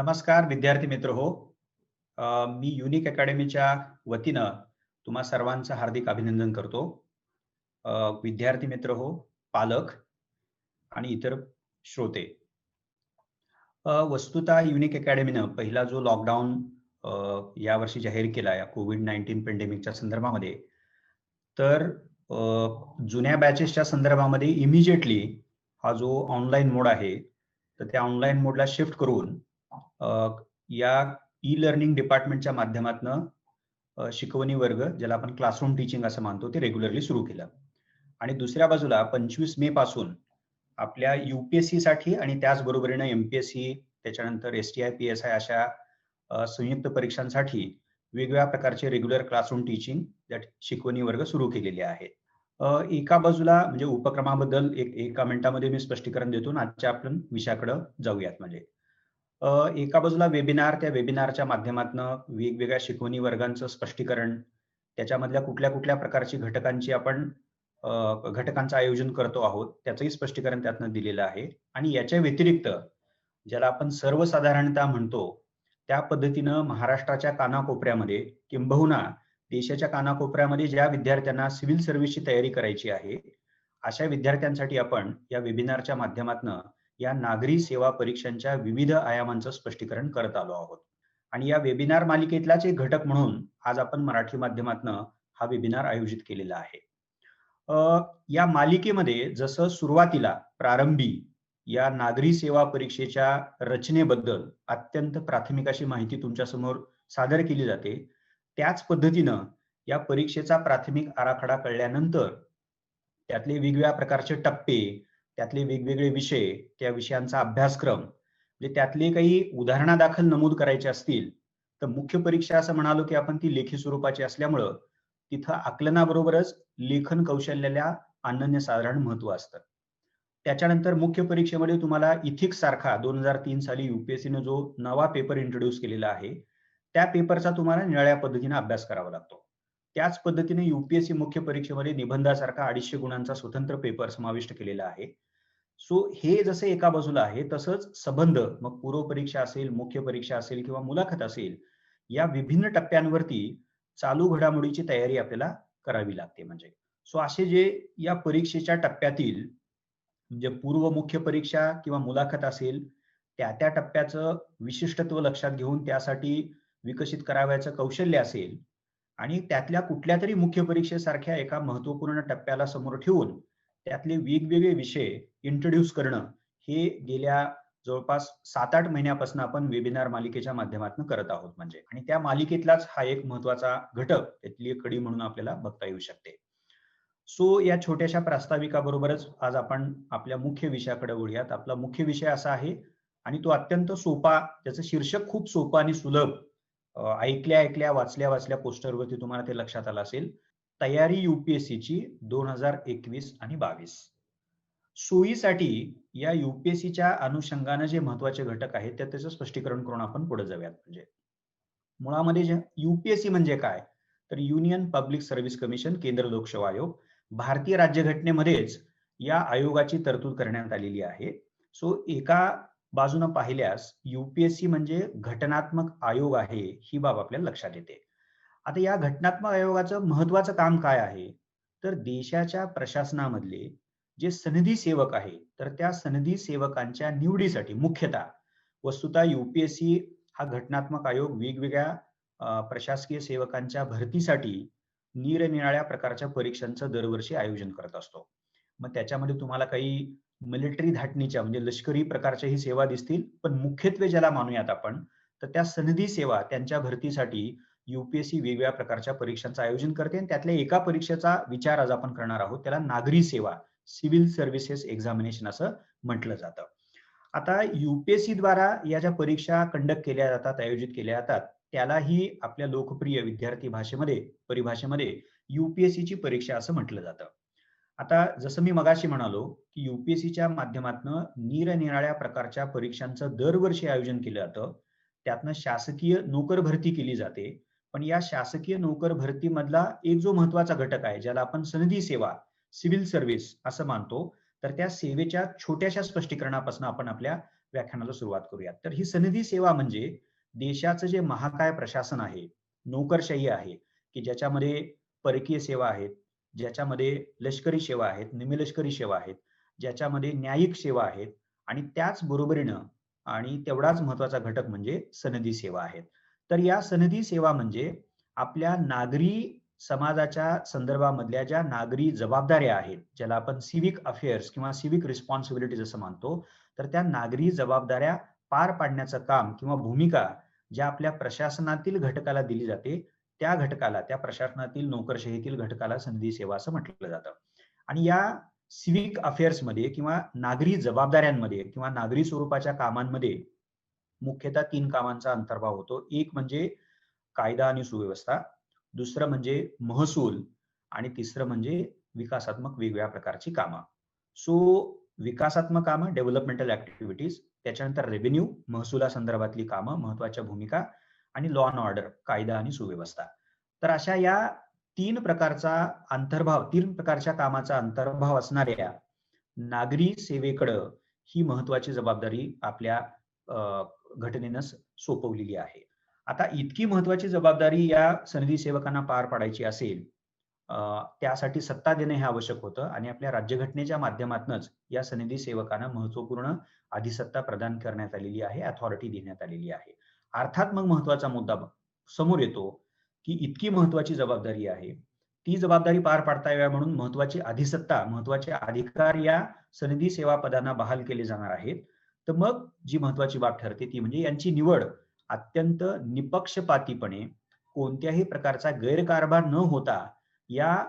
नमस्कार विद्यार्थी मित्र हो. मी युनिक अकॅडमीच्या वतीनं तुम्हा सर्वांचं हार्दिक अभिनंदन करतो. विद्यार्थी मित्र हो, पालक आणि इतर श्रोते. वस्तुतः युनिक अकॅडमीनं पहिला जो लॉकडाऊन यावर्षी जाहीर केला या कोविड-19 पेंडेमिकच्या संदर्भामध्ये, तर जुन्या बॅचेसच्या संदर्भामध्ये इमिजिएटली हा जो ऑनलाईन मोड आहे, तर त्या ऑनलाईन मोडला शिफ्ट करून या ई-लर्निंग डिपार्टमेंटच्या माध्यमातनं शिकवणी वर्ग, ज्याला आपण क्लासरूम टीचिंग असं मानतो, ते रेग्युलरली सुरू केलं. आणि दुसऱ्या बाजूला 25 मे पासून आपल्या UPSC साठी आणि त्याचबरोबरीनं MPSC, त्याच्यानंतर STI, PSI अशा संयुक्त परीक्षांसाठी वेगवेगळ्या प्रकारचे रेग्युलर क्लासरूम टीचिंग या शिकवणी वर्ग सुरू केलेले आहेत. एका बाजूला म्हणजे उपक्रमाबद्दल एका मिनिटामध्ये मी स्पष्टीकरण देतो आणि आजच्या आपण विषयाकडे जाऊयात. म्हणजे एका बाजूला वेबिनार, त्या वेबिनारच्या माध्यमातनं वेगवेगळ्या शिकवणी वर्गांचं स्पष्टीकरण, त्याच्यामधल्या कुठल्या कुठल्या प्रकारची घटकांचं आयोजन करतो आहोत, त्याचंही स्पष्टीकरण त्यातनं दिलेलं आहे. आणि याच्या व्यतिरिक्त ज्याला आपण सर्वसाधारणता म्हणतो, त्या पद्धतीनं महाराष्ट्राच्या कानाकोपऱ्यामध्ये किंबहुना देशाच्या कानाकोपऱ्यामध्ये ज्या विद्यार्थ्यांना सिव्हिल सर्व्हिसची तयारी करायची आहे, अशा विद्यार्थ्यांसाठी आपण या वेबिनारच्या माध्यमातनं या नागरी सेवा परीक्षांच्या विविध आयामांचं स्पष्टीकरण करत आलो आहोत. आणि या वेबिनार मालिकेतलाच एक घटक म्हणून आज आपण मराठी माध्यमातनं हा वेबिनार आयोजित केलेला आहे. या मालिकेमध्ये जसं सुरुवातीला प्रारंभी या नागरी सेवा परीक्षेच्या रचनेबद्दल अत्यंत प्राथमिक अशी माहिती तुमच्यासमोर सादर केली जाते, त्याच पद्धतीनं या परीक्षेचा प्राथमिक आराखडा कळल्यानंतर त्यातले वेगवेगळ्या प्रकारचे टप्पे, त्यातले वेगवेगळे विषय, त्या विषयांचा अभ्यासक्रम, म्हणजे त्यातले काही उदाहरणादाखल नमूद करायचे असतील, तर मुख्य परीक्षा असं म्हणालो की आपण ती लेखी स्वरूपाची असल्यामुळं तिथं आकलनाबरोबरच लेखन कौशल्याला अनन्यसाधारण महत्व असतं. त्याच्यानंतर मुख्य परीक्षेमध्ये तुम्हाला इथिक्स सारखा 2003 साली UPSCनं जो नवा पेपर इंट्रोड्यूस केलेला आहे, त्या पेपरचा तुम्हाला निराळ्या पद्धतीने अभ्यास करावा लागतो. त्याच पद्धतीने UPSC मुख्य परीक्षेमध्ये निबंधासारखा 250 गुणांचा स्वतंत्र पेपर समाविष्ट केलेला आहे. सो हे जसं एका बाजूला आहे, तसंच संबंध, मग पूर्व परीक्षा असेल, मुख्य परीक्षा असेल किंवा मुलाखत असेल, या विभिन्न टप्प्यांवरती चालू घडामोडीची तयारी आपल्याला करावी लागते. म्हणजे सो असे जे या परीक्षेच्या टप्प्यातील म्हणजे पूर्व मुख्य परीक्षा किंवा मुलाखत असेल, त्या टप्प्याचं विशिष्टत्व लक्षात घेऊन त्यासाठी विकसित करावयाचं कौशल्य असेल आणि त्यातल्या कुठल्या तरी मुख्य परीक्षेसारख्या एका महत्वपूर्ण टप्प्याला समोर ठेवून त्यातले वेगवेगळे विषय इंट्रोड्यूस करणं, हे गेल्या जवळपास 7-8 महिन्यापासून आपण वेबिनार मालिकेच्या माध्यमातून करत आहोत. म्हणजे आणि त्या मालिकेतलाच हा एक महत्वाचा घटक, त्यातली एक कडी म्हणून आपल्याला बघता येऊ शकते. सो या छोट्याशा प्रास्ताविकाबरोबरच आज आपण आपल्या मुख्य विषयाकडे वळूयात. आपला मुख्य विषय असा आहे आणि तो अत्यंत सोपा, त्याचं शीर्षक खूप सोपं आणि सुलभ, ऐकल्या वाचल्या पोस्टरवरती तुम्हाला ते लक्षात आलं असेल. तयारी UPSCची 2021 आणि 22. सोयीसाठी या UPSCच्या अनुषंगानं जे महत्वाचे घटक आहेत त्याचं स्पष्टीकरण करून आपण पुढे जाऊयात. म्हणजे मुळामध्ये जे UPSC म्हणजे काय, तर युनियन पब्लिक सर्व्हिस कमिशन, केंद्र लोकसेवा आयोग, भारतीय राज्यघटनेमध्येच या आयोगाची तरतूद करण्यात आलेली आहे. सो एका बाजूनं पाहिल्यास UPSC म्हणजे घटनात्मक आयोग आहे, ही बाब आपल्याला लक्षात येते. आता या घटनात्मक आयोगाचं महत्वाचं काम काय आहे, तर देशाच्या प्रशासनामधले जे सनदी सेवक आहे, तर त्या सनदी सेवकांच्या निवडीसाठी मुख्यतः वस्तुतः UPSC हा घटनात्मक आयोग वेगवेगळ्या प्रशासकीय सेवकांच्या भरतीसाठी निरनिराळ्या प्रकारच्या परीक्षांचं दरवर्षी आयोजन करत असतो. मग त्याच्यामध्ये तुम्हाला काही मिलिटरी धाटणीच्या म्हणजे लष्करी प्रकारच्याही सेवा दिसतील, पण मुख्यत्वे ज्याला मानूयात आपण, तर त्या सनदी सेवा त्यांच्या भरतीसाठी UPSC वेगवेगळ्या प्रकारच्या परीक्षांचं आयोजन करते आणि त्यातल्या एका परीक्षेचा विचार आज आपण करणार आहोत. त्याला नागरी सेवा, सिव्हिल सर्व्हिसेस एक्झामिनेशन असं म्हटलं जातं. आता UPSC द्वारा या ज्या परीक्षा कंडक्ट केल्या जातात, आयोजित केल्या जातात, त्यालाही आपल्या लोकप्रिय विद्यार्थी परिभाषेमध्ये UPSCची परीक्षा असं म्हटलं जातं. आता जसं मी मगाशी म्हणालो की UPSCच्या माध्यमातून निरनिराळ्या प्रकारच्या परीक्षांचं दरवर्षी आयोजन केलं जातं. त्यातनं शासकीय नोकर भरती केली जाते. पण या शासकीय नोकर भरतीमधला एक जो महत्वाचा घटक आहे, ज्याला आपण सनदी सेवा, सिव्हिल सर्व्हिस असं मानतो, तर त्या सेवेच्या छोट्याशा स्पष्टीकरणापासून आपण आपल्या व्याख्यानाला सुरुवात करूयात. तर ही सनदी सेवा म्हणजे देशाचं जे महाकाय प्रशासन आहे, नोकरशाही आहे, की ज्याच्यामध्ये परकीय सेवा आहेत, ज्याच्यामध्ये लष्करी सेवा आहेत, निमलष्करी सेवा आहेत, ज्याच्यामध्ये न्यायिक सेवा आहेत आणि त्याच बरोबरीनं आणि तेवढाच महत्वाचा घटक म्हणजे सनदी सेवा आहेत. तर या सनदी सेवा म्हणजे आपल्या नागरी समाजाच्या संदर्भामधल्या ज्या नागरी जबाबदाऱ्या आहेत, ज्याला आपण सिव्हिक अफेअर्स किंवा सिव्हिक रिस्पॉन्सिबिलिटीज असं मानतो, तर त्या नागरी जबाबदाऱ्या पार पाडण्याचं काम किंवा भूमिका ज्या आपल्या प्रशासनातील घटकाला दिली जाते, त्या घटकाला, त्या प्रशासनातील नोकरशाहीतील घटकाला सनदी सेवा असं म्हटलं जातं. आणि या सिव्हिक अफेअर्समध्ये किंवा नागरी जबाबदाऱ्यांमध्ये किंवा नागरी स्वरूपाच्या कामांमध्ये मुख्यतः 3 कामांचा अंतर्भाव होतो. एक म्हणजे कायदा आणि सुव्यवस्था, दुसरं म्हणजे महसूल आणि तिसरं म्हणजे विकासात्मक वेगवेगळ्या प्रकारची कामं. सो विकासात्मक कामं, डेव्हलपमेंटल ऍक्टिव्हिटीज, त्याच्यानंतर रेव्हेन्यू, महसुलासंदर्भातली कामं, महत्वाच्या भूमिका आणि लॉ अँड ऑर्डर, कायदा आणि सुव्यवस्था. तर अशा या 3 प्रकारच्या कामाचा अंतर्भाव असणाऱ्या नागरी सेवेकडं ही महत्वाची जबाबदारी आपल्या घटनेनं सोपवलेली आहे. आता इतकी महत्वाची जबाबदारी या सनदी सेवकांना पार पाडायची असेल, त्यासाठी सत्ता देणं हे आवश्यक होतं आणि आपल्या राज्यघटनेच्या माध्यमातूनच या सनदी सेवकांना महत्वपूर्ण अधिसत्ता प्रदान करण्यात आलेली आहे, अथॉरिटी देण्यात आलेली आहे. अर्थात मग महत्वाचा मुद्दा समोर येतो की इतकी महत्वाची जबाबदारी आहे, ती जबाबदारी पार पाडता यावी म्हणून महत्वाची अधिसत्ता, महत्वाचे अधिकार या सनदी सेवा पदांना बहाल केले जाणार आहेत. तर मग जी महत्वाची बाब ठरते ती म्हणजे यांची निवड अत्यंत निपक्षपातीपणे कोणत्याही प्रकारचा गैरकारभार न होता या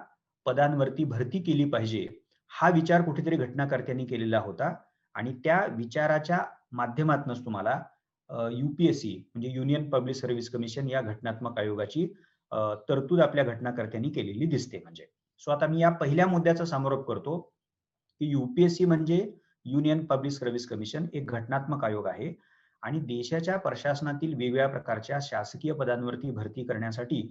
पदांवरती भरती केली पाहिजे, हा विचार कुठेतरी घटनाकर्त्यांनी केलेला होता आणि त्या विचाराच्या माध्यमातूनच तुम्हाला युपीएससी म्हणजे युनियन पब्लिक सर्व्हिस कमिशन या घटनात्मक आयोगाची तरतूद आपल्या घटनाकर्त्यांनी केलेली दिसते. म्हणजे सो आता मी या पहिल्या मुद्द्याचा समारोप करतो की युपीएससी म्हणजे युनियन पब्लिक सर्व्हिस कमिशन एक घटनात्मक आयोग आहे आणि देशाच्या प्रशासनातील वेगवेगळ्या प्रकारच्या शासकीय पदांवरती भरती करण्यासाठी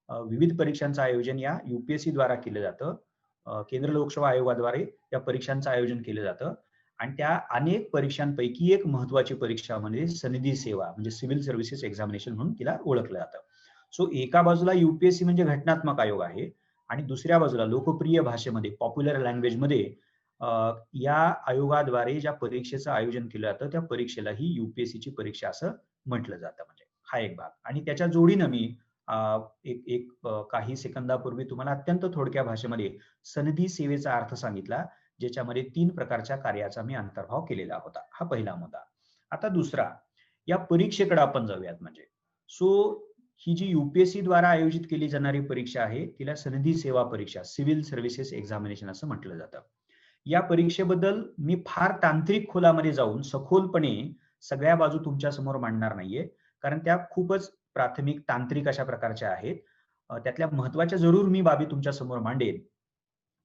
विविध परीक्षांचं आयोजन या युपीएससी द्वारा केलं जातं. केंद्र लोकसेवा आयोगाद्वारे या परीक्षांचं आयोजन केलं जातं आणि त्या अनेक परीक्षांपैकी एक महत्वाची परीक्षा म्हणजे सनदी सेवा म्हणजे सिव्हिल सर्व्हिसेस एक्झामिनेशन म्हणून तिला ओळखलं जातं. सो एका बाजूला युपीएससी म्हणजे घटनात्मक आयोग आहे आणि दुसऱ्या बाजूला लोकप्रिय भाषेमध्ये पॉप्युलर लँग्वेजमध्ये या आयोगाद्वारे ज्या परीक्षेचं आयोजन केलं जातं त्या परीक्षेला ही युपीएससीची परीक्षा असं म्हटलं जातं. म्हणजे हा एक भाग आणि त्याच्या जोडीनं मी काही सेकंदापूर्वी तुम्हाला अत्यंत थोडक्या भाषेमध्ये सनदी सेवेचा अर्थ सांगितला, ज्याच्यामध्ये 3 प्रकारच्या कार्याचा मी अंतर्भाव केलेला होता. हा पहिला मुद्दा. आता दुसरा, या परीक्षेकडे आपण जाऊयात. म्हणजे सो ही जी युपीएससी द्वारा आयोजित केली जाणारी परीक्षा आहे तिला सनदी सेवा परीक्षा, सिव्हिल सर्व्हिसेस एक्झामिनेशन असं म्हटलं जातं. या परीक्षेबद्दल मी फार तांत्रिक खोलामध्ये जाऊन सखोलपणे सगळ्या बाजू तुमच्या समोर मांडणार नाहीये, कारण त्या खूपच प्राथमिक तांत्रिक अशा प्रकारच्या आहेत. त्यातल्या महत्वाच्या जरूर मी बाबी तुमच्या समोर मांडेन,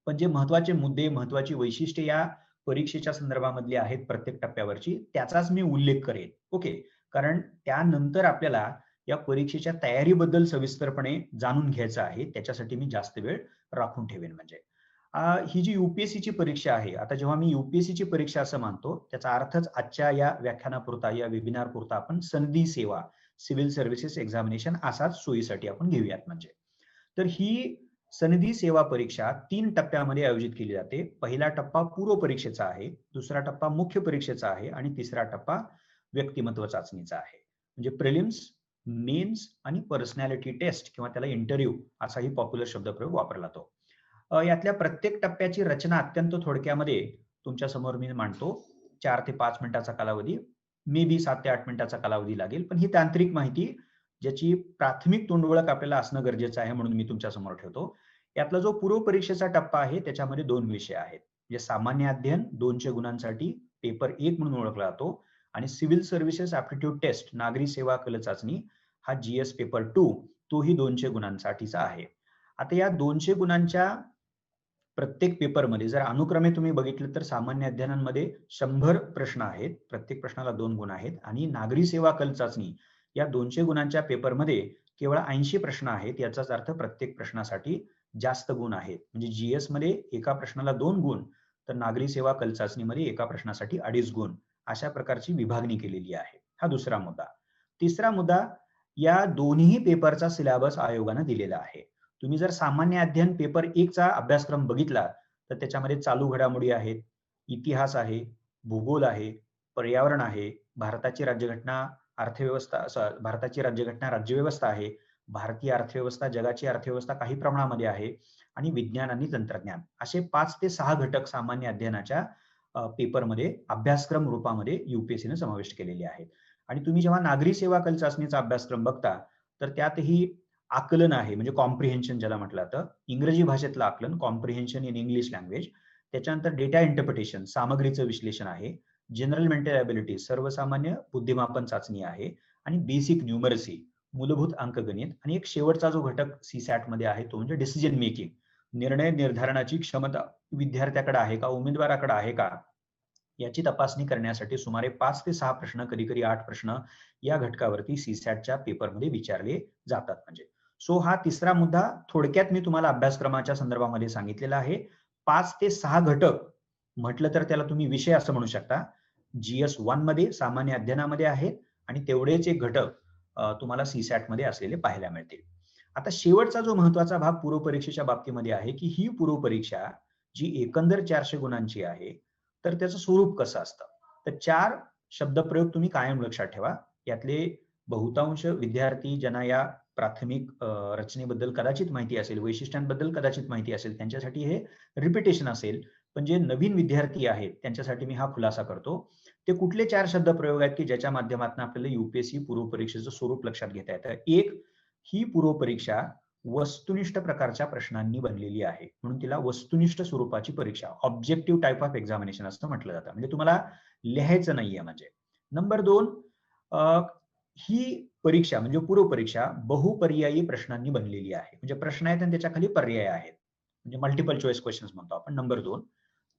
पण जे महत्वाचे मुद्दे, महत्वाची वैशिष्ट्ये या परीक्षेच्या संदर्भामधली आहेत प्रत्येक टप्प्यावरची, त्याचाच मी उल्लेख करेन. ओके, कारण त्यानंतर आपल्याला या परीक्षेच्या तयारीबद्दल सविस्तरपणे जाणून घ्यायचं आहे, त्याच्यासाठी मी जास्त वेळ राखून ठेवेन. म्हणजे ही जी युपीएससीची परीक्षा आहे, आता जेव्हा मी युपीएससीची परीक्षा असं मानतो, त्याचा अर्थच आजच्या या व्याख्यानापुरता, या वेबिनार पुरता आपण सनदी सेवा, सिव्हिल सर्व्हिसेस एक्झामिनेशन असाच सोयीसाठी आपण घेऊयात. म्हणजे तर ही सनदी सेवा परीक्षा 3 टप्प्यामध्ये आयोजित केली जाते. पहिला टप्पा पूर्व परीक्षेचा आहे, दुसरा टप्पा मुख्य परीक्षेचा आहे आणि तिसरा टप्पा व्यक्तिमत्व चाचणीचा आहे. म्हणजे प्रिलिम्स, मेन्स आणि पर्सनॅलिटी टेस्ट किंवा त्याला इंटरव्ह्यू असाही पॉप्युलर शब्दप्रयोग वापरला जातो. यातल्या प्रत्येक टप्प्याची रचना अत्यंत थोडक्यामध्ये तुमच्या समोर मी मांडतो. 4 ते 5 मिनिटाचा कालावधी, मे बी 7 ते 8 मिनिटाचा कालावधी लागेल, पण ही तांत्रिक माहिती ज्याची प्राथमिक तोंडओळख आपल्याला असणं गरजेचं आहे म्हणून मी तुमच्या समोर ठेवतो. यातला जो पूर्व परीक्षेचा टप्पा आहे त्याच्यामध्ये 2 विषय आहेत. म्हणजे सामान्य अध्ययन 200 गुणांसाठी पेपर 1 म्हणून ओळखला जातो आणि सिव्हिल सर्व्हिसेस ऍप्टिट्यूड टेस्ट, नागरी सेवा कल चाचणी, हा जीएस पेपर 2 तोही 200 गुणांसाठीचा आहे. आता या 200 गुणांच्या प्रत्येक पेपरमध्ये जर अनुक्रमे तुम्ही बघितलं तर सामान्य अध्ययनांमध्ये 100 प्रश्न आहेत, प्रत्येक प्रश्नाला 2 गुण आहेत आणि नागरी सेवा कल चाचणी या 200 गुणांच्या पेपरमध्ये केवळ 80 प्रश्न आहेत. याचाच अर्थ प्रत्येक प्रश्नासाठी जास्त गुण आहेत. म्हणजे जीएस मध्ये एका प्रश्नाला 2 गुण, तर नागरी सेवा कल चाचणीमध्ये एका प्रश्नासाठी 2.5 गुण अशा प्रकारची विभागणी केलेली आहे. हा दुसरा मुद्दा. तिसरा मुद्दा, या दोन्ही पेपरचा सिलेबस आयोगानं दिलेला आहे. तुम्ही जर सामान्य अध्ययन पेपर 1 चा अभ्यासक्रम बघितला तर त्याच्यामध्ये चालू घडामोडी आहेत, इतिहास आहे, भूगोल आहे, पर्यावरण आहे, भारताची राज्यघटना, भारताची राज्यघटना, राज्यव्यवस्था आहे, भारतीय अर्थव्यवस्था, जगाची अर्थव्यवस्था काही प्रमाणामध्ये आहे आणि विज्ञान आणि तंत्रज्ञान, असे 5 ते 6 घटक सामान्य अध्ययनाच्या पेपरमध्ये अभ्यासक्रम रूपामध्ये UPSC ने समाविष्ट केलेले आहेत. आणि तुम्ही जेव्हा नागरी सेवा कल चाचणीचा अभ्यासक्रम बघता तर त्यातही आकलन आहे, म्हणजे कॉम्प्रिहेन्शन ज्याला म्हटलं जातं, इंग्रजी भाषेतलं आकलन, कॉम्प्रिहेन्शन इन इंग्लिश लँग्वेज. त्याच्यानंतर डेटा इंटरप्रिटेशन, सामग्रीचं विश्लेषण आहे, जनरल मेंटल ॲबिलिटी, सर्वसामान्य बुद्धिमापन चाचणी आहे, आणि बेसिक न्यूमरसी, मूलभूत अंकगणित, आणि एक शेवटचा जो घटक CSAT मध्ये आहे तो म्हणजे डिसिजन मेकिंग, निर्णय निर्धारणाची क्षमता विद्यार्थ्याकडे आहे का, उमेदवाराकडे आहे का, याची तपासणी करण्यासाठी सुमारे 5 ते 6 प्रश्न, कधी कधी 8 प्रश्न या घटकावरती CSATच्या पेपरमध्ये विचारले जातात. म्हणजे हा तिसरा मुद्दा थोडक्यात मी तुम्हाला अभ्यासक्रमाच्या संदर्भामध्ये सांगितलेला आहे. 5 ते 6 घटक म्हटलं तर त्याला तुम्ही विषय असं म्हणू शकता, GS1 मध्ये सामान्य अध्ययनामध्ये आहेत, आणि तेवढेच एक घटक तुम्हाला CSAT मध्ये असलेले पाहायला मिळतील. आता शेवटचा जो महत्वाचा भाग पूर्वपरीक्षेच्या बाबतीमध्ये आहे की ही पूर्वपरीक्षा जी एकंदर 400 गुणांची आहे तर त्याचं स्वरूप कसं असतं. तर 4 शब्दप्रयोग तुम्ही कायम लक्षात ठेवा. यातले बहुतांश विद्यार्थी ज्यांना या प्राथमिक रचनेबद्दल कदाचित माहिती असेल, वैशिष्ट्यांबद्दल कदाचित माहिती असेल, त्यांच्यासाठी हे रिपिटेशन असेल. पण जे नवीन विद्यार्थी आहेत त्यांच्यासाठी मी हा खुलासा करतो. ते कुठले 4 शब्दप्रयोग आहेत की ज्याच्या माध्यमातून आपल्याला UPSC पूर्वपरीक्षेचं स्वरूप लक्षात घेता येतं. एक, ही पूर्वपरीक्षा वस्तुनिष्ठ प्रकारच्या प्रश्नांनी बनलेली आहे, म्हणून तिला वस्तुनिष्ठ स्वरूपाची परीक्षा, ऑब्जेक्टिव्ह टाइप ऑफ एक्झामिनेशन असं म्हटलं जातं. म्हणजे तुम्हाला लिहायचं नाहीये. म्हणजे नंबर 2, ही परीक्षा म्हणजे पूर्वपरीक्षा बहुपर्यायी प्रश्नांनी बनलेली आहे. म्हणजे प्रश्न आहेत आणि त्याच्या खाली पर्याय आहेत, म्हणजे मल्टिपल चॉईस क्वेश्चन्स म्हणतो आपण. नंबर 2.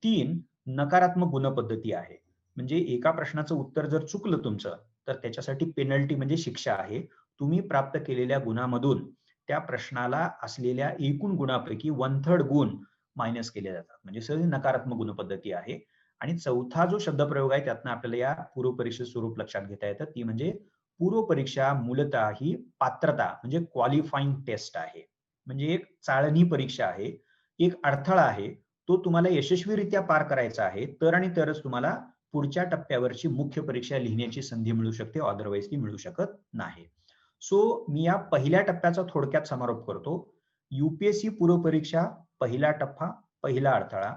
3, नकारात्मक गुणपद्धती आहे. म्हणजे एका प्रश्नाचं उत्तर जर चुकलं तुमचं तर त्याच्यासाठी पेनल्टी म्हणजे शिक्षा आहे. तुम्ही प्राप्त केलेल्या गुणामधून त्या प्रश्नाला असलेल्या एकूण गुणापैकी 1/3 गुण मायनस केले जातात, म्हणजे सहज नकारात्मक गुणपद्धती आहे. आणि चौथा जो शब्दप्रयोग आहे त्यातनं आपल्याला या पूर्वपरीक्षेचं स्वरूप लक्षात घेता येतं, ती म्हणजे पूर्वपरीक्षा मूलतः ही पात्रता म्हणजे क्वालिफाईंग टेस्ट आहे. म्हणजे एक चाळणी परीक्षा आहे, एक अडथळा आहे, तो तुम्हाला यशस्वीरित्या पार करायचा आहे तर आणि तरच तुम्हाला पुढच्या टप्प्यावरची मुख्य परीक्षा लिहिण्याची संधी मिळू शकते, अदरवाईज ती मिळू शकत नाही. मी या पहिल्या टप्प्याचा थोडक्यात समारोप करतो. UPSC पूर्वपरीक्षा पहिला टप्पा, पहिला अडथळा.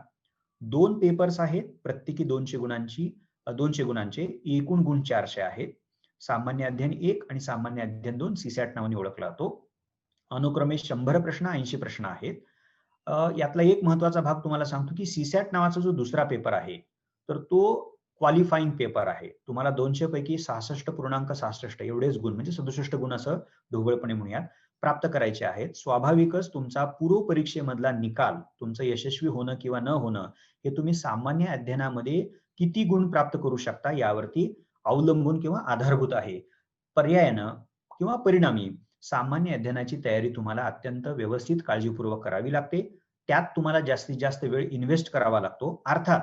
2 पेपर्स आहेत, प्रत्येकी 200 गुणांचे, एकूण गुण 400 आहेत. सामान्य अध्ययन 1 आणि सामान्य अध्ययन 2 CSAT नावाने ओळखला जातो. अनुक्रमे 100 प्रश्न, 80 प्रश्न आहेत. यातला एक महत्वाचा भाग तुम्हाला सांगतो की CSAT नावाचा जो दुसरा पेपर आहे तर तो क्वालिफाईंग पेपर आहे. तुम्हाला 200 पैकी 66.66 एवढेच गुण, म्हणजे 67 गुण असं ढोबळपणे म्हणूयात, प्राप्त करायचे आहेत. स्वाभाविकच तुमचा पूर्वपरीक्षेमधला निकाल, तुमचं यशस्वी होणं किंवा न होणं, हे तुम्ही सामान्य अध्ययनामध्ये किती गुण प्राप्त करू शकता यावरती अवलंबून किंवा आधारभूत आहे. पर्यायानं किंवा परिणामी सामान्य अध्ययनाची तयारी तुम्हाला अत्यंत व्यवस्थित काळजीपूर्वक करावी लागते. त्यात तुम्हाला जास्तीत जास्त वेळ इन्व्हेस्ट करावा लागतो. अर्थात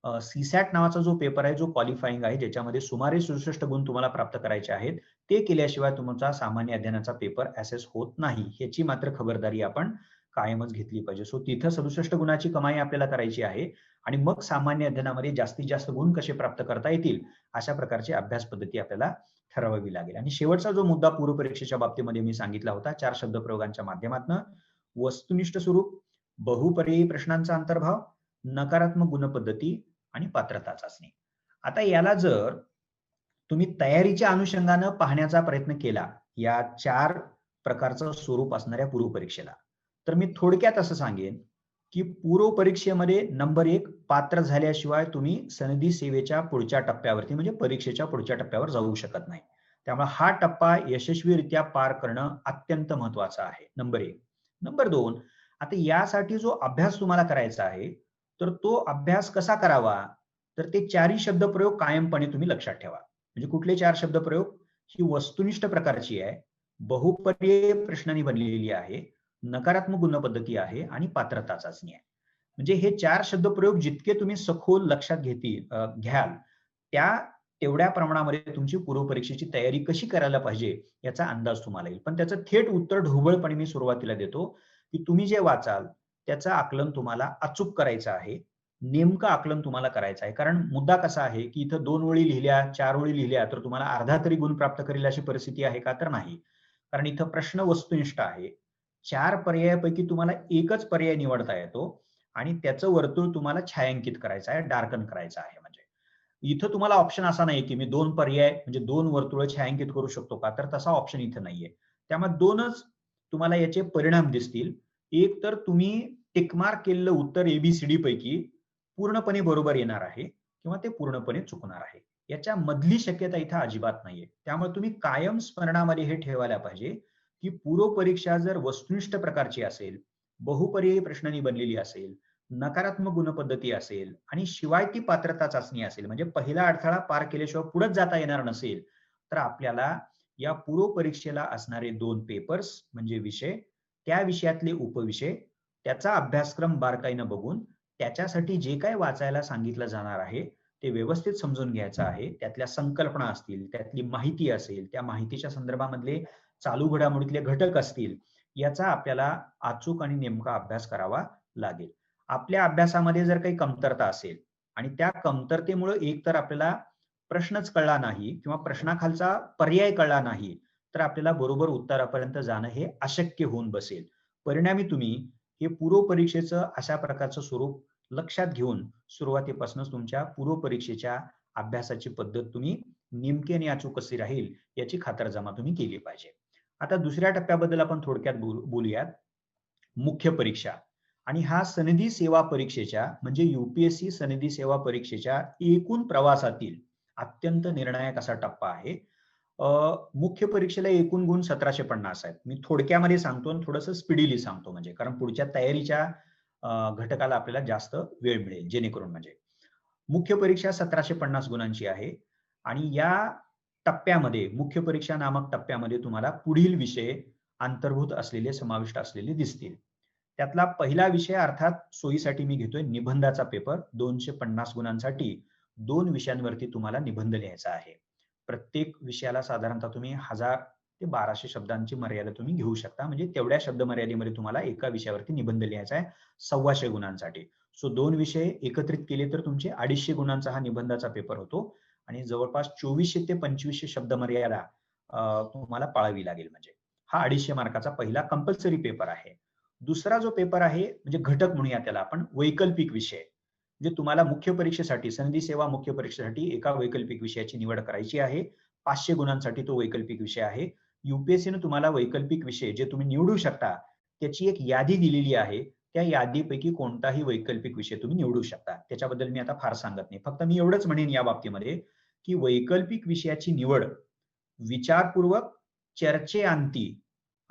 CSAT नावाचा जो पेपर आहे, जो क्वालिफाईंग आहे, ज्याच्यामध्ये सुमारे 67 गुण तुम्हाला प्राप्त करायचे आहेत, ते केल्याशिवाय तुमचा सामान्य अध्ययनाचा पेपर ॲसेस होत नाही. ह्याची मात्र खबरदारी आपण कायमच घेतली पाहिजे. तिथं 67 गुणाची कमाई आपल्याला करायची आहे आणि मग सामान्य अध्ययनामध्ये जास्तीत जास्त गुण कसे प्राप्त करता येतील अशा प्रकारची अभ्यास पद्धती आपल्याला ठरवावी लागेल. आणि शेवटचा जो मुद्दा पूर्वपरीक्षेच्या बाबतीमध्ये मी सांगितला होता, 4 शब्दप्रयोगांच्या माध्यमातून वस्तुनिष्ठ स्वरूप, बहुपर्यायी प्रश्नांचा अंतर्भाव, नकारात्मक गुणपद्धती आणि पात्रता चाचणी. आता याला जर तुम्ही तयारीच्या अनुषंगानं पाहण्याचा प्रयत्न केला, या 4 प्रकारचं स्वरूप असणाऱ्या पूर्वपरीक्षेला, तर मी थोडक्यात असं सांगेन की पूर्वपरीक्षेमध्ये नंबर 1, पात्र झाल्याशिवाय तुम्ही सनदी सेवेच्या पुढच्या टप्प्यावरती म्हणजे परीक्षेच्या पुढच्या टप्प्यावर जाऊ शकत नाही. त्यामुळे हा टप्पा यशस्वीरित्या पार करणं अत्यंत महत्वाचं आहे, नंबर 1. नंबर 2, आता यासाठी जो अभ्यास तुम्हाला करायचा आहे तर तो अभ्यास कसा करावा, तर ते 4ही शब्दप्रयोग कायमपणे तुम्ही लक्षात ठेवा. म्हणजे कुठले 4 शब्दप्रयोग, ही वस्तुनिष्ठ प्रकारची आहे, बहुपर्यायी प्रश्नांनी बनलेली आहे, नकारात्मक गुणपद्धती आहे आणि पात्रता चाचणी आहे. म्हणजे हे 4 शब्दप्रयोग जितके तुम्ही सखोल लक्षात घ्याल त्या तेवढ्या प्रमाणामध्ये तुमची पूर्वपरीक्षेची तयारी कशी करायला पाहिजे याचा अंदाज तुम्हाला येईल. पण त्याचं थेट उत्तर ढोबळपणे मी सुरुवातीला देतो, की तुम्ही जे वाचाल त्याचं आकलन तुम्हाला अचूक करायचं आहे. नेमकं आकलन तुम्हाला करायचं आहे. कारण मुद्दा कसा आहे, की इथं 2 ओळी लिहिल्या, 4 ओळी लिहिल्या तर तुम्हाला अर्धा तरी गुण प्राप्त करेल अशी परिस्थिती आहे का? तर नाही. कारण इथं प्रश्न वस्तुनिष्ठ आहे. 4 पर्यायापैकी तुम्हाला एकच पर्याय निवडता येतो आणि त्याचं वर्तुळ तुम्हाला छायांकित करायचं आहे, डार्कन करायचं आहे म्हणजे. इथं तुम्हाला ऑप्शन असा नाही, की मी 2 पर्याय म्हणजे 2 वर्तुळ छायांकित करू शकतो का? तर तसा ऑप्शन इथं नाहीये. त्यामुळे 2च तुम्हाला याचे परिणाम दिसतील. एक तर तुम्ही टिक मार्क केलेलं उत्तर ए पैकी पूर्णपणे बरोबर येणार आहे किंवा ते पूर्णपणे चुकणार आहे. याच्या मधली शक्यता इथं अजिबात नाहीये. त्यामुळे तुम्ही कायम स्मरणामध्ये हे ठेवायला पाहिजे, की पूर्व परीक्षा जर वस्तुनिष्ठ प्रकारची असेल, बहुपर्यायी प्रश्नांनी बनलेली असेल, नकारात्मक गुणपद्धती असेल आणि शिवाय ती पात्रता चाचणी असेल, म्हणजे पहिला अडथळा पार केल्याशिवाय पुढेच जाता येणार नसेल, तर आपल्याला या पूर्व परीक्षेला असणारे 2 पेपर्स म्हणजे विषय, त्या विषयातले उपविषय, त्याचा अभ्यासक्रम बारकाईनं बघून त्याच्यासाठी जे काही वाचायला सांगितलं जाणार आहे, ते व्यवस्थित समजून घ्यायचं आहे. त्यातल्या संकल्पना असतील, त्यातली माहिती असेल, त्या माहितीच्या संदर्भामधले चालू घडामोडीतले घटक असतील, याचा आपल्याला अचूक आणि नेमका अभ्यास करावा लागेल. आपल्या अभ्यासामध्ये जर काही कमतरता असेल आणि त्या कमतरतेमुळे एकतर आपल्याला प्रश्नच कळला नाही किंवा प्रश्नाखालचा पर्याय कळला नाही, तर आपल्याला बरोबर उत्तरापर्यंत जाणं हे अशक्य होऊन बसेल. परिणामी तुम्ही हे पूर्व परीक्षेचं अशा प्रकारचं स्वरूप लक्षात घेऊन सुरुवातीपासूनच तुमच्या पूर्व परीक्षेच्या अभ्यासाची पद्धत तुम्ही नेमकी आणि अचूक कशी राहील याची खातरजमा तुम्ही केली पाहिजे. आता दुसऱ्या टप्प्याबद्दल आपण थोडक्यात बोलूयात. मुख्य परीक्षा आणि हा सनदी सेवा परीक्षेच्या म्हणजे युपीएससी सनदी सेवा परीक्षेच्या एकूण प्रवासातील अत्यंत निर्णायक असा टप्पा आहे. मुख्य परीक्षेला एकूण गुण 1750 आहेत. मी थोडक्यामध्ये सांगतो आणि थोडंसं स्पीडीली सांगतो म्हणजे कारण पुढच्या तयारीच्या घटकाला आपल्याला जास्त वेळ मिळेल जेणेकरून म्हणजे. मुख्य परीक्षा 1750 गुणांची आहे आणि या टप्प्यामध्ये मुख्य परीक्षा नामक टप्प्यामध्ये तुम्हाला पुढील विषय अंतर्भूत असलेले समाविष्ट असलेले दिसतील. त्यातला पहिला विषय अर्थात सोयीसाठी मी घेतोय निबंधाचा पेपर 250 गुणांसाठी 2 विषयांवरती तुम्हाला निबंध लिहायचा आहे. प्रत्येक विषयाला साधारणतः तुम्ही 1000 ते 1200 शब्दांची मर्यादा तुम्ही घेऊ शकता. म्हणजे तेवढ्या शब्द मर्यादेमध्ये तुम्हाला एका विषयावरती निबंध लिहायचा आहे 125 गुणांसाठी. सो 2 विषय एकत्रित केले तर तुमचे 250 गुणांचा हा निबंधाचा पेपर होतो आणि जवळपास 2400 ते 2500 शब्द मर्यादा तुम्हाला पाळावी लागेल म्हणजे. हा 250 मार्काचा पहिला कंपल्सरी पेपर आहे. दुसरा जो पेपर आहे म्हणजे घटक म्हणूया त्याला आपण वैकल्पिक विषय. म्हणजे तुम्हाला मुख्य परीक्षेसाठी सनदी सेवा मुख्य परीक्षेसाठी एका वैकल्पिक विषयाची निवड करायची आहे. 500 गुणांसाठी तो वैकल्पिक विषय आहे. युपीएससीने तुम्हाला वैकल्पिक विषय जे तुम्ही निवडू शकता त्याची एक यादी दिलेली आहे. त्या यादीपैकी कोणताही वैकल्पिक विषय तुम्ही निवडू शकता. त्याच्याबद्दल मी आता फार सांगत नाही. फक्त मी एवढंच म्हणेन या बाबतीमध्ये की वैकल्पिक विषयाची निवड विचारपूर्वक चर्चेअंती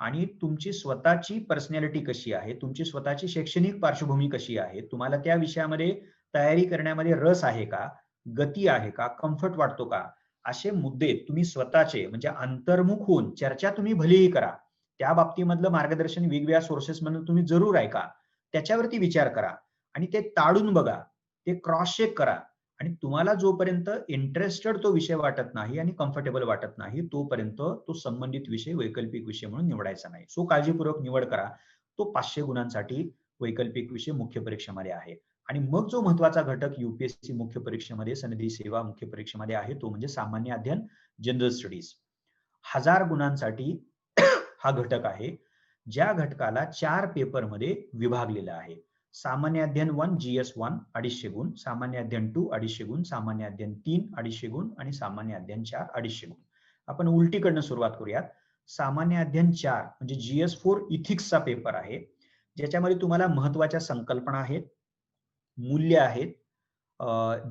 आणि तुमची स्वतःची पर्सनॅलिटी कशी आहे, तुमची स्वतःची शैक्षणिक पार्श्वभूमी कशी आहे, तुम्हाला त्या विषयामध्ये तयारी करण्यामध्ये रस आहे का, गती आहे का, कम्फर्ट वाटतो का, असे मुद्दे तुम्ही स्वतःचे म्हणजे अंतर्मुख होऊन चर्चा तुम्ही भलेही करा. त्या बाबतीमधलं मार्गदर्शन वेगवेगळ्या सोर्सेस मधून तुम्ही जरूर ऐका. त्याच्यावरती विचार करा आणि ते ताडून बघा. ते क्रॉस चेक करा आणि तुम्हाला जोपर्यंत इंटरेस्टेड तो विषय वाटत नाही आणि कम्फर्टेबल वाटत नाही तोपर्यंत तो संबंधित विषय वैकल्पिक विषय म्हणून निवडायचा नाही. सो काळजीपूर्वक निवड करा. तो 500 गुणांसाठी वैकल्पिक विषय मुख्य परीक्षेमध्ये आहे. आणि मग जो महत्वाचा घटक युपीएससी मुख्य परीक्षेमध्ये सनदी सेवा मुख्य परीक्षेमध्ये आहे तो म्हणजे सामान्य अध्ययन जनरल स्टडीज. 1000 गुणांसाठी हा घटक आहे. ज्या घटकाला 4 पेपरमध्ये विभागलेला आहे. सामान्य अध्ययन 1 GS 1 250 गुण, सामान्य अध्ययन 2 250 गुण, सामान्य अध्ययन 3 250 गुण आणि सामान्य अध्ययन 4 250 गुण. आपण उलटीकडनं सुरुवात करूयात. सामान्य अध्ययन 4 म्हणजे GS 4 इथिक्सचा पेपर आहे. ज्याच्यामध्ये तुम्हाला महत्वाच्या संकल्पना आहेत, मूल्य आहेत,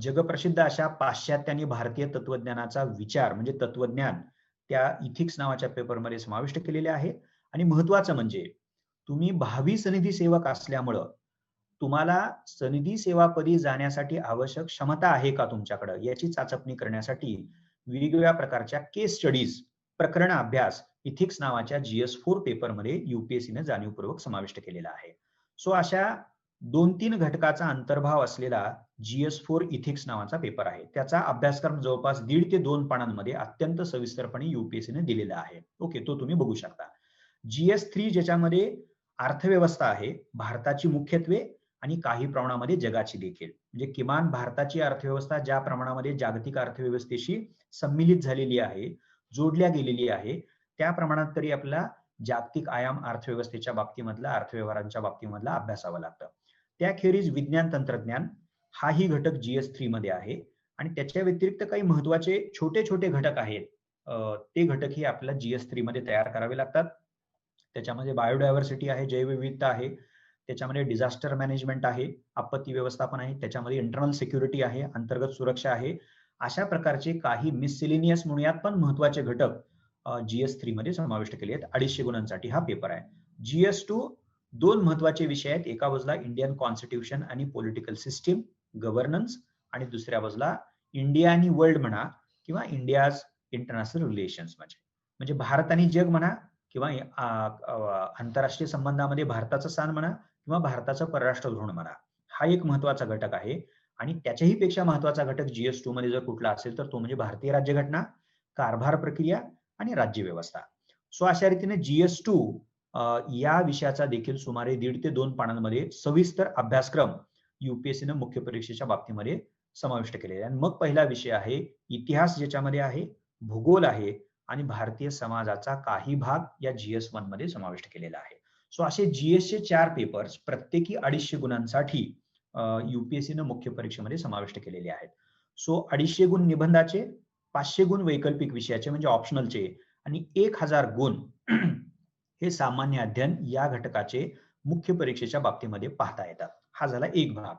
जगप्रसिद्ध अशा पाश्चात्य आणि भारतीय तत्वज्ञानाचा विचार म्हणजे तत्वज्ञान त्या इथिक्स नावाच्या पेपरमध्ये समाविष्ट केलेले आहे. आणि महत्वाचं म्हणजे तुम्ही भावी सनदी सेवक असल्यामुळं तुम्हाला सनदी सेवापदी जाण्यासाठी आवश्यक क्षमता आहे का तुमच्याकडे याची चाचपणी करण्यासाठी वेगवेगळ्या प्रकारच्या केस स्टडीज प्रकरण अभ्यास इथिक्स नावाच्या GS 4 पेपरमध्ये युपीएससीने जाणीवपूर्वक समाविष्ट केलेला आहे. सो अशा 2-3 घटकाचा अंतर्भाव असलेला GS4 इथिक्स नावाचा पेपर आहे. त्याचा अभ्यासक्रम जवळपास 1.5 ते 2 पानांमध्ये अत्यंत सविस्तरपणे UPSCने दिलेला आहे. ओके, तो तुम्ही बघू शकता. GS3 ज्याच्यामध्ये अर्थव्यवस्था आहे, भारताची मुख्यत्वे आणि काही प्रमाणामध्ये जगाची देखील. म्हणजे किमान भारताची अर्थव्यवस्था ज्या प्रमाणामध्ये जागतिक अर्थव्यवस्थेशी सम्मिलित झालेली आहे, जोडल्या गेलेली आहे, त्या प्रमाणात तरी आपल्याला जागतिक आयाम अर्थव्यवस्थेच्या बाबतीमधला, अर्थव्यवहारांच्या बाबतीमधला अभ्यासावं लागतं. त्याखेरीज विज्ञान तंत्रज्ञान हाही घटक GS3 मध्ये आहे आणि त्याच्या व्यतिरिक्त काही महत्वाचे छोटे छोटे घटक आहेत. ते घटकही आपल्याला GS3 मध्ये तयार करावे लागतात. त्याच्यामध्ये बायोडायव्हर्सिटी आहे, जैवविविधता आहे, त्याच्यामध्ये डिझास्टर मॅनेजमेंट आहे, आपत्ती व्यवस्थापन आहे, त्याच्यामध्ये इंटरनल सिक्युरिटी आहे, अंतर्गत सुरक्षा आहे. अशा प्रकारचे काही मिससेलेनियस म्हणूयात पण महत्वाचे घटक GS3 मध्ये समाविष्ट केले आहेत. 250 गुणांसाठी हा पेपर आहे. GS2 2 महत्वाचे विषय आहेत. एका बाजूला इंडियन कॉन्स्टिट्यूशन आणि पॉलिटिकल सिस्टीम, गव्हर्नन्स, आणि दुसऱ्या बाजूला इंडिया आणि वर्ल्ड म्हणा किंवा इंडियाज इंटरनॅशनल रिलेशन्स म्हणजे भारत आणि जग म्हणा किंवा आंतरराष्ट्रीय संबंधामध्ये भारताचं स्थान म्हणा किंवा भारताचं परराष्ट्र धोरण म्हणा. हा एक महत्वाचा घटक आहे आणि त्याच्याही पेक्षा महत्वाचा घटक GS2 मध्ये जर कुठला असेल तर तो म्हणजे भारतीय राज्यघटना, कारभार प्रक्रिया आणि राज्य व्यवस्था. सो अशा रीतीने GS2 या विषयाचा देखील सुमारे 1.5 ते 2 पानांमध्ये सविस्तर अभ्यासक्रम UPSCने मुख्य परीक्षेच्या बाबतीमध्ये समाविष्ट केलेला आहे. आणि मग पहिला विषय आहे इतिहास, ज्याच्यामध्ये आहे भूगोल आहे आणि भारतीय समाजाचा काही भाग या GS1 मध्ये समाविष्ट केलेला आहे. सो असे GSचे 4 पेपर्स प्रत्येकी 250 गुणांसाठी UPSCने मुख्य परीक्षेमध्ये समाविष्ट केलेले आहेत. सो 250 गुण निबंधाचे, 500 गुण वैकल्पिक विषयाचे म्हणजे ऑप्शनलचे आणि 1000 गुण हे सामान्य अध्ययन या घटकाचे मुख्य परीक्षेच्या बाबतीमध्ये पाहता येतात. हा झाला एक भाग.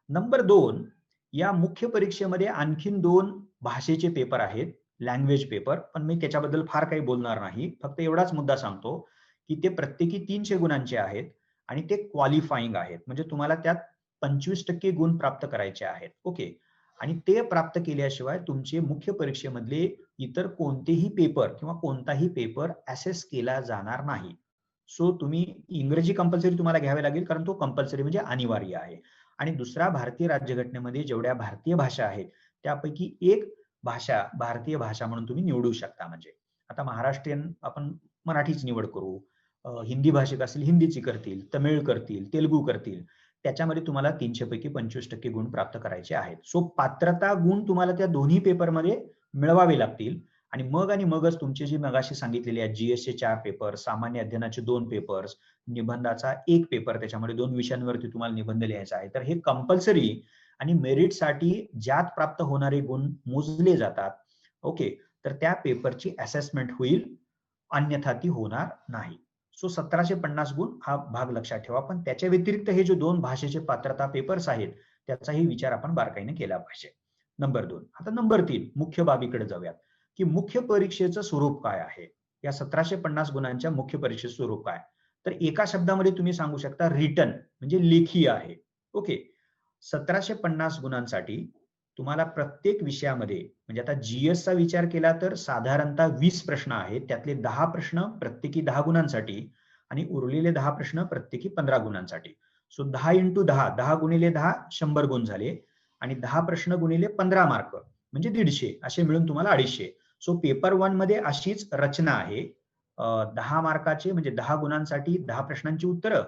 नंबर 2, या मुख्य परीक्षेमध्ये आणखीन 2 भाषेचे पेपर आहेत, लँग्वेज पेपर, पण मी त्याच्याबद्दल फार काही बोलणार नाही. फक्त एवढाच मुद्दा सांगतो की ते प्रत्येकी 300 गुणांचे आहेत आणि ते क्वालिफाईंग आहेत. म्हणजे तुम्हाला त्यात 25% गुण प्राप्त करायचे आहेत. ओके, आणि ते प्राप्त केल्याशिवाय तुमचे मुख्य परीक्षेमधले इतर कोणतेही पेपर किंवा कोणताही पेपर असेस केला जाणार नाही. सो तुम्ही इंग्रजी कंपल्सरी तुम्हाला घ्यावे लागेल, कारण तो कंपल्सरी म्हणजे अनिवार्य आहे. आणि दुसरा, भारतीय राज्यघटनेमध्ये जेवढ्या भारतीय भाषा आहेत त्यापैकी एक भाषा भारतीय भाषा म्हणून तुम्ही निवडू शकता. म्हणजे आता महाराष्ट्रीयन आपण मराठीच निवड करू, हिंदी भाषिक असेल हिंदीची करतील, तमिळ करतील, तेलुगू करतील. त्याच्यामध्ये तुम्हाला 300 पैकी 25% गुण प्राप्त करायचे आहेत. सो पात्रता गुण तुम्हाला त्या दोन्ही पेपरमध्ये मिळवावे लागतील आणि मगच तुमचे जे मगाशी सांगितलेले आहेत GSचे 4 पेपर, सामान्य अध्ययनाचे 2 पेपर्स, निबंधाचा 1 पेपर, त्याच्यामध्ये 2 विषयांवरती तुम्हाला निबंध लिहायचा आहे. तर हे कंपल्सरी आणि मेरिटसाठी ज्यात प्राप्त होणारे गुण मोजले जातात. ओके, तर त्या पेपरची असेसमेंट होईल, अन्यथा ती होणार नाही. सो 1750 गुण हा भाग लक्षात ठेवा. पण त्याच्या व्यतिरिक्त हे जे 2 भाषेचे पात्रता पेपर्स आहेत त्याचाही विचार आपण बारकाईने केला पाहिजे. नंबर 2. आता नंबर 3 मुख्य बाबीकडे जाऊयात की मुख्य परीक्षेचं स्वरूप काय आहे. या 1750 गुणांच्या मुख्य परीक्षेचं स्वरूप काय. तर एका शब्दामध्ये तुम्ही सांगू शकता रिटन, म्हणजे लेखी आहे. ओके, 1750 गुणांसाठी तुम्हाला प्रत्येक विषयामध्ये, म्हणजे आता GSचा विचार केला तर साधारणतः 20 प्रश्न आहेत. त्यातले 10 प्रश्न प्रत्येकी 10 गुणांसाठी आणि उरलेले 10 प्रश्न प्रत्येकी 15 गुणांसाठी. सो 10 × 10, 10 × 10 100 गुण झाले आणि 10 प्रश्न गुणिले 15 मार्क म्हणजे 150, असे मिळून तुम्हाला 250. सो पेपर 1 मध्ये अशीच रचना आहे. 10 मार्काचे म्हणजे 10 गुणांसाठी 10 प्रश्नांची उत्तरं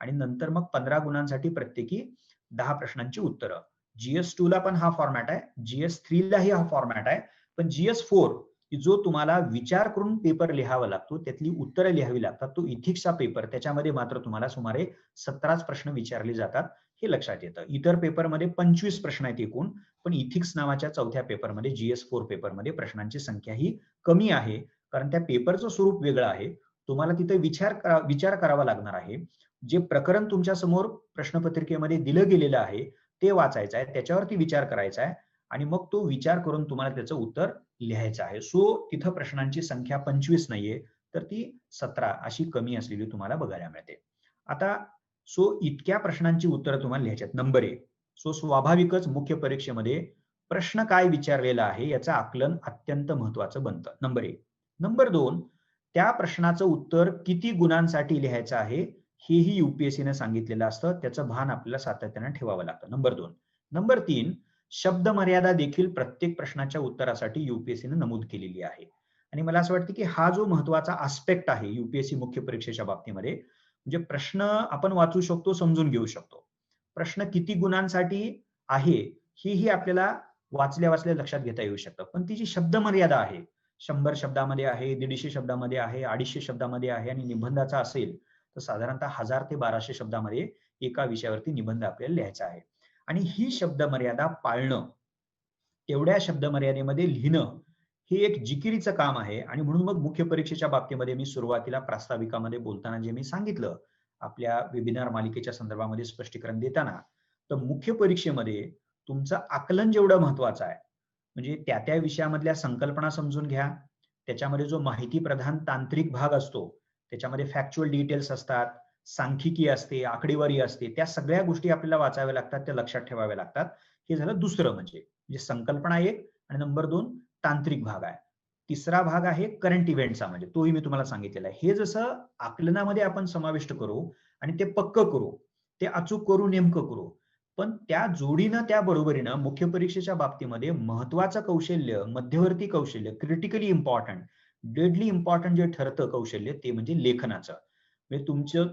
आणि नंतर मग 15 गुणांसाठी प्रत्येकी 10 प्रश्नांची उत्तरं. GS2 ला पण हा फॉर्मॅट आहे, GS3 लाही हा फॉर्मॅट आहे. पण GS4 जो तुम्हाला विचार करून पेपर लिहावा लागतो, त्यातली उत्तरं लिहावी लागतात, तो इथिक्सचा पेपर, त्याच्यामध्ये मात्र तुम्हाला सुमारे 17 प्रश्न विचारले जातात, हे लक्षात येतं. इतर पेपरमध्ये 25 प्रश्न आहेत एकूण, पण इथिक्स नावाच्या चौथ्या पेपरमध्ये, GS4 पेपरमध्ये प्रश्नांची संख्या ही कमी आहे, कारण त्या पेपरचं स्वरूप वेगळं आहे. तुम्हाला तिथे विचार करावा लागणार आहे. जे प्रकरण तुमच्या समोर प्रश्नपत्रिकेमध्ये दिलं गेलेलं आहे ते वाचायचं आहे, त्याच्यावरती विचार करायचा आहे आणि मग तो विचार करून तुम्हाला त्याचं उत्तर लिहायचं आहे. सो तिथं प्रश्नांची संख्या 25 नाहीये, तर ती 17 अशी कमी असलेली तुम्हाला बघायला मिळते. आता सो इतक्या प्रश्नांची उत्तरं तुम्हाला लिहायची आहेत. नंबर 1, सो स्वाभाविकच मुख्य परीक्षेमध्ये प्रश्न काय विचारलेला आहे याचं आकलन अत्यंत महत्वाचं बनतं. नंबर 1. नंबर 2, त्या प्रश्नाचं उत्तर किती गुणांसाठी लिहायचं आहे हेही UPSCने सांगितलेलं असतं. त्याचं भान आपल्याला सातत्याने ठेवावं लागतं. नंबर 2. नंबर 3, शब्द मर्यादा देखील प्रत्येक प्रश्नाच्या उत्तरासाठी युपीएससीने नमूद केलेली आहे. आणि मला असं वाटतं की हा जो महत्वाचा आस्पेक्ट आहे युपीएससी मुख्य परीक्षेच्या बाबतीमध्ये, म्हणजे प्रश्न आपण वाचू शकतो, समजून घेऊ शकतो. प्रश्न किती गुणांसाठी आहे हेही आपल्याला वाचल्या वाचल्या लक्षात घेता येऊ शकतं. पण ती जी शब्द मर्यादा आहे, 100 शब्दामध्ये आहे, 150 शब्दामध्ये आहे, 250 शब्दामध्ये आहे आणि निबंधाचा असेल तर साधारणतः 1000 ते 1200 शब्दामध्ये एका विषयावरती निबंध आपल्याला लिहायचा आहे. आणि ही शब्द मर्यादा पाळणं, तेवढ्या शब्द मर्यादेमध्ये लिहिणं हे एक जिकिरीचं काम आहे. आणि म्हणून मग मुख्य परीक्षेच्या बाबतीमध्ये मी सुरुवातीला प्रास्ताविकामध्ये बोलताना जे मी सांगितलं, आपल्या वेबिनार मालिकेच्या संदर्भामध्ये स्पष्टीकरण देताना, तर मुख्य परीक्षेमध्ये तुमचं आकलन जेवढं महत्वाचं आहे, म्हणजे त्या विषयामधल्या संकल्पना समजून घ्या. त्याच्यामध्ये जो माहिती प्रधान तांत्रिक भाग असतो, त्याच्यामध्ये फॅक्च्युअल डिटेल्स असतात, सांख्यिकी असते, आकडेवारी असते, त्या सगळ्या गोष्टी आपल्याला वाचाव्या लागतात, त्या लक्षात ठेवाव्या लागतात. हे झालं दुसरं, म्हणजे संकल्पना एक, आणि नंबर 2 तांत्रिक भाग आहे. तिसरा भाग आहे करंट इव्हेंटचा, म्हणजे तोही मी तुम्हाला सांगितलेला आहे. हे जसं आकलनामध्ये आपण समाविष्ट करू आणि ते पक्क करू, ते अचूक करू, नेमकं करू, पण त्या जोडीनं, त्या बरोबरीनं मुख्य परीक्षेच्या बाबतीमध्ये महत्वाचं कौशल्य, मध्यवर्ती कौशल्य, क्रिटिकली इम्पॉर्टंट, डेडली इम्पॉर्टंट जे ठरतं कौशल्य, ते म्हणजे लेखनाचं. म्हणजे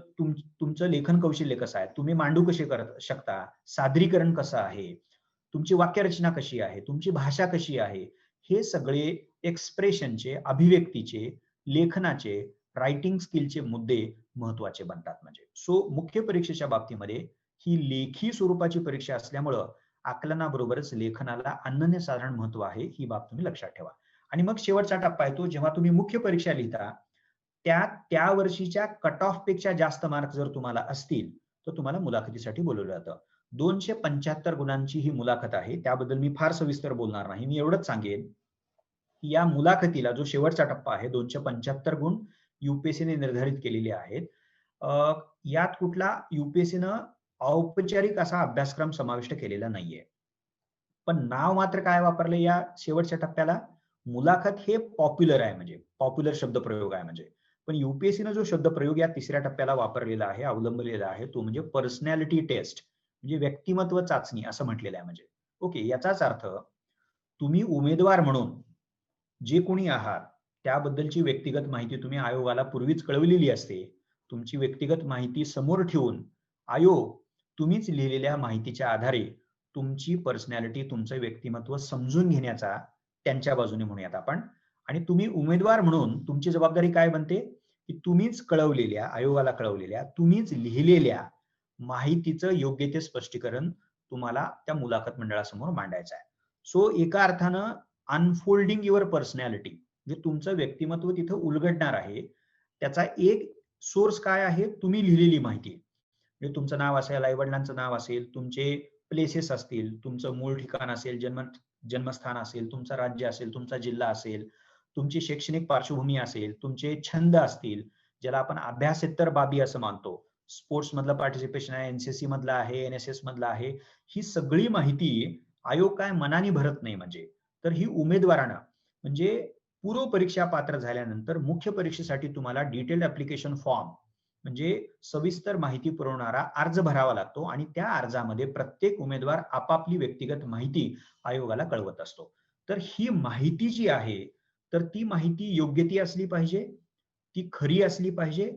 तुमचं लेखन कौशल्य कसं आहे, तुम्ही मांडू कसे करत शकता, सादरीकरण कसं आहे, तुमची वाक्यरचना कशी आहे, तुमची भाषा कशी आहे, हे सगळे एक्सप्रेशनचे, अभिव्यक्तीचे, लेखनाचे, रायटिंग स्किलचे मुद्दे महत्वाचे बनतात. म्हणजे सो मुख्य परीक्षेच्या बाबतीमध्ये ही लेखी स्वरूपाची परीक्षा असल्यामुळं आकलनाबरोबरच लेखनाला अनन्यसाधारण महत्व आहे, ही बाब तुम्ही लक्षात ठेवा. आणि मग शेवटचा टप्पा येतो, जेव्हा तुम्ही मुख्य परीक्षा लिहिता, त्या वर्षीच्या कट ऑफ पेक्षा जास्त मार्क जर तुम्हाला असतील तर तुम्हाला मुलाखतीसाठी बोलवलं जातं. 275 गुणांची ही मुलाखत आहे. त्याबद्दल मी फार सविस्तर बोलणार नाही. मी एवढंच सांगेन की या मुलाखतीला जो शेवटचा टप्पा आहे, 275 गुण युपीएससीने निर्धारित केलेले आहेत. यात कुठला युपीएससीनं औपचारिक असा अभ्यासक्रम समाविष्ट केलेला नाहीये. पण नाव मात्र काय वापरलं या शेवटच्या टप्प्याला? मुलाखत हे पॉप्युलर आहे, म्हणजे पॉप्युलर शब्दप्रयोग आहे. म्हणजे पण युपीएससीनं जो शब्दप्रयोग या तिसऱ्या टप्प्याला वापरलेला आहे, अवलंबलेला आहे, तो म्हणजे पर्सनॅलिटी टेस्ट, म्हणजे व्यक्तिमत्व चाचणी असं म्हटलेलं आहे. म्हणजे ओके, याचाच अर्थ तुम्ही उमेदवार म्हणून जे कोणी आहात त्याबद्दलची व्यक्तिगत माहिती तुम्ही आयोगाला पूर्वीच कळवलेली असते. तुमची व्यक्तिगत माहिती समोर ठेवून आयोग तुम्हीच लिहिलेल्या माहितीच्या आधारे तुमची पर्सनॅलिटी, तुमचं व्यक्तिमत्व समजून घेण्याचा त्यांच्या बाजूने म्हणूयात आपण. आणि तुम्ही उमेदवार म्हणून तुमची जबाबदारी काय बनते की तुम्हीच कळवलेल्या, आयोगाला कळवलेल्या, तुम्हीच लिहिलेल्या माहितीचं योग्य ते स्पष्टीकरण तुम्हाला त्या मुलाखत मंडळासमोर मांडायचं आहे. सो एका अर्थानं अनफोल्डिंग युअर पर्सनॅलिटी, म्हणजे तुमचं व्यक्तिमत्व तिथं उलगडणार आहे. त्याचा एक सोर्स काय आहे? तुम्ही लिहिलेली माहिती. म्हणजे तुमचं नाव असेल, आई वडिलांचं नाव असेल, तुमचे प्लेसेस असतील, तुमचं मूळ ठिकाण असेल, जन्मस्थान असेल, तुमचं राज्य असेल, तुमचा जिल्हा असेल, तुमची शैक्षणिक पार्श्वभूमी असेल, तुमचे छंद असतील, ज्याला आपण अभ्यासेतर बाबी असं मानतो. स्पोर्ट्स मधलं पार्टिसिपेशन आहे, एनसीसी मधलं आहे, एनएसएस मधलं आहे, ही सगळी माहिती आयोग काय मनाने भरत नाही. म्हणजे तर ही उमेदवारांना, म्हणजे पूर्व परीक्षा पात्र झाल्यानंतर मुख्य परीक्षेसाठी तुम्हाला डिटेल्ड ऍप्लिकेशन फॉर्म, म्हणजे सविस्तर माहिती पुरवणारा अर्ज भरावा लागतो. आणि त्या अर्जामध्ये प्रत्येक उमेदवार आपापली व्यक्तिगत माहिती आयोगाला कळवत असतो. तर ही माहिती जी आहे, तर ती माहिती योग्य ती असली पाहिजे, ती खरी असली पाहिजे.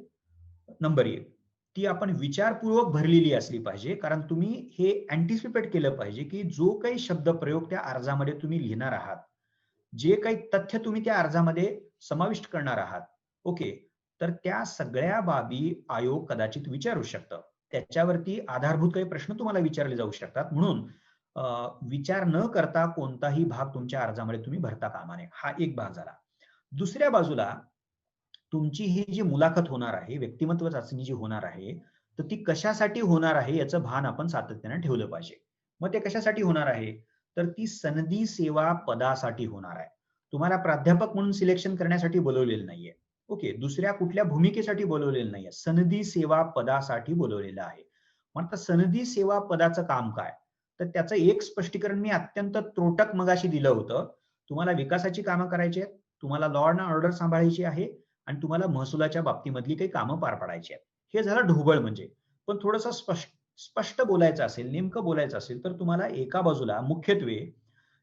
नंबर 1, ती आपण विचारपूर्वक भरलेली असली पाहिजे. कारण तुम्ही हे अँटिसिपेट केलं पाहिजे की जो काही शब्दप्रयोग त्या अर्जामध्ये तुम्ही लिहिणार आहात, जे काही तथ्य तुम्ही त्या अर्जामध्ये समाविष्ट करणार आहात, ओके, तर त्या सगळ्या बाबी आयोग कदाचित विचारू शकतं. त्याच्यावरती आधारभूत काही प्रश्न तुम्हाला विचारले जाऊ शकतात. म्हणून विचार न करता कोणताही भाग तुमच्या अर्जामध्ये तुम्ही भरता कामा नये. हा एक भाग झाला. दुसऱ्या बाजूला तुमची ही जी मुलाखत होणार आहे, व्यक्तिमत्व चाचणी जी होणार आहे, तर ती कशासाठी होणार आहे याचं भान आपण सातत्याने ठेवलं पाहिजे. मग ते कशासाठी होणार आहे? तर ती सनदी सेवा पदासाठी होणार आहे. तुम्हाला प्राध्यापक म्हणून सिलेक्शन करण्यासाठी बोलवलेलं नाहीये. ओके, दुसऱ्या कुठल्या भूमिकेसाठी बोलवलेलं नाहीये, सनदी सेवा पदासाठी बोलवलेलं आहे. मग आता सनदी सेवा पदाचं काम काय? तर त्याचं एक स्पष्टीकरण मी अत्यंत त्रोटक मगाशी दिलं होतं. तुम्हाला विकासाची कामं करायची आहेत, तुम्हाला लॉ अँड ऑर्डर सांभाळायची आहे, आणि तुम्हाला महसुलाच्या बाबतीमधली काही कामं पार पाडायची आहेत. हे झालं ढोबळ म्हणजे. पण थोडंसं स्पष्ट बोलायचं असेल, नेमकं बोलायचं असेल, तर तुम्हाला एका बाजूला मुख्यत्वे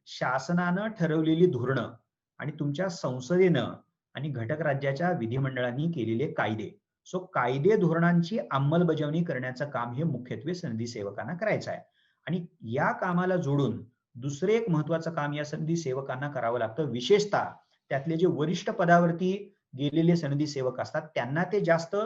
शासनानं ठरवलेली धोरणं आणि तुमच्या संसदेनं आणि घटक राज्याच्या विधिमंडळांनी केलेले कायदे. सो कायदे धोरणांची अंमलबजावणी करण्याचं काम हे मुख्यत्वे सनदी सेवकांना करायचं आहे. आणि या कामाला जोडून दुसरे एक महत्वाचं काम या सनदी सेवकांना करावं लागतं. विशेषतः त्यातले जे वरिष्ठ पदावरती गेलेले सनदी सेवक असतात त्यांना ते जास्त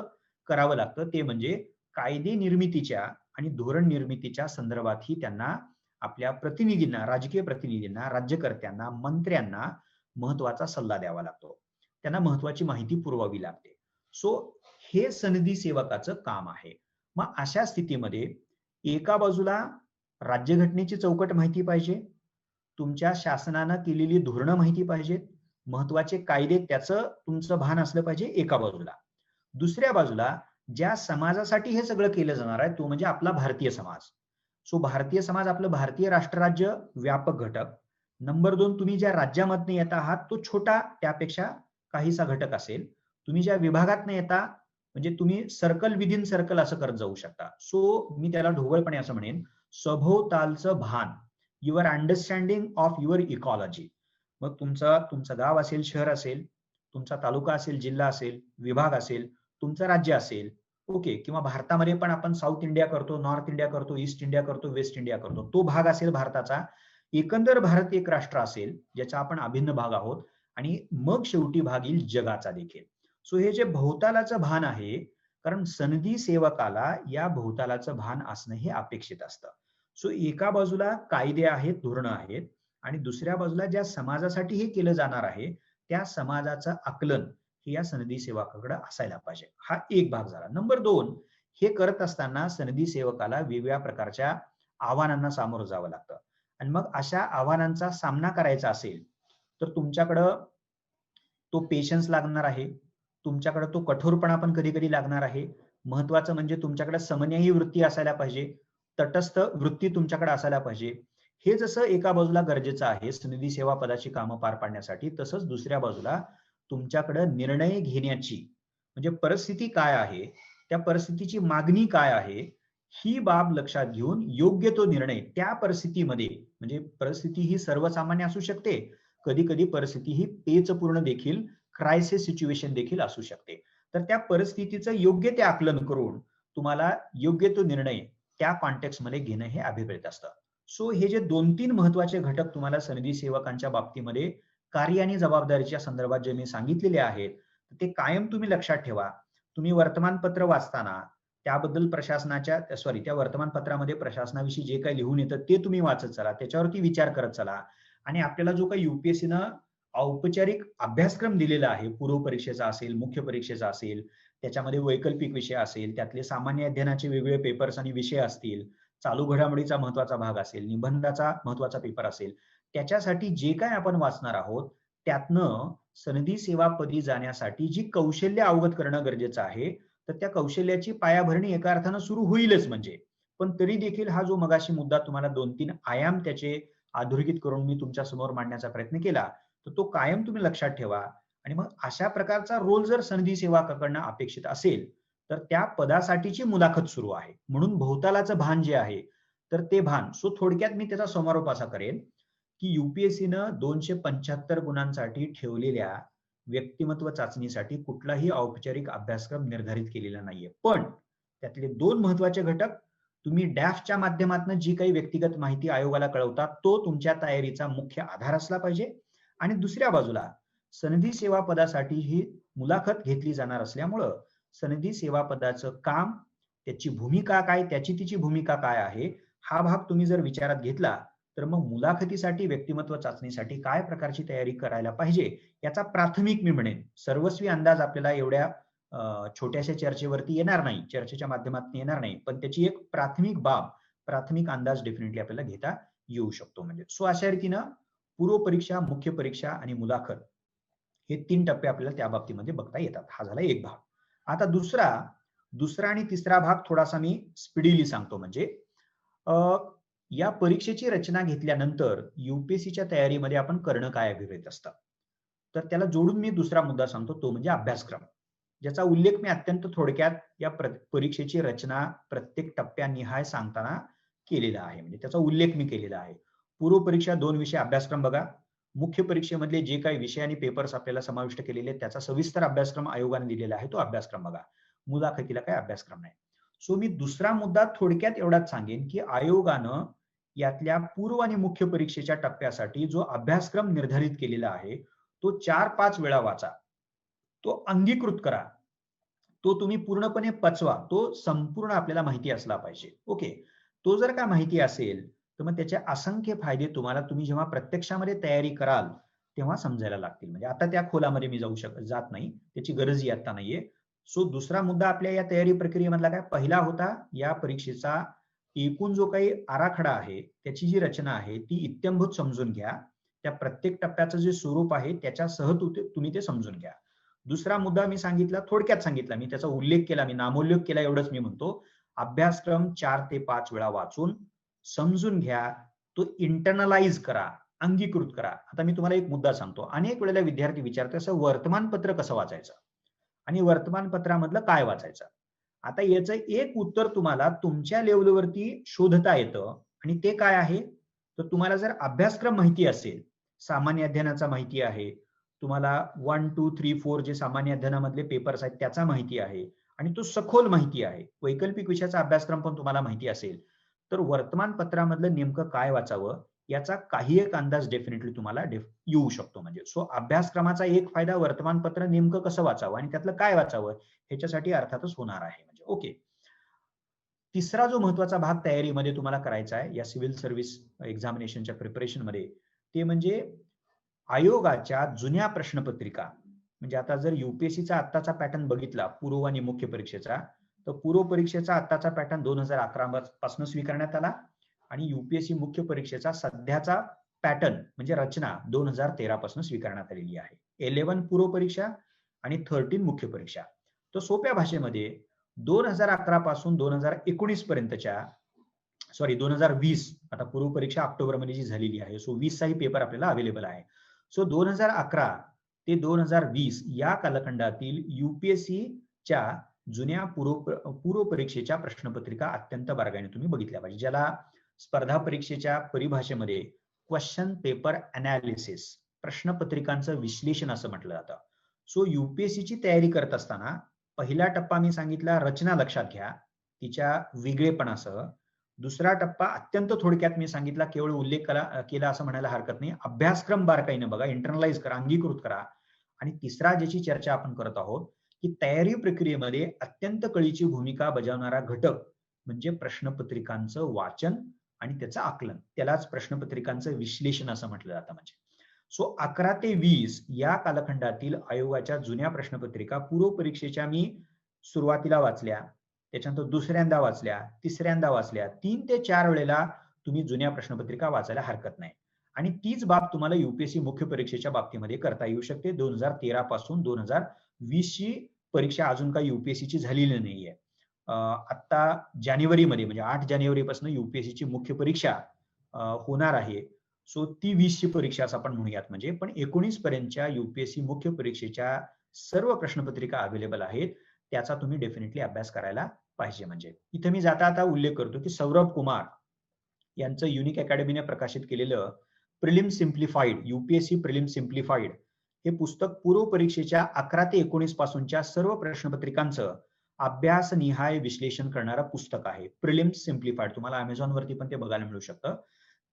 करावं लागतं. ते म्हणजे कायदे निर्मितीच्या आणि धोरण निर्मितीच्या संदर्भातही त्यांना आपल्या प्रतिनिधींना, राजकीय प्रतिनिधींना, राज्यकर्त्यांना, मंत्र्यांना महत्वाचा सल्ला द्यावा लागतो. त्यांना महत्वाची माहिती पुरवावी लागते. सो हे सनदी सेवकाचं काम आहे. मग अशा स्थितीमध्ये एका बाजूला राज्यघटनेची चौकट माहिती पाहिजे, तुमच्या शासनानं केलेली धोरणं माहिती पाहिजेत, महत्वाचे कायदे त्याचं तुमचं भान असलं पाहिजे एका बाजूला. दुसऱ्या बाजूला ज्या समाजासाठी हे सगळं केलं जाणार आहे तो म्हणजे आपला भारतीय समाज. सो भारतीय समाज आपलं भारतीय राष्ट्रराज्य व्यापक घटक. नंबर 2, तुम्ही ज्या राज्यामधनं येत आहात तो छोटा त्यापेक्षा काहीसा घटक असेल. तुम्ही ज्या विभागातनं येता म्हणजे तुम्ही सर्कल विदिन सर्कल असं करत जाऊ शकता. सो मी त्याला ढोबळपणे असं म्हणेन, सभोवतालचं भान, your understanding of your ecology. मग तुमचं गाव असेल, शहर असेल, तुमचा तालुका असेल, जिल्हा असेल, विभाग असेल, तुमचं राज्य असेल, ओके, किंवा भारतामध्ये पण आपण साऊथ इंडिया करतो, नॉर्थ इंडिया करतो, ईस्ट इंडिया करतो, वेस्ट इंडिया करतो, तो भाग असेल भारताचा. एकंदर भारत एक राष्ट्र असेल ज्याचा आपण अभिन्न भाग आहोत आणि मग शेवटी भाग येईल जगाचा देखील. सो हे जे भोवतालाचं भान आहे, कारण सनदी सेवकाला या भोवतालाचं भान असणं हे अपेक्षित असतं. सो एका बाजूला कायदे आहेत, धोरणं आहेत आणि दुसऱ्या बाजूला ज्या समाजासाठी हे केलं जाणार आहे त्या समाजाचं आकलन हे या सनदी सेवकाकडे असायला पाहिजे. हा एक भाग झाला. नंबर 2, हे करत असताना सनदी सेवकाला वेगवेगळ्या प्रकारच्या आव्हानांना सामोरं जावं लागतं. आणि मग अशा आव्हानांचा सामना करायचा असेल तर तुमच्याकडं तो पेशन्स लागणार आहे, तुमच्याकडे तो कठोरपणा पण कधी कधी लागणार आहे. महत्वाचं म्हणजे तुमच्याकडे समन्यायी वृत्ती असायला पाहिजे, तटस्थ वृत्ती तुमच्याकडे असायला पाहिजे. हे जसं एका बाजूला गरजेचं आहे सनदी सेवा पदाची कामं पार पाडण्यासाठी, तसंच दुसऱ्या बाजूला तुमच्याकडे निर्णय घेण्याची म्हणजे परिस्थिती काय आहे, त्या परिस्थितीची मागणी काय आहे, ही बाब लक्षात घेऊन योग्य तो निर्णय त्या परिस्थितीमध्ये, म्हणजे परिस्थिती ही सर्वसामान्य असू शकते, कधी कधी परिस्थिती ही पेचपूर्ण देखील, क्रायसिस सिच्युएशन देखील असू शकते. तर त्या परिस्थितीचं योग्य ते आकलन करून तुम्हाला योग्य तो निर्णय त्या कॉन्टेक्स्ट मध्ये घेणं हे अभिप्रेत असतं. सो हे जे 2-3 महत्वाचे घटक तुम्हाला सनदी सेवकांच्या बाबतीमध्ये कार्य आणि जबाबदारीच्या संदर्भात जे मी सांगितलेले आहेत ते कायम तुम्ही लक्षात ठेवा. तुम्ही वर्तमानपत्र वाचताना त्याबद्दल त्या वर्तमानपत्रामध्ये प्रशासनाविषयी जे काही लिहून येतं ते तुम्ही वाचत चला, त्याच्यावरती विचार करत चला. आणि आपल्याला जो काही युपीएससीनं औपचारिक अभ्यासक्रम दिलेला आहे, पूर्व परीक्षेचा असेल, मुख्य परीक्षेचा असेल, त्याच्यामध्ये वैकल्पिक विषय असेल, त्यातले सामान्य अध्ययनाचे वेगवेगळे पेपर्स आणि विषय असतील, चालू घडामोडीचा महत्वाचा भाग असेल, निबंधाचा महत्वाचा पेपर असेल, त्याच्यासाठी जे काय आपण वाचणार आहोत त्यातनं सनदी सेवा पदी जाण्यासाठी जी कौशल्य अवगत करणं गरजेचं आहे, तर त्या कौशल्याची पायाभरणी एका अर्थानं सुरू होईलच म्हणजे. पण तरी देखील हा जो मगाशी मुद्दा तुम्हाला 2-3 आयाम त्याचे अधोरेखित करून मी तुमच्या समोर मांडण्याचा प्रयत्न केला, तर तो कायम तुम्ही लक्षात ठेवा. आणि मग अशा प्रकारचा रोल जर सनदी सेवकाकडनं अपेक्षित असेल तर त्या पदासाठीची मुलाखत सुरू आहे. म्हणून भोवतालाचं भान जे आहे तर ते भान, सो थोडक्यात मी त्याचा समारोप असा करेन की युपीएससीनं 275 गुणांसाठी ठेवलेल्या व्यक्तिमत्व चाचणीसाठी कुठलाही औपचारिक अभ्यासक्रम निर्धारित केलेला नाहीये. पण त्यातले 2 महत्वाचे घटक, तुम्ही डॅफच्या माध्यमातून जी काही व्यक्तिगत माहिती आयोगाला कळवता तो तुमच्या तयारीचा मुख्य आधार असला पाहिजे. आणि दुसऱ्या बाजूला सनदी सेवा पदासाठी ही मुलाखत घेतली जाणार असल्यामुळं सनदी सेवा पदाचं काम, त्याची भूमिका काय, तिची भूमिका काय आहे, हा भाग तुम्ही जर विचारात घेतला तर मग मुलाखतीसाठी, व्यक्तिमत्व चाचणीसाठी काय प्रकारची तयारी करायला पाहिजे याचा प्राथमिक मी म्हणेन सर्वस्वी अंदाज आपल्याला एवढ्या छोट्याशा चर्चेवरती येणार नाही, चर्चेच्या माध्यमातून येणार नाही, पण त्याची एक प्राथमिक बाब, प्राथमिक अंदाज डेफिनेटली आपल्याला घेता येऊ शकतो. म्हणजे सो अशा रीतीनं पूर्व परीक्षा, मुख्य परीक्षा आणि मुलाखत हे 3 टप्पे आपल्याला त्या बाबतीमध्ये बघता येतात. हा झाला एक भाग. आता दुसरा आणि तिसरा भाग थोडासा मी स्पीडीली सांगतो. म्हणजे या परीक्षेची रचना घेतल्यानंतर युपीएससीच्या तयारीमध्ये आपण करणं काय अभिप्रेत असतं, तर त्याला जोडून मी दुसरा मुद्दा सांगतो, तो म्हणजे अभ्यासक्रम. ज्याचा उल्लेख मी अत्यंत थोडक्यात या परीक्षेची रचना प्रत्येक टप्प्यानिहाय सांगताना केलेला आहे. म्हणजे त्याचा उल्लेख मी केलेला आहे. पूर्व परीक्षा 2 विषय अभ्यासक्रम बघा. मुख्य परीक्षेमधले जे काही विषय आणि पेपर्स आपल्याला समाविष्ट केलेले आहेत त्याचा सविस्तर अभ्यासक्रम आयोगाने दिलेला आहे, तो अभ्यासक्रम बघा. मुलाखतीला काही अभ्यासक्रम नाही. सो मी दुसरा मुद्दा थोडक्यात एवढाच सांगेन की आयोगानं यातल्या पूर्व आणि मुख्य परीक्षेच्या टप्प्यासाठी जो अभ्यासक्रम निर्धारित केलेला आहे तो 4-5 वेळा वाचा. तो अंगीकृत करा. तो तुम्ही पूर्णपणे पचवा. तो संपूर्ण आपल्याला माहिती असला पाहिजे. ओके. तो जर का माहिती असेल तर मग त्याचे असंख्य फायदे तुम्ही जेव्हा प्रत्यक्षामध्ये तयारी कराल तेव्हा समजायला लागतील. म्हणजे आता त्या खोलामध्ये मी जात नाही. त्याची गरजही आता नाहीये. सो दुसरा मुद्दा आपल्या या तयारी प्रक्रियेमधला काय पहिला होता, या परीक्षेचा एकूण जो काही आराखडा आहे त्याची जी रचना आहे ती इत्थंभूत समजून घ्या. त्या प्रत्येक टप्प्याचं जे स्वरूप आहे त्याच्यासह तुम्ही ते समजून घ्या. दुसरा मुद्दा मी सांगितला, थोडक्यात सांगितला, मी त्याचा उल्लेख केला, मी नामोल्लेख केला, एवढंच मी म्हणतो. अभ्यासक्रम 4 ते 5 वेळा वाचून समजून घ्या, तो इंटरनलाइज करा, अंगीकृत करा. आता मी तुम्हाला एक मुद्दा सांगतो. अनेक वेळेला विद्यार्थी विचारतात असं वर्तमानपत्र कसं वाचायचं आणि वर्तमानपत्रामधलं काय वाचायचं. आता याचं एक उत्तर तुम्हाला तुमच्या लेवलवरती शोधता येतं आणि ते काय आहे, तर तुम्हाला जर अभ्यासक्रम माहिती असेल, सामान्य अध्ययनाचा माहिती आहे, तुम्हाला 1, 2, 3, 4 जे सामान्य अध्ययनामधले पेपर्स आहेत त्याचा माहिती आहे आणि तो सखोल माहिती आहे, वैकल्पिक विषयाचा अभ्यासक्रम पण तुम्हाला माहिती असेल, तर वर्तमानपत्रामधलं नेमकं काय वाचावं याचा काही एक अंदाज डेफिनेटली तुम्हाला येऊ शकतो. म्हणजे सो अभ्यासक्रमाचा एक फायदा वर्तमानपत्र नेमकं कसं वाचावं आणि त्यातलं काय वाचावं ह्याच्यासाठी अर्थातच होणार आहे. म्हणजे ओके. तिसरा जो महत्वाचा भाग तयारीमध्ये तुम्हाला करायचा आहे या सिव्हिल सर्व्हिस एक्झामिनेशनच्या प्रिपरेशनमध्ये, ते म्हणजे आयोगाच्या जुन्या प्रश्नपत्रिका. म्हणजे आता जर युपीएससीचा आत्ताचा पॅटर्न बघितला पूर्व आणि मुख्य परीक्षेचा, तर पूर्व परीक्षेचा आत्ताचा पॅटर्न 2011 पासून स्वीकारण्यात आला आणि युपीएससी मुख्य परीक्षेचा सध्याचा पॅटर्न म्हणजे रचना 2013 पासून स्वीकारण्यात आलेली आहे. 11 पूर्व परीक्षा आणि 13 मुख्य परीक्षा. तर सोप्या भाषेमध्ये 2011 पासून 2019 पर्यंतच्या 2020, आता पूर्व परीक्षा ऑक्टोबरमध्ये जी झालेली आहे, सो 20 चाही पेपर आपल्याला अवेलेबल आहे. सो 2011 ते 2020 या कालखंडातील युपीएससीच्या जुन्या पूर्व परीक्षेच्या प्रश्नपत्रिका अत्यंत बारकाईने तुम्ही बघितल्या पाहिजे, ज्याला स्पर्धा परीक्षेच्या परिभाषेमध्ये क्वेश्चन पेपर अनालिसिस, प्रश्नपत्रिकांचं विश्लेषण असं म्हटलं जातं. सो युपीएससीची तयारी करत असताना पहिला टप्पा मी सांगितला, रचना लक्षात घ्या तिच्या वेगळेपणासह. दुसरा टप्पा अत्यंत थोडक्यात मी सांगितला, केवळ उल्लेख केला असं म्हणायला हरकत नाही, अभ्यासक्रम बारकाईने बघा, इंटरनलाइज करा, अंगीकृत करा. आणि तिसरा ज्याची चर्चा आपण करत आहोत की तयारी प्रक्रियेमध्ये अत्यंत कळीची भूमिका बजावणारा घटक म्हणजे प्रश्नपत्रिकांचं वाचन आणि त्याचं आकलन, त्यालाच प्रश्नपत्रिकांचं विश्लेषण असं म्हटलं जातं. म्हणजे सो 11 ते 20 या कालखंडातील आयोगाच्या जुन्या प्रश्नपत्रिका पूर्व परीक्षेच्या मी सुरुवातीला वाचल्या, त्याच्यानंतर दुसऱ्यांदा वाचल्या, तिसऱ्यांदा वाचल्या, 3 ते 4 वेळेला तुम्ही जुन्या प्रश्नपत्रिका वाचायला हरकत नाही. आणि तीच बाब तुम्हाला युपीएससी मुख्य परीक्षेच्या बाबतीमध्ये करता येऊ शकते. 2013 पासून 2020 ची परीक्षा अजून काही युपीएससीची झालेली नाहीये. आता जानेवारीमध्ये म्हणजे 8 जानेवारीपासून युपीएससीची मुख्य परीक्षा होणार आहे. सो ती 20 ची परीक्षा असं आपण म्हणूयात. म्हणजे पण 19 पर्यंतच्या युपीएससी मुख्य परीक्षेच्या सर्व प्रश्नपत्रिका अवेलेबल आहेत, त्याचा तुम्ही डेफिनेटली अभ्यास करायला पाहिजे. म्हणजे इथे मी जाता आता उल्लेख करतो की सौरभ कुमार यांचं युनिक अकॅडमीने प्रकाशित केलेलं prelim simplified, UPSC prelim simplified हे पुस्तक पूर्व परीक्षेच्या 11 ते 19 पासूनच्या सर्व प्रश्नपत्रिकांचं अभ्यासनिहाय विश्लेषण करणारं पुस्तक आहे. प्रिलिम सिम्प्लिफाईड तुम्हाला अमेझॉन वरती पण ते बघायला मिळू शकतं.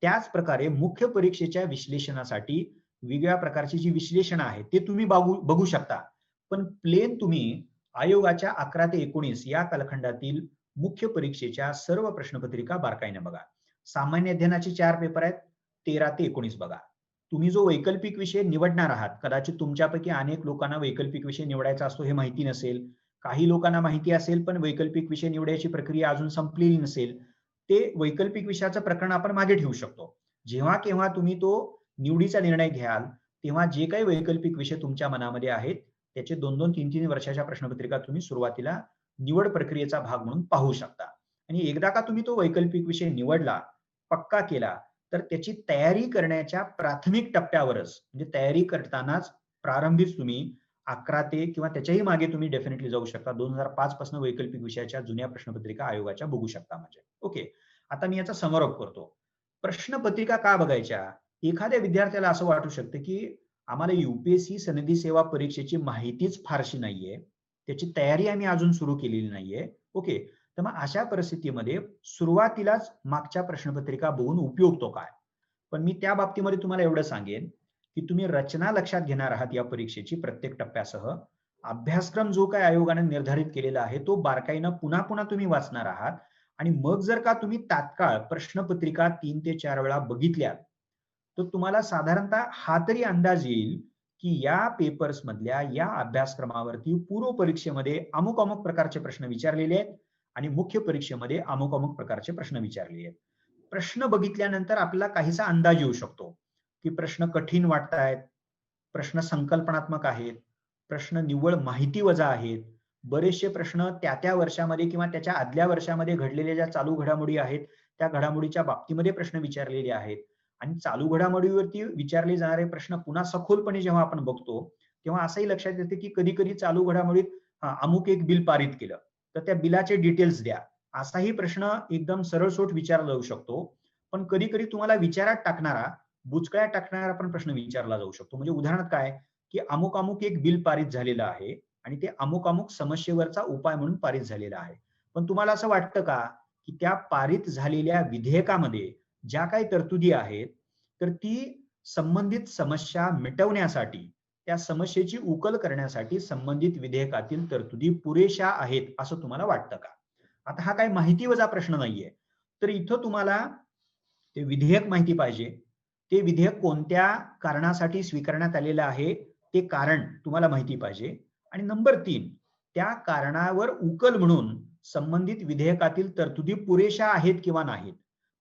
त्याच प्रकारे मुख्य परीक्षेच्या विश्लेषणासाठी वेगवेगळ्या प्रकारची जी विश्लेषण आहे ते तुम्ही बघू शकता. पण प्लेन तुम्ही आयोगाच्या 11 ते 19 या कालखंडातील मुख्य परीक्षेच्या सर्व प्रश्नपत्रिका बारकाईने बघा. सामान्य अध्ययनाचे 4 पेपर आहेत, 13 ते 19 बघा. तुम्ही जो वैकल्पिक विषय निवडणार आहात, कदाचित तुमच्यापैकी अनेक लोकांना वैकल्पिक विषय निवडायचा असतो हे माहिती नसेल, काही लोकांना माहिती असेल पण वैकल्पिक विषय निवडायची प्रक्रिया अजून संपलेली नसेल, ते वैकल्पिक विषयाचं प्रकरण आपण मागे ठेवू शकतो. जेव्हा केव्हा तुम्ही तो निवडीचा निर्णय घ्याल तेव्हा जे काही वैकल्पिक विषय तुमच्या मनामध्ये आहेत त्याचे 2-2, 3-3 वर्षाच्या प्रश्नपत्रिका तुम्ही सुरुवातीला निवड प्रक्रियेचा भाग म्हणून पाहू शकता. आणि एकदा का तुम्ही तो वैकल्पिक विषय निवडला, पक्का केला, तर त्याची तयारी करण्याच्या प्राथमिक टप्प्यावरच म्हणजे तयारी करतानाच प्रारंभीच तुम्ही 11 ते किंवा त्याच्याही मागे तुम्ही डेफिनेटली जाऊ शकता. 2005 पासून वैकल्पिक विषयाच्या जुन्या प्रश्नपत्रिका आयोगाच्या बघू शकता म्हणजे. ओके. आता मी याचा समरअप करतो. प्रश्नपत्रिका का बघायच्या? एखाद्या विद्यार्थ्याला असं वाटू शकतं, की आम्हाला UPSC सनदी सेवा परीक्षेची माहितीच फारशी नाहीये. त्याची तयारी आम्ही अजून सुरू केलेली नाहीये. ओके. तर मग अशा परिस्थितीमध्ये सुरुवातीलाच मागच्या प्रश्नपत्रिका बघून उपयोग तो काय? पण मी त्या बाबतीमध्ये तुम्हाला एवढं सांगेन, की तुम्ही रचना लक्षात घेणार आहात या परीक्षेची प्रत्येक टप्प्यासह. अभ्यासक्रम जो काही आयोगाने निर्धारित केलेला आहे तो बारकाईनं पुन्हा पुन्हा तुम्ही वाचणार आहात आणि मग जर का तुम्ही तात्काळ प्रश्नपत्रिका 3 ते 4 वेळा बघितल्या, तर तुम्हाला साधारणतः हा तरी अंदाज येईल, की या पेपर्स मधल्या या अभ्यासक्रमावरती पूर्व परीक्षेमध्ये अमुक अमुक प्रकारचे प्रश्न विचारलेले आहेत आणि मुख्य परीक्षेमध्ये अमुक अमुक प्रकारचे प्रश्न विचारलेले आहेत. प्रश्न बघितल्यानंतर आपल्याला काहीसा अंदाज येऊ शकतो, की प्रश्न कठीण वाटतायत, प्रश्न संकल्पनात्मक आहेत, प्रश्न निव्वळ माहिती वजा आहेत, बरेचसे प्रश्न त्या वर्षामध्ये किंवा त्याच्या आदल्या वर्षामध्ये घडलेल्या ज्या चालू घडामोडी आहेत त्या घडामोडीच्या बाबतीमध्ये प्रश्न विचारलेले आहेत आणि चालू घडामोडीवरती विचारले जाणारे प्रश्न पुन्हा सखोलपणे जेव्हा आपण बघतो तेव्हा असंही लक्षात येते की कधी कधी चालू घडामोडीत अमुक एक बिल पारित केलं तर त्या बिलाचे डिटेल्स द्या असाही प्रश्न एकदम सरळसोट विचारला जाऊ शकतो. पण कधी कधी तुम्हाला विचारात टाकणारा बुचकळ्यात टाकणारा पण प्रश्न विचारला जाऊ शकतो. म्हणजे उदाहरणार्थ काय की अमुक अमुक एक बिल पारित झालेलं आहे आणि ते अमुक अमुक समस्येवरचा उपाय म्हणून पारित झालेला आहे. पण तुम्हाला असं वाटतं का की त्या पारित झालेल्या विधेयकामध्ये ज्या काही तरतुदी आहेत तर ती संबंधित समस्या मिटवण्यासाठी त्या समस्येची उकल करण्यासाठी संबंधित विधेयकातील तरतुदी पुरेशा आहेत असं तुम्हाला वाटतं का? आता हा काही माहिती वजा प्रश्न नाहीये. तर इथं तुम्हाला ते विधेयक माहिती पाहिजे. ते विधेयक कोणत्या कारणासाठी स्वीकारण्यात आलेलं आहे ते कारण तुम्हाला माहिती पाहिजे. आणि नंबर 3 त्या कारणावर उकल म्हणून संबंधित विधेयकातील तरतुदी पुरेशा आहेत किंवा नाहीत.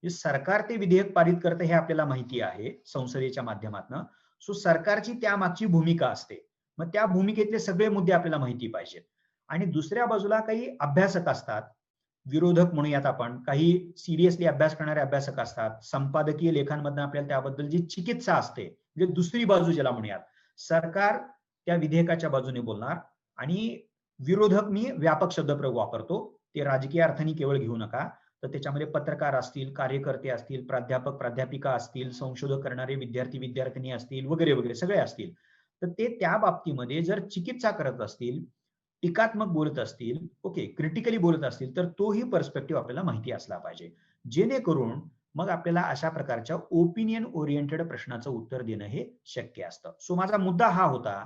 सरकार ते विधेयक पारित करतं हे आपल्याला माहिती आहे संसदेच्या माध्यमातून. सो सरकारची त्यामागची भूमिका असते. मग त्या भूमिकेतले सगळे मुद्दे आपल्याला माहिती पाहिजेत. आणि दुसऱ्या बाजूला काही अभ्यासक असतात, विरोधक म्हणूयात आपण, काही सिरियसली अभ्यास करणारे अभ्यासक असतात, संपादकीय लेखांमधून आपल्याला त्याबद्दल जी चिकित्सा असते म्हणजे दुसरी बाजू ज्याला म्हणूयात, सरकार त्या विधेयकाच्या बाजूने बोलणार आणि विरोधक मी व्यापक शब्दप्रयोग वापरतो, ते राजकीय अर्थाने केवळ घेऊ नका. तर त्याच्यामध्ये पत्रकार असतील, कार्यकर्ते असतील, प्राध्यापक प्राध्यापिका असतील, संशोधक करणारे विद्यार्थी विद्यार्थिनी असतील वगैरे वगैरे सगळे असतील. तर ते त्या बाबतीमध्ये जर चिकित्सा करत असतील, टीकात्मक बोलत असतील, ओके, क्रिटिकली बोलत असतील तर तोही पर्स्पेक्टिव्ह आपल्याला माहिती असला पाहिजे, जेणेकरून मग आपल्याला अशा प्रकारच्या ओपिनियन ओरिएंटेड प्रश्नाचं उत्तर देणं हे शक्य असतं. सो माझा मुद्दा हा होता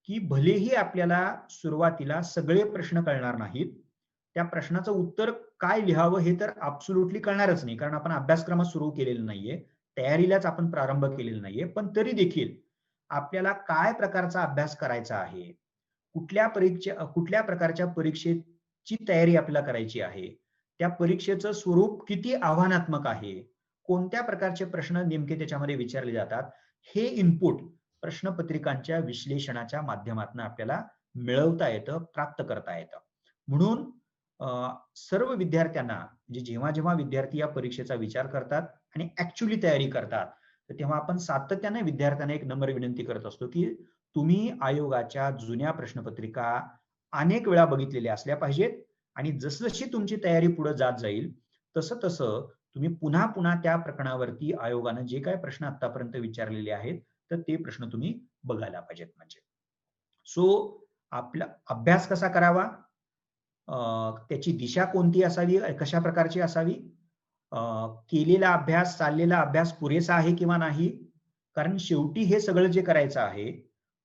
की भलेही आपल्याला सुरुवातीला सगळे प्रश्न कळणार नाहीत, त्या प्रश्नाचं उत्तर काय लिहावं हे तर अब्सोल्युटली कळणारच नाही, कारण आपण अभ्यासक्रम सुरू केलेला नाहीये, तयारीलाच आपण प्रारंभ केलेला नाहीये. पण तरी देखील आपल्याला काय प्रकारचा अभ्यास करायचा आहे, कुठल्या प्रकारच्या परीक्षेची तयारी आपल्याला करायची आहे, त्या परीक्षेचं स्वरूप किती आव्हानात्मक आहे, कोणत्या प्रकारचे प्रश्न नेमके त्याच्यामध्ये विचारले जातात, हे इनपुट प्रश्नपत्रिकांच्या विश्लेषणाच्या माध्यमातून आपल्याला मिळवता येतं, प्राप्त करता येतं. म्हणून सर्व विद्यार्थ्यांना म्हणजे जेव्हा जेव्हा विद्यार्थी या परीक्षेचा विचार करतात आणि ऍक्च्युअली तयारी करतात तर तेव्हा आपण सातत्याने विद्यार्थ्यांना एक नम्र विनंती करत असतो की तुम्ही आयोगाच्या जुन्या प्रश्नपत्रिका अनेक वेळा बघितलेल्या असल्या पाहिजेत आणि जसजशी तुमची तयारी पुढे जात जाईल तसं तसं तुम्ही पुन्हा पुन्हा त्या प्रकरणावरती आयोगानं जे काही प्रश्न आतापर्यंत विचारलेले आहेत तर ते प्रश्न तुम्ही बघायला पाहिजेत. म्हणजे सो आपला अभ्यास कसा करावा, त्याची दिशा कोणती असावी, कशा प्रकारची असावी, केलेला अभ्यास, चाललेला अभ्यास पुरेसा आहे किंवा नाही, कारण शेवटी हे सगळं जे करायचं आहे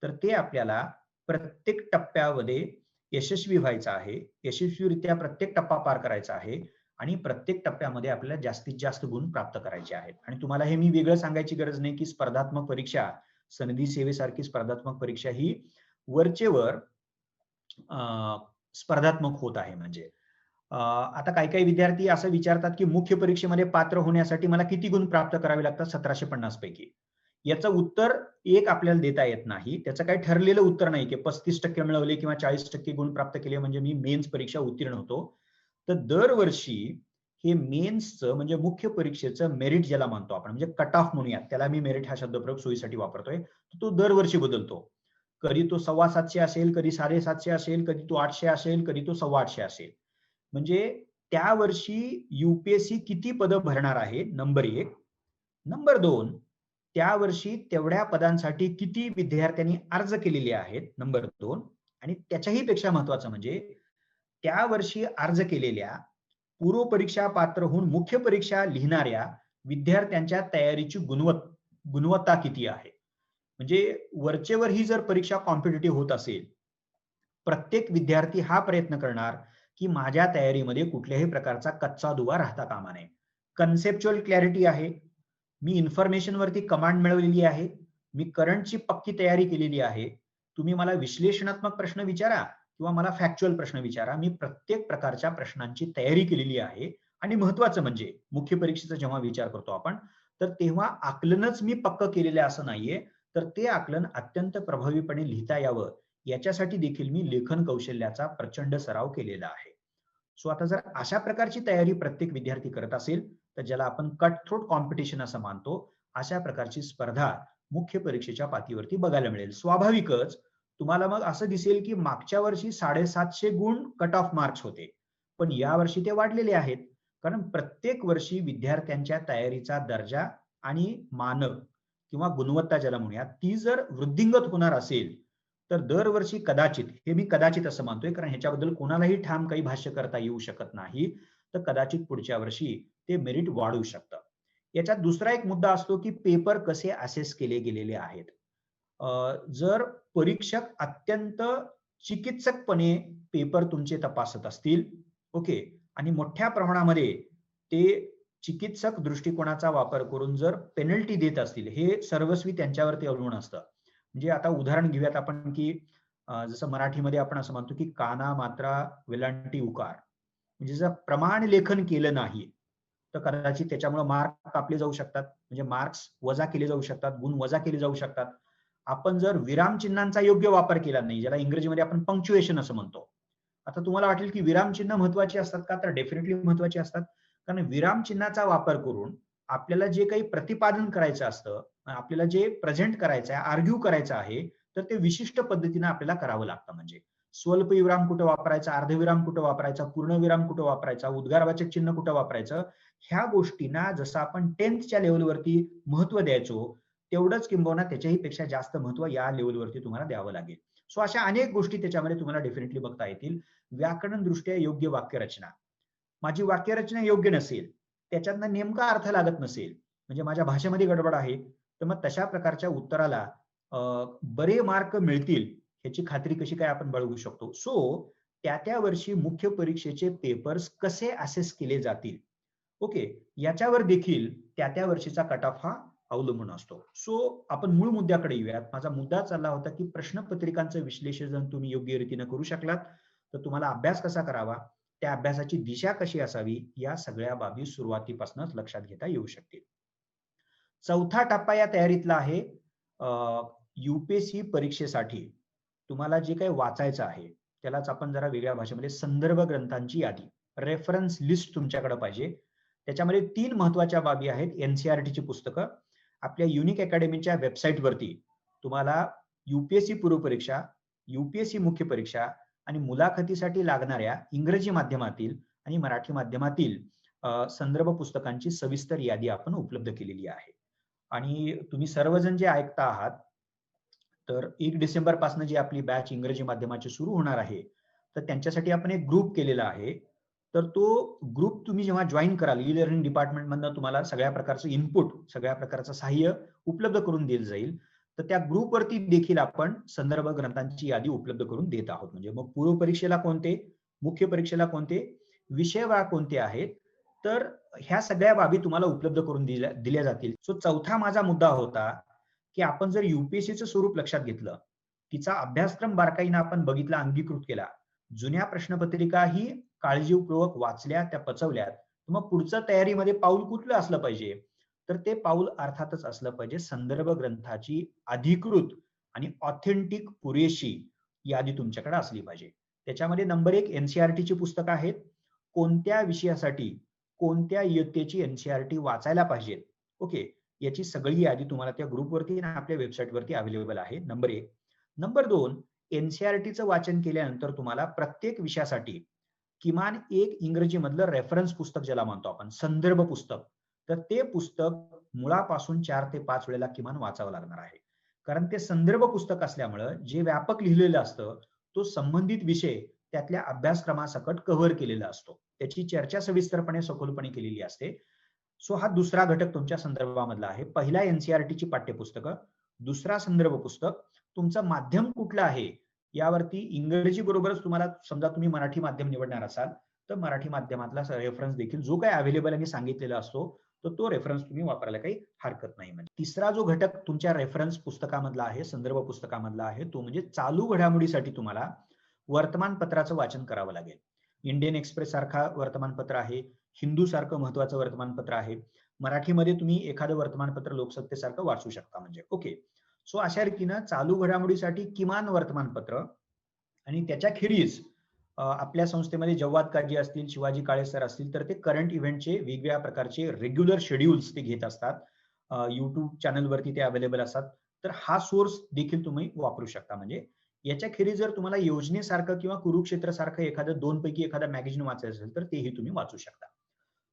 तर ते आपल्याला प्रत्येक टप्प्यामध्ये यशस्वी व्हायचं आहे, यशस्वीरित्या प्रत्येक टप्पा पार करायचा आहे आणि प्रत्येक टप्प्यामध्ये आपल्याला जास्तीत जास्त गुण प्राप्त करायचे आहेत. आणि तुम्हाला हे मी वेगळं सांगायची गरज नाही की स्पर्धात्मक परीक्षा, सनदी सेवेसारखी स्पर्धात्मक परीक्षा ही वरचेवर स्पर्धात्मक होत आहे. म्हणजे आता काही काही विद्यार्थी असं विचारतात की मुख्य परीक्षेमध्ये पात्र होण्यासाठी मला किती गुण प्राप्त करावे लागतात 1750 पैकी. याचं उत्तर एक आपल्याला देता येत नाही, त्याचं काही ठरलेलं उत्तर नाही की 35% मिळवले किंवा 40% गुण प्राप्त केले म्हणजे मी मेन्स परीक्षा उत्तीर्ण होतो. तर दरवर्षी हे मेन्सचं म्हणजे मुख्य परीक्षेचं मेरिट ज्याला म्हणतो आपण, म्हणजे कट ऑफ म्हणूयात, त्याला मी मेरिट हा शब्दप्रयोग सोयीसाठी वापरतोय, तो दरवर्षी बदलतो. कधी तो 750 असेल, कधी 750 असेल, कधी तो 800 असेल, कधी तो 825 असेल. म्हणजे त्या वर्षी युपीएससी किती पदं भरणार आहे, नंबर 1. नंबर 2, त्या वर्षी तेवढ्या पदांसाठी किती विद्यार्थ्यांनी अर्ज केलेले आहेत, नंबर 2. आणि त्याच्याही पेक्षा महत्वाचं म्हणजे त्या वर्षी अर्ज केलेल्या पूर्व परीक्षा पात्र होऊन मुख्य परीक्षा लिहिणाऱ्या विद्यार्थ्यांच्या तयारीची गुणवत्ता किती आहे. म्हणजे वरचेवर ही जर परीक्षा कॉम्पिटिटिव्ह होत असेल, प्रत्येक विद्यार्थी हा प्रयत्न करणार की माझ्या तयारीमध्ये कुठल्याही प्रकारचा कच्चा दुवा राहता कामा नये. कन्सेप्च्युअल क्लॅरिटी आहे, मी इन्फॉर्मेशन वरती कमांड मिळवलेली आहे, मी करंटची पक्की तयारी केलेली आहे. तुम्ही मला विश्लेषणात्मक प्रश्न विचारा किंवा मला फॅक्च्युअल प्रश्न विचारा, मी प्रत्येक प्रकारच्या प्रश्नांची तयारी केलेली आहे. आणि महत्वाचं म्हणजे मुख्य परीक्षेचा जेव्हा विचार करतो आपण, तर तेव्हा आकलनच मी पक्क केलेलं असं नाहीये, तर ते आकलन अत्यंत प्रभावीपणे लिहिता यावं याच्यासाठी देखील मी लेखन कौशल्याचा प्रचंड सराव केलेला आहे. सो आता जर अशा प्रकारची तयारी प्रत्येक विद्यार्थी करत असेल, तर ज्याला आपण कट थ्रोट कॉम्पिटिशन असं मानतो, अशा प्रकारची स्पर्धा मुख्य परीक्षेच्या पातीवरती बघायला मिळेल. स्वाभाविकच तुम्हाला मग असं दिसेल की मागच्या वर्षी 750 गुण कट ऑफ मार्क्स होते, पण या वर्षी ते वाढलेले आहेत. कारण प्रत्येक वर्षी विद्यार्थ्यांच्या तयारीचा दर्जा आणि मानक किंवा गुणवत्ता ज्याला म्हणूया, ती जर वृद्धिंगत होणार असेल, तर दरवर्षी कदाचित, हे मी कदाचित असं मानतोय कारण ह्याच्याबद्दल कोणालाही ठाम काही भाष्य करता येऊ शकत नाही, तर कदाचित पुढच्या वर्षी ते मेरिट वाढू शकतं. याच्यात दुसरा एक मुद्दा असतो की पेपर कसे असेस केले गेलेले आहेत. जर परीक्षक अत्यंत चिकित्सकपणे पेपर तुमचे तपासत असतील, ओके, आणि मोठ्या प्रमाणामध्ये ते चिकित्सक दृष्टिकोनाचा वापर करून जर पेनल्टी देत असतील, हे सर्वस्वी त्यांच्यावरती अवलंबून असतं. म्हणजे आता उदाहरण घेऊयात आपण की जसं मराठीमध्ये आपण असं म्हणतो की काना मात्रा वेलांटी उकार, म्हणजे जर प्रमाण लेखन केलं नाही तर कदाचित त्याच्यामुळे मार्क कापले जाऊ शकतात, म्हणजे मार्क्स वजा केले जाऊ शकतात, गुण वजा केले जाऊ शकतात. आपण जर विरामचिन्हांचा योग्य वापर केला नाही, ज्याला इंग्रजीमध्ये आपण पंक्च्युएशन असं म्हणतो. आता तुम्हाला वाटेल की विरामचिन्ह महत्वाची असतात का, तर डेफिनेटली महत्वाची असतात. कारण विरामचिन्हाचा वापर करून आपल्याला जे काही प्रतिपादन करायचं असतं, आपल्याला जे प्रेझेंट करायचं आहे, आर्ग्यू करायचं आहे, तर ते विशिष्ट पद्धतीने आपल्याला करावं लागतं. म्हणजे स्वल्प विराम कुठं वापरायचा, अर्धविराम कुठं वापरायचा, पूर्णविराम कुठं वापरायचा, उद्गारवाचक चिन्ह कुठं वापरायचं, ह्या गोष्टींना जसं आपण 10th लेवलवरती महत्व द्यायचो, तेवढंच किंबहुना त्याच्याही पेक्षा जास्त महत्व या लेवलवरती तुम्हाला द्यावं लागेल. सो अशा अनेक गोष्टी त्याच्यामध्ये तुम्हाला डेफिनेटली बघता येतील. व्याकरण दृष्ट्या योग्य वाक्यरचना, माझी वाक्यरचना योग्य नसेल, त्याच्यातनं नेमका अर्थ लागत नसेल, म्हणजे माझ्या भाषेमध्ये गडबड आहे, तर मग तशा प्रकारच्या उत्तराला बरे मार्क मिळतील ह्याची खात्री कशी काय आपण बाळगू शकतो. सो त्या वर्षी मुख्य परीक्षेचे पेपर्स कसे असेस केले जातील, ओके, याच्यावर देखील त्या वर्षीचा कट ऑफ हा अवलंबून असतो. सो आपण मूळ मुद्द्याकडे येऊयात. माझा मुद्दा चालला होता की प्रश्नपत्रिकांचं विश्लेषण तुम्ही योग्य रीतीने करू शकलात तर तुम्हाला अभ्यास कसा करावा, त्या अभ्यासाची दिशा कशी असावी, या सगळ्या बाबी सुरुवातीपासूनच लक्षात घेता येऊ शकतील. चौथा टप्पा या तयारीतला आहे युपीएससी परीक्षेसाठी तुम्हाला जे काही वाचायचं आहे त्यालाच आपण जरा वेगळ्या भाषेमध्ये संदर्भ ग्रंथांची यादी, रेफरन्स लिस्ट तुमच्याकडे पाहिजे. त्याच्यामध्ये 3 महत्वाच्या बाबी आहेत. एनसीईआरटीची पुस्तकं, आपल्या युनिक अकॅडमीच्या वेबसाईटवरती तुम्हाला युपीएससी पूर्व परीक्षा, युपीएससी मुख्य परीक्षा आणि मुलाखतीसाठी लागणाऱ्या इंग्रजी माध्यमातील आणि मराठी माध्यमातील संदर्भ पुस्तकांची सविस्तर यादी आपण उपलब्ध केलेली आहे. आणि तुम्ही सर्वजण जे ऐकता आहात, तर 1 डिसेंबर पासून जी आपली बॅच इंग्रजी माध्यमाची सुरू होणार आहे, तर त्यांच्यासाठी आपण एक ग्रुप केलेला आहे. तर तो ग्रुप तुम्ही जेव्हा जॉईन कराल, ई लर्निंग डिपार्टमेंट मधनं तुम्हाला सगळ्या प्रकारचं इनपुट, सगळ्या प्रकारचं सहाय्य उपलब्ध करून दिलं जाईल. तर त्या ग्रुपवरती देखील आपण संदर्भ ग्रंथांची यादी उपलब्ध करून देत आहोत. म्हणजे मग पूर्व परीक्षेला कोणते, मुख्य परीक्षेला कोणते, विषयवार कोणते आहेत, तर ह्या सगळ्या बाबी तुम्हाला उपलब्ध करून दिल्या जातील. सो चौथा माझा मुद्दा होता की आपण जर युपीएससीचं स्वरूप लक्षात घेतलं, तिचा अभ्यासक्रम बारकाईनं आपण बघितला, अंगीकृत केला, जुन्या प्रश्नपत्रिकाही काळजीपूर्वक वाचल्या, त्या पचवल्यात, मग पुढचं तयारीमध्ये पाऊल कुठलं असलं पाहिजे, तर ते पाऊल अर्थातच असलं पाहिजे संदर्भ ग्रंथाची अधिकृत आणि ऑथेंटिक पुरेशी यादी तुमच्याकडे असली पाहिजे. त्याच्यामध्ये नंबर 1 एनसीईआरटीची पुस्तकं आहेत, कोणत्या विषयासाठी कोणत्या इयत्तेची एनसीईआरटी वाचायला पाहिजेत, ओके, याची सगळी यादी तुम्हाला त्या ग्रुपवरती आणि आपल्या वेबसाईटवरती अवेलेबल आहे. नंबर 1. नंबर 2, एनसीईआरटीचं वाचन केल्यानंतर तुम्हाला प्रत्येक विषयासाठी किमान एक इंग्रजीमधलं रेफरन्स पुस्तक ज्याला म्हणतो आपण, संदर्भ पुस्तक, तर ते पुस्तक मुळापासून 4 ते 5 वेळेला किमान वाचावं लागणार आहे. कारण ते संदर्भ पुस्तक असल्यामुळं जे व्यापक लिहिलेलं असतं, तो संबंधित विषय त्यातल्या अभ्यासक्रमासकट कव्हर केलेला असतो. त्याची चर्चा सविस्तरपणे, सखोलपणे केलेली असते. सो हा दुसरा घटक तुमच्या संदर्भामधला आहे. पहिला एनसीईआरटीची पाठ्यपुस्तकं, दुसरा संदर्भ पुस्तक, तुमचं माध्यम कुठलं आहे यावरती इंग्रजी बरोबरच तुम्हाला समजा तुम्ही मराठी माध्यम निवडणार असाल, तर मराठी माध्यमातला रेफरन्स देखील जो काही अवेलेबल आणि सांगितलेला असतो, तर तो रेफरन्स तुम्ही वापरायला काही हरकत नाही. म्हणजे तिसरा जो घटक तुमच्या रेफरन्स पुस्तकामधला आहे, संदर्भ पुस्तकामधला आहे, तो म्हणजे चालू घडामोडीसाठी तुम्हाला वर्तमानपत्राचं वाचन करावं लागेल. इंडियन एक्सप्रेस सारखा वर्तमानपत्र आहे, हिंदू सारखं महत्वाचं वर्तमानपत्र आहे. मराठीमध्ये तुम्ही एखादं वर्तमानपत्र लोकसत्तेसारखं वाचू शकता म्हणजे. ओके. सो अशा रीतीनं चालू घडामोडीसाठी किमान वर्तमानपत्र आणि त्याच्याखेरीज आपल्या संस्थेमध्ये जव्हाद काजी असतील, शिवाजी काळे सर असतील, तर ते करंट इव्हेंटचे वेगवेगळ्या प्रकारचे रेग्युलर शेड्यूल्स ते घेत असतात. YouTube चॅनलवरती ते अवेलेबल असतात. तर हा सोर्स देखील तुम्ही वापरू शकता. म्हणजे याच्याखेरीज जर तुम्हाला योजनेसारखं किंवा कुरुक्षेत्र सारखं एखादं 2 पैकी एखादं मॅगझिन वाचायचं असेल, तर तेही तुम्ही वाचू शकता.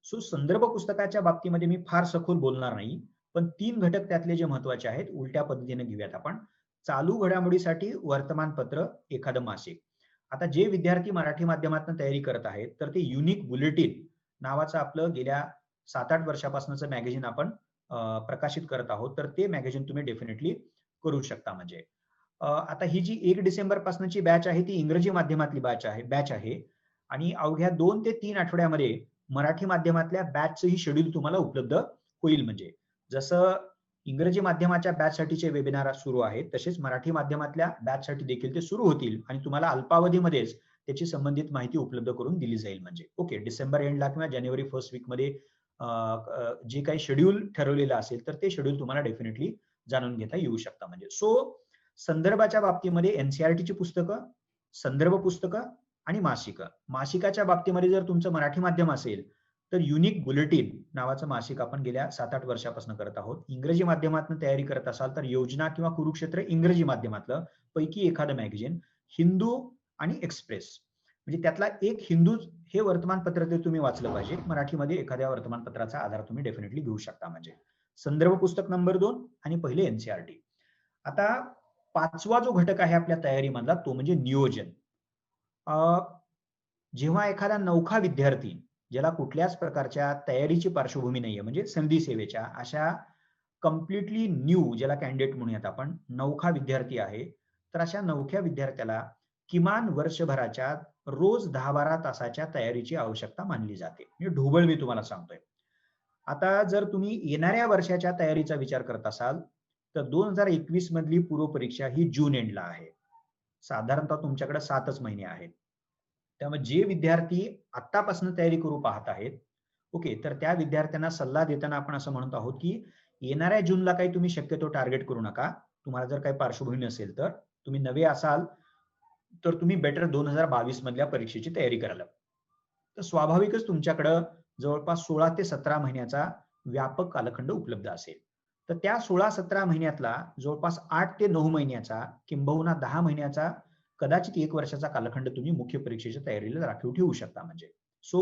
सो संदर्भ पुस्तकाच्या बाबतीमध्ये मी फार सखोल बोलणार नाही, पण 3 घटक त्यातले जे महत्वाचे आहेत, उलट्या पद्धतीने घेऊयात आपण. चालू घडामोडीसाठी वर्तमानपत्र, एखादं मासिक. आता जे विद्यार्थी मराठी माध्यमातून तयारी करत आहेत, तर ते युनिक बुलेटिन नावाचं आपलं गेल्या 7-8 वर्षापासूनचं मॅगझिन आपण प्रकाशित करत आहोत. तर ते मॅगझिन तुम्ही डेफिनेटली करू शकता म्हणजे. आता ही जी 1 डिसेंबर पासूनची बॅच आहे, ती इंग्रजी माध्यमातली बॅच आहे आणि अवघ्या 2 ते 3 आठवड्यामध्ये मराठी माध्यमातल्या बॅचचंही शेड्यूल तुम्हाला उपलब्ध होईल म्हणजे. जसं इंग्रजी माध्यमाच्या बॅचसाठीचे वेबिनार सुरू आहेत, तसेच मराठी माध्यमातल्या बॅचसाठी देखील ते सुरू होतील आणि तुम्हाला अल्पावधीमध्येच त्याची संबंधित माहिती उपलब्ध करून दिली जाईल म्हणजे. ओके, डिसेंबर एंडला किंवा जानेवारी फर्स्ट वीकमध्ये जे काही शेड्यूल ठरवलेलं असेल, तर ते शेड्यूल तुम्हाला डेफिनेटली जाणून घेता येऊ शकतं म्हणजे. सो संदर्भाच्या बाबतीमध्ये एनसीईआरटीची पुस्तकं, संदर्भ पुस्तकं आणि मासिकं. मासिकाच्या बाबतीमध्ये जर तुमचं मराठी माध्यम असेल, तर युनिक बुलेटिन नावाचं मासिक आपण गेल्या 7-8 वर्षापासून करत आहोत. इंग्रजी माध्यमातून तयारी करत असाल, तर योजना किंवा कुरुक्षेत्र इंग्रजी माध्यमातलं पैकी एखादं मॅगझिन, हिंदू आणि एक्सप्रेस. म्हणजे त्यातला एक हिंदू हे वर्तमानपत्र ते तुम्ही वाचलं पाहिजे. मराठीमध्ये एखाद्या वर्तमानपत्राचा आधार तुम्ही डेफिनेटली घेऊ शकता म्हणजे. संदर्भ पुस्तक नंबर 2 आणि पहिले एनसीईआरटी. आता 5वा जो घटक आहे आपल्या तयारीमधला, तो म्हणजे नियोजन. जेव्हा एखादा नवखा विद्यार्थी, ज्याला कुठल्याच प्रकारच्या तयारीची पार्श्वभूमी नाहीये, म्हणजे संधी सेवेच्या अशा कम्प्लिटली न्यू, ज्याला कॅन्डिडेट म्हणूयात आपण, नवखा विद्यार्थी आहे, तर अशा नवख्या विद्यार्थ्याला किमान वर्षभराच्या रोज 10-12 तासाच्या तयारीची आवश्यकता मानली जाते. हे ढोबळ मी तुम्हाला सांगतोय. आता जर तुम्ही येणाऱ्या वर्षाच्या तयारीचा विचार करत असाल, तर 2021 मधली पूर्व परीक्षा ही जून एंडला आहे. साधारणतः तुमच्याकडे 7च महिने आहेत. त्यामुळे जे विद्यार्थी आत्तापासून तयारी करू पाहत आहेत, ओके, तर त्या विद्यार्थ्यांना सल्ला देताना आपण असं म्हणत आहोत, की येणाऱ्या जूनला काही तुम्ही शक्यतो टार्गेट करू नका. तुम्हाला जर काही पार्श्वभूमी नसेल तर. तुम्ही नवे असाल, तर तुम्ही बेटर 2022 मधल्या परीक्षेची तयारी करायला. तर स्वाभाविकच तुमच्याकडं जवळपास 16 ते 17 महिन्याचा व्यापक कालखंड उपलब्ध असेल. तर त्या 16-17 महिन्यातला जवळपास 8 ते 9 महिन्याचा किंबहुना 10 महिन्याचा, कदाचित 1 वर्षाचा कालखंड तुम्ही मुख्य परीक्षेच्या तयारीला राखीव ठेवू शकता म्हणजे. सो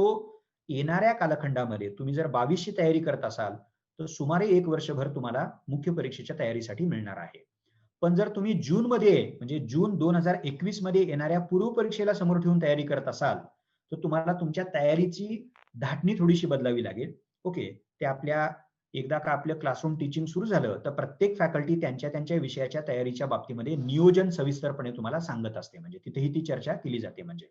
येणाऱ्या कालखंडामध्ये तुम्ही जर 22 ची तयारी करत असाल, तर सुमारे 1 वर्षभर तुम्हाला मुख्य परीक्षेच्या तयारीसाठी मिळणार आहे. पण जर तुम्ही जूनमध्ये, म्हणजे जून 2021 मध्ये येणाऱ्या पूर्व परीक्षेला समोर ठेवून तयारी करत असाल, तर तुम्हाला तुमच्या तयारीची धाटणी थोडीशी बदलावी लागेल. ओके, ते एकदा का आपलं क्लासरूम टीचिंग सुरू झालं, तर प्रत्येक फॅकल्टी त्यांच्या त्यांच्या विषयाच्या तयारीच्या बाबतीमध्ये नियोजन सविस्तरपणे तुम्हाला सांगत असते. म्हणजे तिथेही ती चर्चा केली जाते म्हणजे.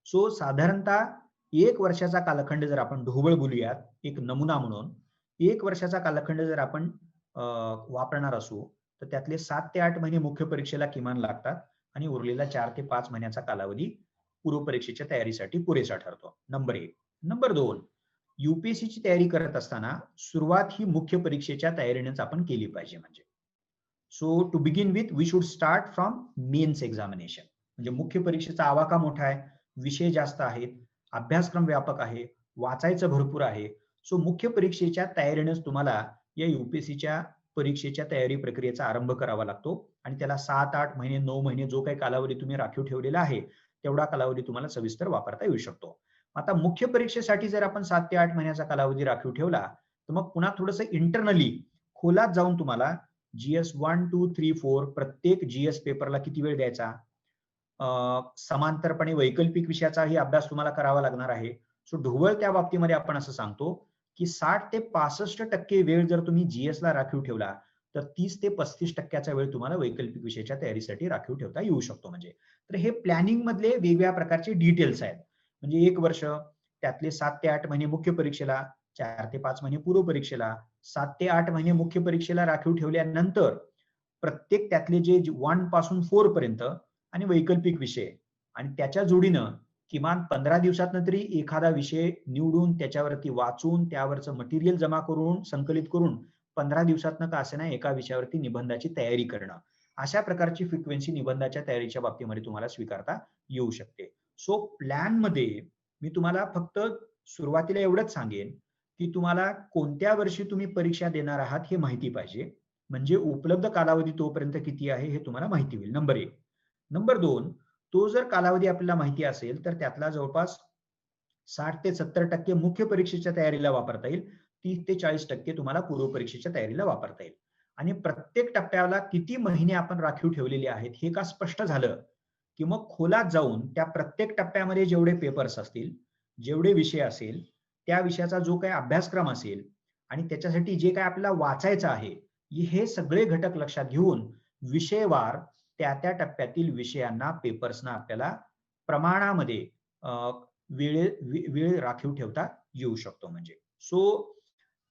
सो साधारणतः 1 वर्षाचा कालखंड जर आपण ढोबळ बोलूयात, एक नमुना म्हणून 1 वर्षाचा कालखंड जर आपण वापरणार असू, तर त्यातले 7 ते 8 महिने मुख्य परीक्षेला किमान लागतात आणि उरलेला 4 ते 5 महिन्याचा कालावधी पूर्व परीक्षेच्या तयारीसाठी पुरेसा ठरतो. नंबर 1. नंबर 2, यूपीएससीची तयारी करत असताना सुरुवात ही मुख्य परीक्षेच्या तयारीनेच आपण केली पाहिजे म्हणजे. So to begin with we should start from mains examination. म्हणजे मुख्य परीक्षेचा आवाका मोठा आहे, विषय जास्त आहेत, अभ्यासक्रम व्यापक आहे, वाचायचं भरपूर आहे. सो मुख्य परीक्षेच्या तयारीनेच तुम्हाला या यूपीएससीच्या परीक्षेच्या तयारी प्रक्रियेचा आरंभ करावा लागतो आणि त्याला 7-8 महिने 9 महिने जो काही कालावधी तुम्ही राखीव ठेवलेला आहे तेवढा कालावधी तुम्हाला सविस्तर वापरता येऊ शकतो. आता मुख्य परीक्षेसाठी जर आपण 7 ते 8 महिन्याचा कालावधी राखीव ठेवला तर मग पुन्हा थोडंसं इंटरनली खोलात जाऊन तुम्हाला GS 1, 2, 3, 4 प्रत्येक GS पेपरला किती वेळ द्यायचा, समांतरपणे वैकल्पिक विषयाचाही अभ्यास तुम्हाला करावा लागणार आहे. सो ढोबळ त्या बाबतीमध्ये आपण असं सांगतो की 60 ते 65% वेळ जर तुम्ही GS ला राखीव ठेवला तर 30 ते 35% वेळ तुम्हाला वैकल्पिक विषयाच्या तयारीसाठी राखीव ठेवता येऊ शकतो. म्हणजे तर हे प्लॅनिंग मधले वेगवेगळ्या प्रकारचे डिटेल्स आहेत. म्हणजे 1 वर्ष, त्यातले 7 ते 8 महिने मुख्य परीक्षेला, 4 ते 5 महिने पूर्व परीक्षेला, 7 ते 8 महिने मुख्य परीक्षेला राखीव ठेवल्यानंतर प्रत्येक त्यातले जे 1 पासून 4 पर्यंत आणि वैकल्पिक विषय आणि त्याच्या जोडीनं किमान 15 दिवसातनं तरी एखादा विषय निवडून त्याच्यावरती वाचून त्यावरचं मटेरियल जमा करून संकलित करून 15 दिवसातनं का असेना एका विषयावरती निबंधाची तयारी करणं, अशा प्रकारची फ्रिक्वेन्सी निबंधाच्या तयारीच्या बाबतीमध्ये तुम्हाला स्वीकारता येऊ शकते. सो प्लॅन मध्ये मी तुम्हाला फक्त सुरुवातीला एवढंच सांगेन की तुम्हाला कोणत्या वर्षी तुम्ही परीक्षा देणार आहात हे माहिती पाहिजे, म्हणजे उपलब्ध कालावधी तोपर्यंत किती आहे हे तुम्हाला माहिती होईल. नंबर 1. नंबर 2, तो जर कालावधी आपल्याला माहिती असेल तर त्यातला जवळपास 60 ते 70% मुख्य परीक्षेच्या तयारीला वापरता येईल, 30 ते 40% तुम्हाला पूर्व परीक्षेच्या तयारीला वापरता येईल. आणि प्रत्येक टप्प्याला किती महिने आपण राखीव ठेवलेले आहेत हे का स्पष्ट झालं की मग खोलात जाऊन त्या प्रत्येक टप्प्यामध्ये जेवढे पेपर्स असतील, जेवढे विषय असेल, त्या विषयाचा जो काही अभ्यासक्रम असेल आणि त्याच्यासाठी जे काही आपल्याला वाचायचं आहे, हे सगळे घटक लक्षात घेऊन विषयवार त्या त्या टप्प्यातील विषयांना, पेपर्सना आपल्याला प्रमाणामध्ये वेळ राखीव ठेवता येऊ शकतो. म्हणजे सो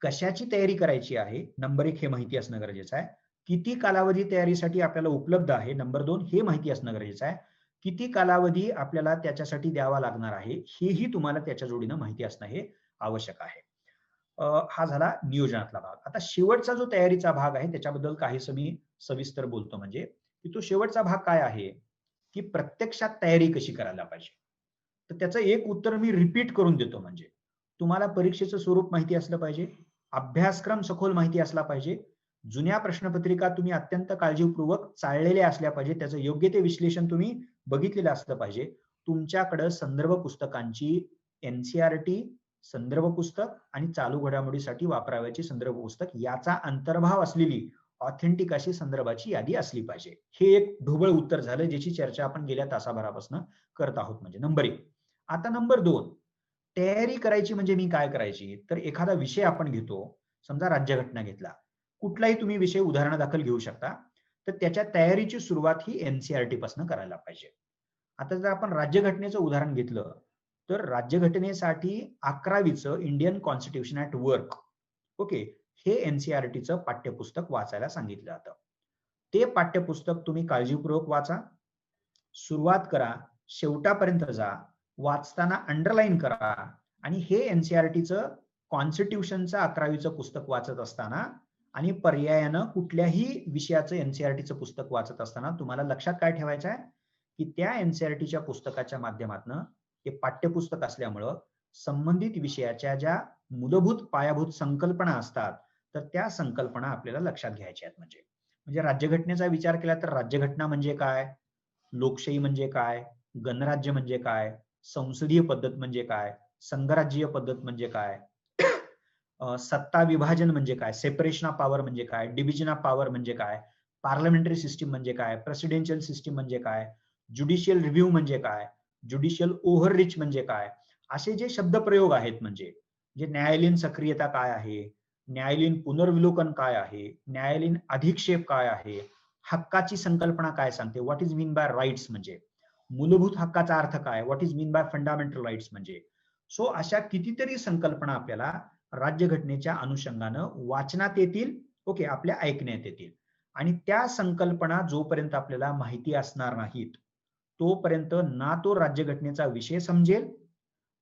कशाची तयारी करायची आहे, नंबर 1 हे माहिती असणं गरजेचं आहे. किती कालावधी तयारीसाठी आपल्याला उपलब्ध आहे, नंबर 2 हे माहिती असणं गरजेचं आहे. किती कालावधी आपल्याला त्याच्यासाठी द्यावा लागणार आहे हेही तुम्हाला त्याच्या जोडीनं माहिती असणं हे आवश्यक आहे. हा झाला नियोजनातला भाग. आता शेवटचा जो तयारीचा भाग आहे त्याच्याबद्दल काहीसं मी सविस्तर बोलतो. म्हणजे की तो शेवटचा भाग काय आहे की प्रत्यक्षात तयारी कशी करायला पाहिजे. तर त्याचं एक उत्तर मी रिपीट करून देतो. म्हणजे तुम्हाला परीक्षेचं स्वरूप माहिती असलं पाहिजे, अभ्यासक्रम सखोल माहिती असला पाहिजे, जुन्या प्रश्नपत्रिका तुम्ही अत्यंत काळजीपूर्वक चाळलेल्या असल्या पाहिजे, त्याचं योग्य ते विश्लेषण तुम्ही बघितलेलं असलं पाहिजे, तुमच्याकडे संदर्भ पुस्तकांची NCERT संदर्भ पुस्तक आणि चालू घडामोडीसाठी वापरावयाची संदर्भ पुस्तक याचा अंतर्भाव असलेली ऑथेंटिक अशी संदर्भाची यादी असली पाहिजे. हे एक ढोबळ उत्तर झालं ज्याची चर्चा आपण गेल्या तासाभरापासून करत आहोत. म्हणजे नंबर 1. आता नंबर 2, तयारी करायची म्हणजे मी काय करायची, तर एखादा विषय आपण घेतो, समजा राज्यघटना घेतला, कुठलाही तुम्ही विषय उदाहरणादाखल घेऊ शकता, तर त्याच्या तयारीची सुरुवात ही NCERT पासून करायला पाहिजे. आता जर आपण राज्यघटनेचं उदाहरण घेतलं तर राज्यघटनेसाठी 11वीचं Indian constitution at work, okay, हे NCERTचं पाठ्यपुस्तक वाचायला सांगितलं जातं. ते पाठ्यपुस्तक तुम्ही काळजीपूर्वक वाचा, सुरुवात करा, शेवटापर्यंत जा, वाचताना अंडरलाईन करा आणि हे NCERTचं कॉन्स्टिट्यूशनचं 11वीचं पुस्तक वाचत असताना आणि पर्यायानं कुठल्याही विषयाचं NCERTचं पुस्तक वाचत असताना तुम्हाला लक्षात काय ठेवायचं आहे की त्या NCERTच्या पुस्तकाच्या माध्यमातून हे पाठ्यपुस्तक असल्यामुळं संबंधित विषयाच्या ज्या मूलभूत पायाभूत संकल्पना असतात तर त्या संकल्पना आपल्याला लक्षात घ्यायच्या आहेत. म्हणजे राज्यघटनेचा विचार केला तर राज्यघटना म्हणजे काय, लोकशाही म्हणजे काय, गणराज्य म्हणजे काय, संसदीय पद्धत म्हणजे काय, संघराज्यीय पद्धत म्हणजे काय, सत्ता विभाजन म्हणजे काय, सेपरेशन ऑफ पॉवर म्हणजे काय, डिव्हिजन ऑफ पॉवर म्हणजे काय, पार्लमेंटरी सिस्टीम म्हणजे काय, प्रेसिडेन्शियल सिस्टीम म्हणजे काय, ज्युडिशियल रिव्ह्यू म्हणजे काय, ज्युडिशियल ओव्हररीच म्हणजे काय, असे जे शब्दप्रयोग आहेत, म्हणजे न्यायालयीन सक्रियता काय आहे, न्यायालयीन पुनर्विलोकन काय आहे, न्यायालयीन अधिक्षेप काय आहे, हक्काची संकल्पना काय सांगते, what is mean by rights, म्हणजे मूलभूत हक्काचा अर्थ काय, what is mean by fundamental rights. म्हणजे सो अशा कितीतरी संकल्पना आपल्याला राज्यघटनेच्या अनुषंगानं वाचनात येतील, ओके, आपल्या ऐकण्यात येतील. आणि त्या संकल्पना जोपर्यंत आपल्याला माहिती असणार नाहीत तोपर्यंत ना तो राज्यघटनेचा विषय समजेल,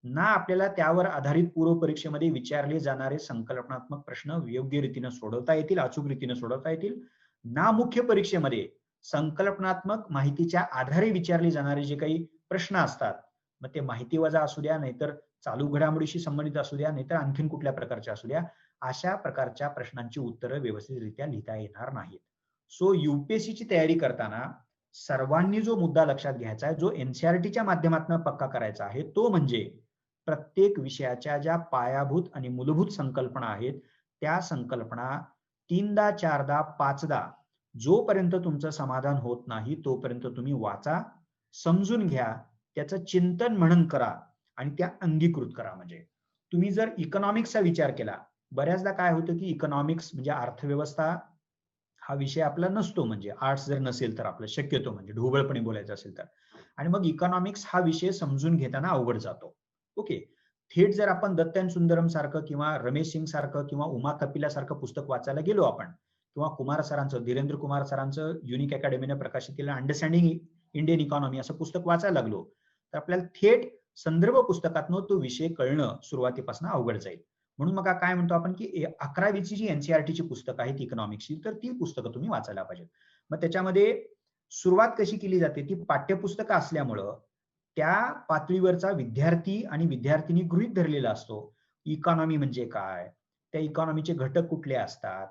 ना आपल्याला त्यावर आधारित पूर्व परीक्षेमध्ये विचारले जाणारे संकल्पनात्मक प्रश्न योग्य रीतीने सोडवता येतील, अचूक रीतीने सोडवता येतील, ना मुख्य परीक्षेमध्ये संकल्पनात्मक माहितीच्या आधारे विचारले जाणारे जे काही प्रश्न असतात, मग ते माहिती वजा असू द्या, नाहीतर चालू घडामोडीशी संबंधित असू द्या, नाहीतर आणखीन कुठल्या प्रकारच्या असू द्या, अशा प्रकारच्या प्रश्नांची उत्तरं व्यवस्थितरित्या लिहिता येणार नाहीत. सो युपीएससीची तयारी करताना सर्वांनी जो मुद्दा लक्षात घ्यायचा आहे, जो एनसीईआरटीच्या माध्यमातून पक्का करायचा आहे, तो म्हणजे प्रत्येक विषयाच्या ज्या पायाभूत आणि मूलभूत संकल्पना आहेत, त्या संकल्पना 3दा 4दा 5दा जोपर्यंत तुमचं समाधान होत नाही तोपर्यंत तुम्ही वाचा, समजून घ्या, त्याचं चिंतन मनन करा आणि त्या अंगीकृत करा. म्हणजे तुम्ही जर इकॉनॉमिक्सचा विचार केला, बऱ्याचदा काय होतं की इकॉनॉमिक्स म्हणजे अर्थव्यवस्था हा विषय आपला नसतो, म्हणजे आर्ट्स जर नसेल तर आपलं शक्यतो म्हणजे ढोबळपणे बोलायचं असेल तर, आणि मग इकॉनॉमिक्स हा विषय समजून घेताना अवघड जातो. ओके, थेट जर आपण दत्तन सुंदरम सारखं किंवा रमेश सिंग सारखं किंवा उमा कपिला सारखं पुस्तक वाचायला गेलो आपण, किंवा कुमार सरांचं, धीरेंद्र कुमार सरांचं युनिक अकॅडमीने प्रकाशित केलेलं अंडरस्टँडिंग इंडियन इकॉनॉमी असं पुस्तक वाचायला लागलो तर आपल्याला थेट संदर्भ पुस्तकातनं तो विषय कळणं सुरुवातीपासून अवघड जाईल. म्हणून मग काय म्हणतो आपण की 11वीची जी एनसीईआरटीची पुस्तकं आहेत इकॉनॉमिक्सची, तर ती पुस्तकं तुम्ही वाचायला पाहिजेत. मग त्याच्यामध्ये सुरुवात कशी केली जाते, ती पाठ्यपुस्तकं असल्यामुळं त्या पातळीवरचा विद्यार्थी आणि विद्यार्थिनी गृहीत धरलेला असतो. इकॉनॉमी म्हणजे काय, त्या इकॉनॉमीचे घटक कुठले असतात,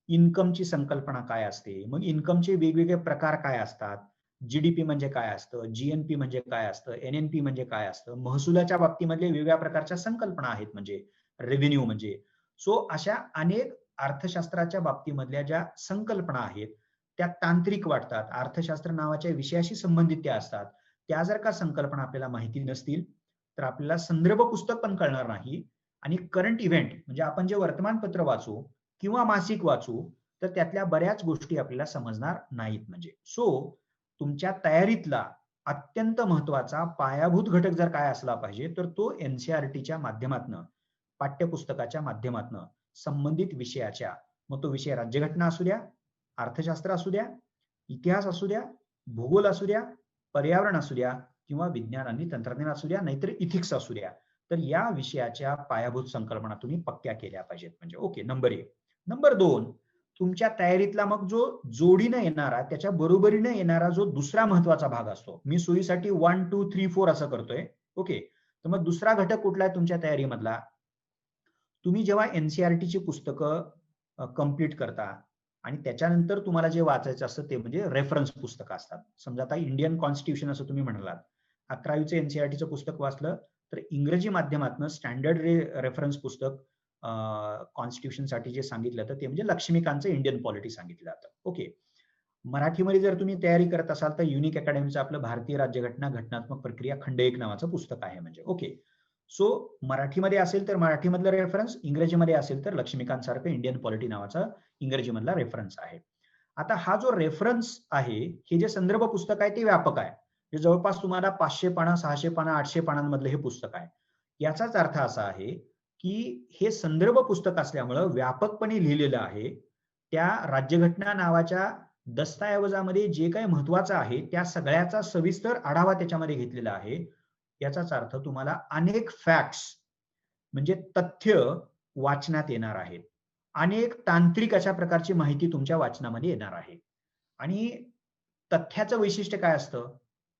इन्कमची संकल्पना काय असते, मग इन्कमचे वेगवेगळे प्रकार काय असतात, जीडीपी म्हणजे काय असतं, जीएनपी म्हणजे काय असतं, एनएनपी म्हणजे काय असतं, महसुलाच्या बाबतीमधले वेगवेगळ्या प्रकारच्या संकल्पना आहेत म्हणजे रेव्हेन्यू म्हणजे. सो अशा अनेक अर्थशास्त्राच्या बाबतीमधल्या ज्या संकल्पना आहेत त्या तांत्रिक वाटतात, अर्थशास्त्र नावाच्या विषयाशी संबंधित त्या असतात. त्या जर का संकल्पना आपल्याला माहिती नसतील तर आपल्याला संदर्भ पुस्तक पण कळणार नाही, आणि करंट इव्हेंट म्हणजे आपण जे वर्तमानपत्र वाचू किंवा मासिक वाचू तर त्यातल्या बऱ्याच गोष्टी आपल्याला समजणार नाहीत. म्हणजे सो तुमच्या तयारीतला अत्यंत महत्वाचा पायाभूत घटक जर काय असला पाहिजे तर तो एनसीईआरटीच्या माध्यमातून, पाठ्यपुस्तकाच्या माध्यमातून संबंधित विषयाच्या, मग तो विषय राज्यघटना असू द्या, अर्थशास्त्र असू द्या, इतिहास असू द्या, भूगोल असू द्या, पर्यावरण असू द्या किंवा विज्ञान आणि तंत्रज्ञान असू द्या, नाहीतर इथिक्स असू द्या, तर या विषयाच्या पायाभूत संकल्पना तुम्ही पक्क्या केल्या पाहिजेत. म्हणजे ओके, नंबर 1. नंबर 2, तुमच्या तयारीतला मग जो जोडीनं येणारा, त्याच्या बरोबरीनं येणारा जो दुसरा महत्वाचा भाग असतो, मी सोयीसाठी 1 2 3 4 असं करतोय. ओके, तर मग दुसरा घटक कुठला आहे तुमच्या तयारीमधला? तुम्ही जेव्हा एनसीईआरटीची पुस्तकं कंप्लीट करता आणि त्याच्यानंतर तुम्हाला जे वाचायचं असतं ते म्हणजे रेफरन्स पुस्तकं असतात. समजा आता इंडियन कॉन्स्टिट्यूशन असं तुम्ही म्हणालात, 11वीचं एनसीईआरटीचं पुस्तक वाचलं तर इंग्रजी माध्यमातून स्टँडर्ड रेफरन्स पुस्तक कॉन्स्टिट्यूशनसाठी जे सांगितलं जातं ते म्हणजे लक्ष्मीकांतचं इंडियन पॉलिटी सांगितलं जातं. ओके, मराठीमध्ये जर तुम्ही तयारी करत असाल तर युनिक अकॅडमीचं आपलं भारतीय राज्यघटना घटनात्मक प्रक्रिया खंड 1 नावाचं पुस्तक आहे. म्हणजे ओके, सो मराठीमध्ये असेल तर मराठीमधलं रेफरन्स, इंग्रजीमध्ये असेल तर लक्ष्मीकांत सारखं इंडियन पॉलिटी नावाचा इंग्रजीमधला रेफरन्स आहे. आता हा जो रेफरन्स आहे, हे जे संदर्भ पुस्तक आहे ते व्यापक आहे. हे जवळपास तुम्हाला 500 पानं, 600 पानं, 800 पानांमधलं हे पुस्तक आहे. याचाच अर्थ असा आहे की हे संदर्भ पुस्तक असल्यामुळं व्यापकपणे लिहिलेलं आहे. त्या राज्यघटना नावाच्या दस्तऐवजामध्ये जे काही महत्वाचं आहे त्या सगळ्याचा सविस्तर आढावा त्याच्यामध्ये घेतलेला आहे. याचाच अर्थ तुम्हाला अनेक फॅक्ट्स म्हणजे तथ्य वाचण्यात येणार आहेत. अनेक तांत्रिक अशा प्रकारची माहिती तुमच्या वाचनामध्ये येणार आहे. आणि तथ्याचं वैशिष्ट्य काय असतं,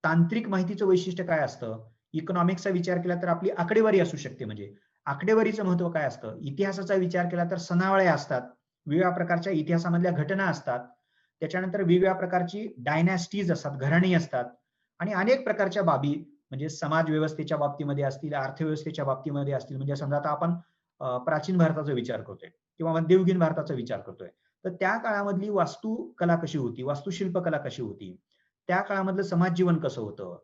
तांत्रिक माहितीचं वैशिष्ट्य काय असतं, इकॉनॉमिक्सचा विचार केला तर आपली आकडेवारी असू शकते. म्हणजे आकडेवारीचं महत्व काय असतं, इतिहासाचा विचार केला तर सनावळ्या असतात, वेगवेगळ्या प्रकारच्या इतिहासामधल्या घटना असतात, त्याच्यानंतर वेगवेगळ्या प्रकारची डायनॅस्टीज असतात, घराणी असतात, आणि अनेक प्रकारच्या बाबी म्हणजे समाज व्यवस्थेच्या बाबतीमध्ये असतील, अर्थव्यवस्थेच्या बाबतीमध्ये असतील. म्हणजे समजा आता आपण प्राचीन भारताचा विचार करतोय किंवा मध्ययुगीन भारताचा विचार करतोय, तर त्या काळामधली वास्तुकला कशी होती, वास्तुशिल्पकला कशी होती, त्या काळामधलं समाज जीवन कसं होतं,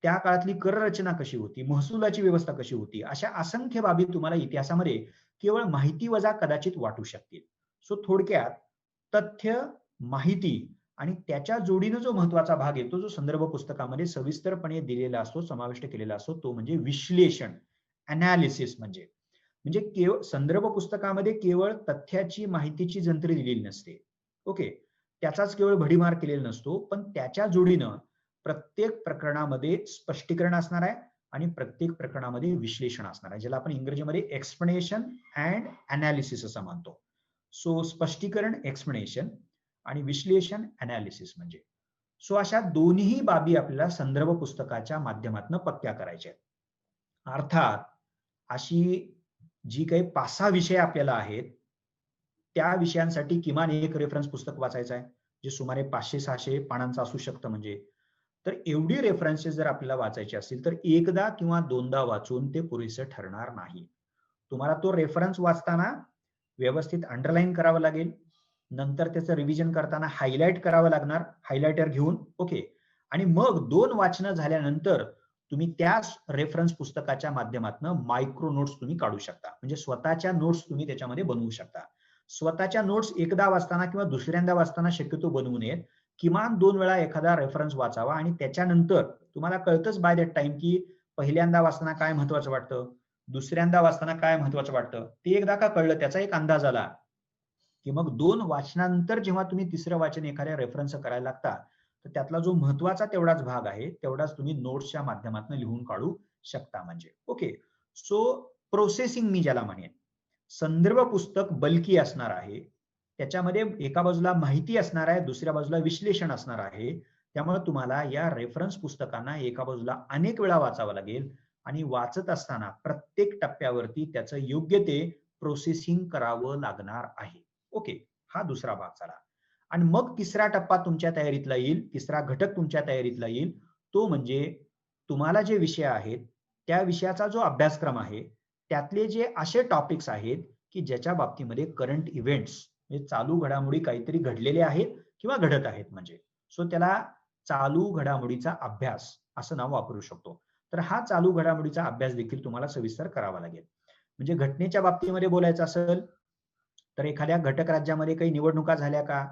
त्या काळातली कर रचना कशी होती, महसुलाची व्यवस्था कशी होती, अशा असंख्य बाबी तुम्हाला इतिहासामध्ये केवळ माहिती वजा कदाचित वाटू शकतील. सो थोडक्यात तथ्य, माहिती आणि त्याच्या जोडीनं जो महत्वाचा भाग येतो, जो संदर्भ पुस्तकामध्ये सविस्तरपणे दिलेला असतो, समाविष्ट केलेला असतो, तो म्हणजे विश्लेषण, अनालिसिस. म्हणजे केवळ संदर्भ पुस्तकामध्ये केवळ तथ्याची, माहितीची जंत्री दिलेली नसते. ओके, त्याचाच केवळ भडीमार केलेला नसतो, पण त्याच्या जोडीनं प्रत्येक प्रकरणामध्ये स्पष्टीकरण असणार आहे आणि प्रत्येक प्रकरणामध्ये विश्लेषण असणार आहे, ज्याला आपण इंग्रजीमध्ये एक्सप्लेनेशन अँड अनालिसिस असं म्हणतो. सो स्पष्टीकरण एक्सप्लेनेशन आणि विश्लेषण अनालिसिस म्हणजे. सो अशा दोन्ही बाबी आपल्याला संदर्भ पुस्तकाच्या माध्यमातून पक्क्या करायच्या आहेत. अर्थात अशी जी काही 5-6 विषय आपल्याला आहेत त्या विषयांसाठी किमान एक रेफरन्स पुस्तक वाचायचं आहे, जे सुमारे 500-600 पानांचं असू शकतं म्हणजे. तर एवढी रेफरन्सेस जर आपल्याला वाचायची असतील तर एकदा किंवा दोनदा वाचून ते पुरेसं ठरणार नाही. तुम्हाला तो रेफरन्स वाचताना व्यवस्थित अंडरलाईन करावं लागेल. नंतर त्याचं रिव्हिजन करताना हायलाइट करावं लागणार, हायलायटर घेऊन. ओके. आणि मग 2 वाचनं झाल्यानंतर तुम्ही त्याच रेफरन्स पुस्तकाच्या माध्यमातून मायक्रो नोट्स तुम्ही काढू शकता. म्हणजे स्वतःच्या नोट्स तुम्ही त्याच्यामध्ये बनवू शकता. स्वतःच्या नोट्स एकदा वाचताना किंवा दुसऱ्यांदा वाचताना शक्यतो बनवू नयेत. किमान 2 वेळा एखादा रेफरन्स वाचावा आणि त्याच्यानंतर तुम्हाला कळतंच बाय दॅट टाइम की पहिल्यांदा वाचताना काय महत्वाचं वाटतं, दुसऱ्यांदा वाचताना काय महत्वाचं वाटतं. ते एकदा का कळलं, त्याचा एक अंदाज आला, की मग 2 वाचनानंतर जेव्हा तुम्ही तिसरं वाचन एखाद्या रेफरन्स करायला लागता, तर त्यातला जो महत्वाचा तेवढाच भाग आहे, तेवढाच तुम्ही नोट्सच्या माध्यमातून लिहून काढू शकता म्हणजे. ओके. सो प्रोसेसिंग मी ज्याला म्हणेन. संदर्भ पुस्तक बल्की असणार आहे. त्याच्यामध्ये एका बाजूला माहिती असणार आहे, दुसऱ्या बाजूला विश्लेषण असणार आहे. त्यामुळे तुम्हाला या रेफरन्स पुस्तकांना एका बाजूला अनेक वेळा वाचावं लागेल आणि वाचत असताना प्रत्येक टप्प्यावरती त्याचं योग्य ते प्रोसेसिंग करावं लागणार आहे. ओके. हा दुसरा भाग झाला. आणि मग तिसरा टप्पा तुमच्या तयारीतला येईल, तिसरा घटक तुमच्या तयारीतला येईल. तो म्हणजे तुम्हाला जे विषय आहेत, त्या विषयाचा जो अभ्यासक्रम आहे, त्यातले जे असे टॉपिक्स आहेत, की ज्याच्या बाबतीमध्ये करंट इव्हेंट्स म्हणजे चालू घडामोडी काहीतरी घडलेले आहेत किंवा घडत आहेत म्हणजे. सो त्याला चालू घडामोडीचा अभ्यास असं नाव वापरू शकतो. तर हा चालू घडामोडीचा अभ्यास देखील तुम्हाला सविस्तर करावा लागेल. म्हणजे घटनेच्या बाबतीमध्ये बोलायचं असेल, तर एखाद्या घटक राज्यामध्ये काही निवडणुका झाल्या का?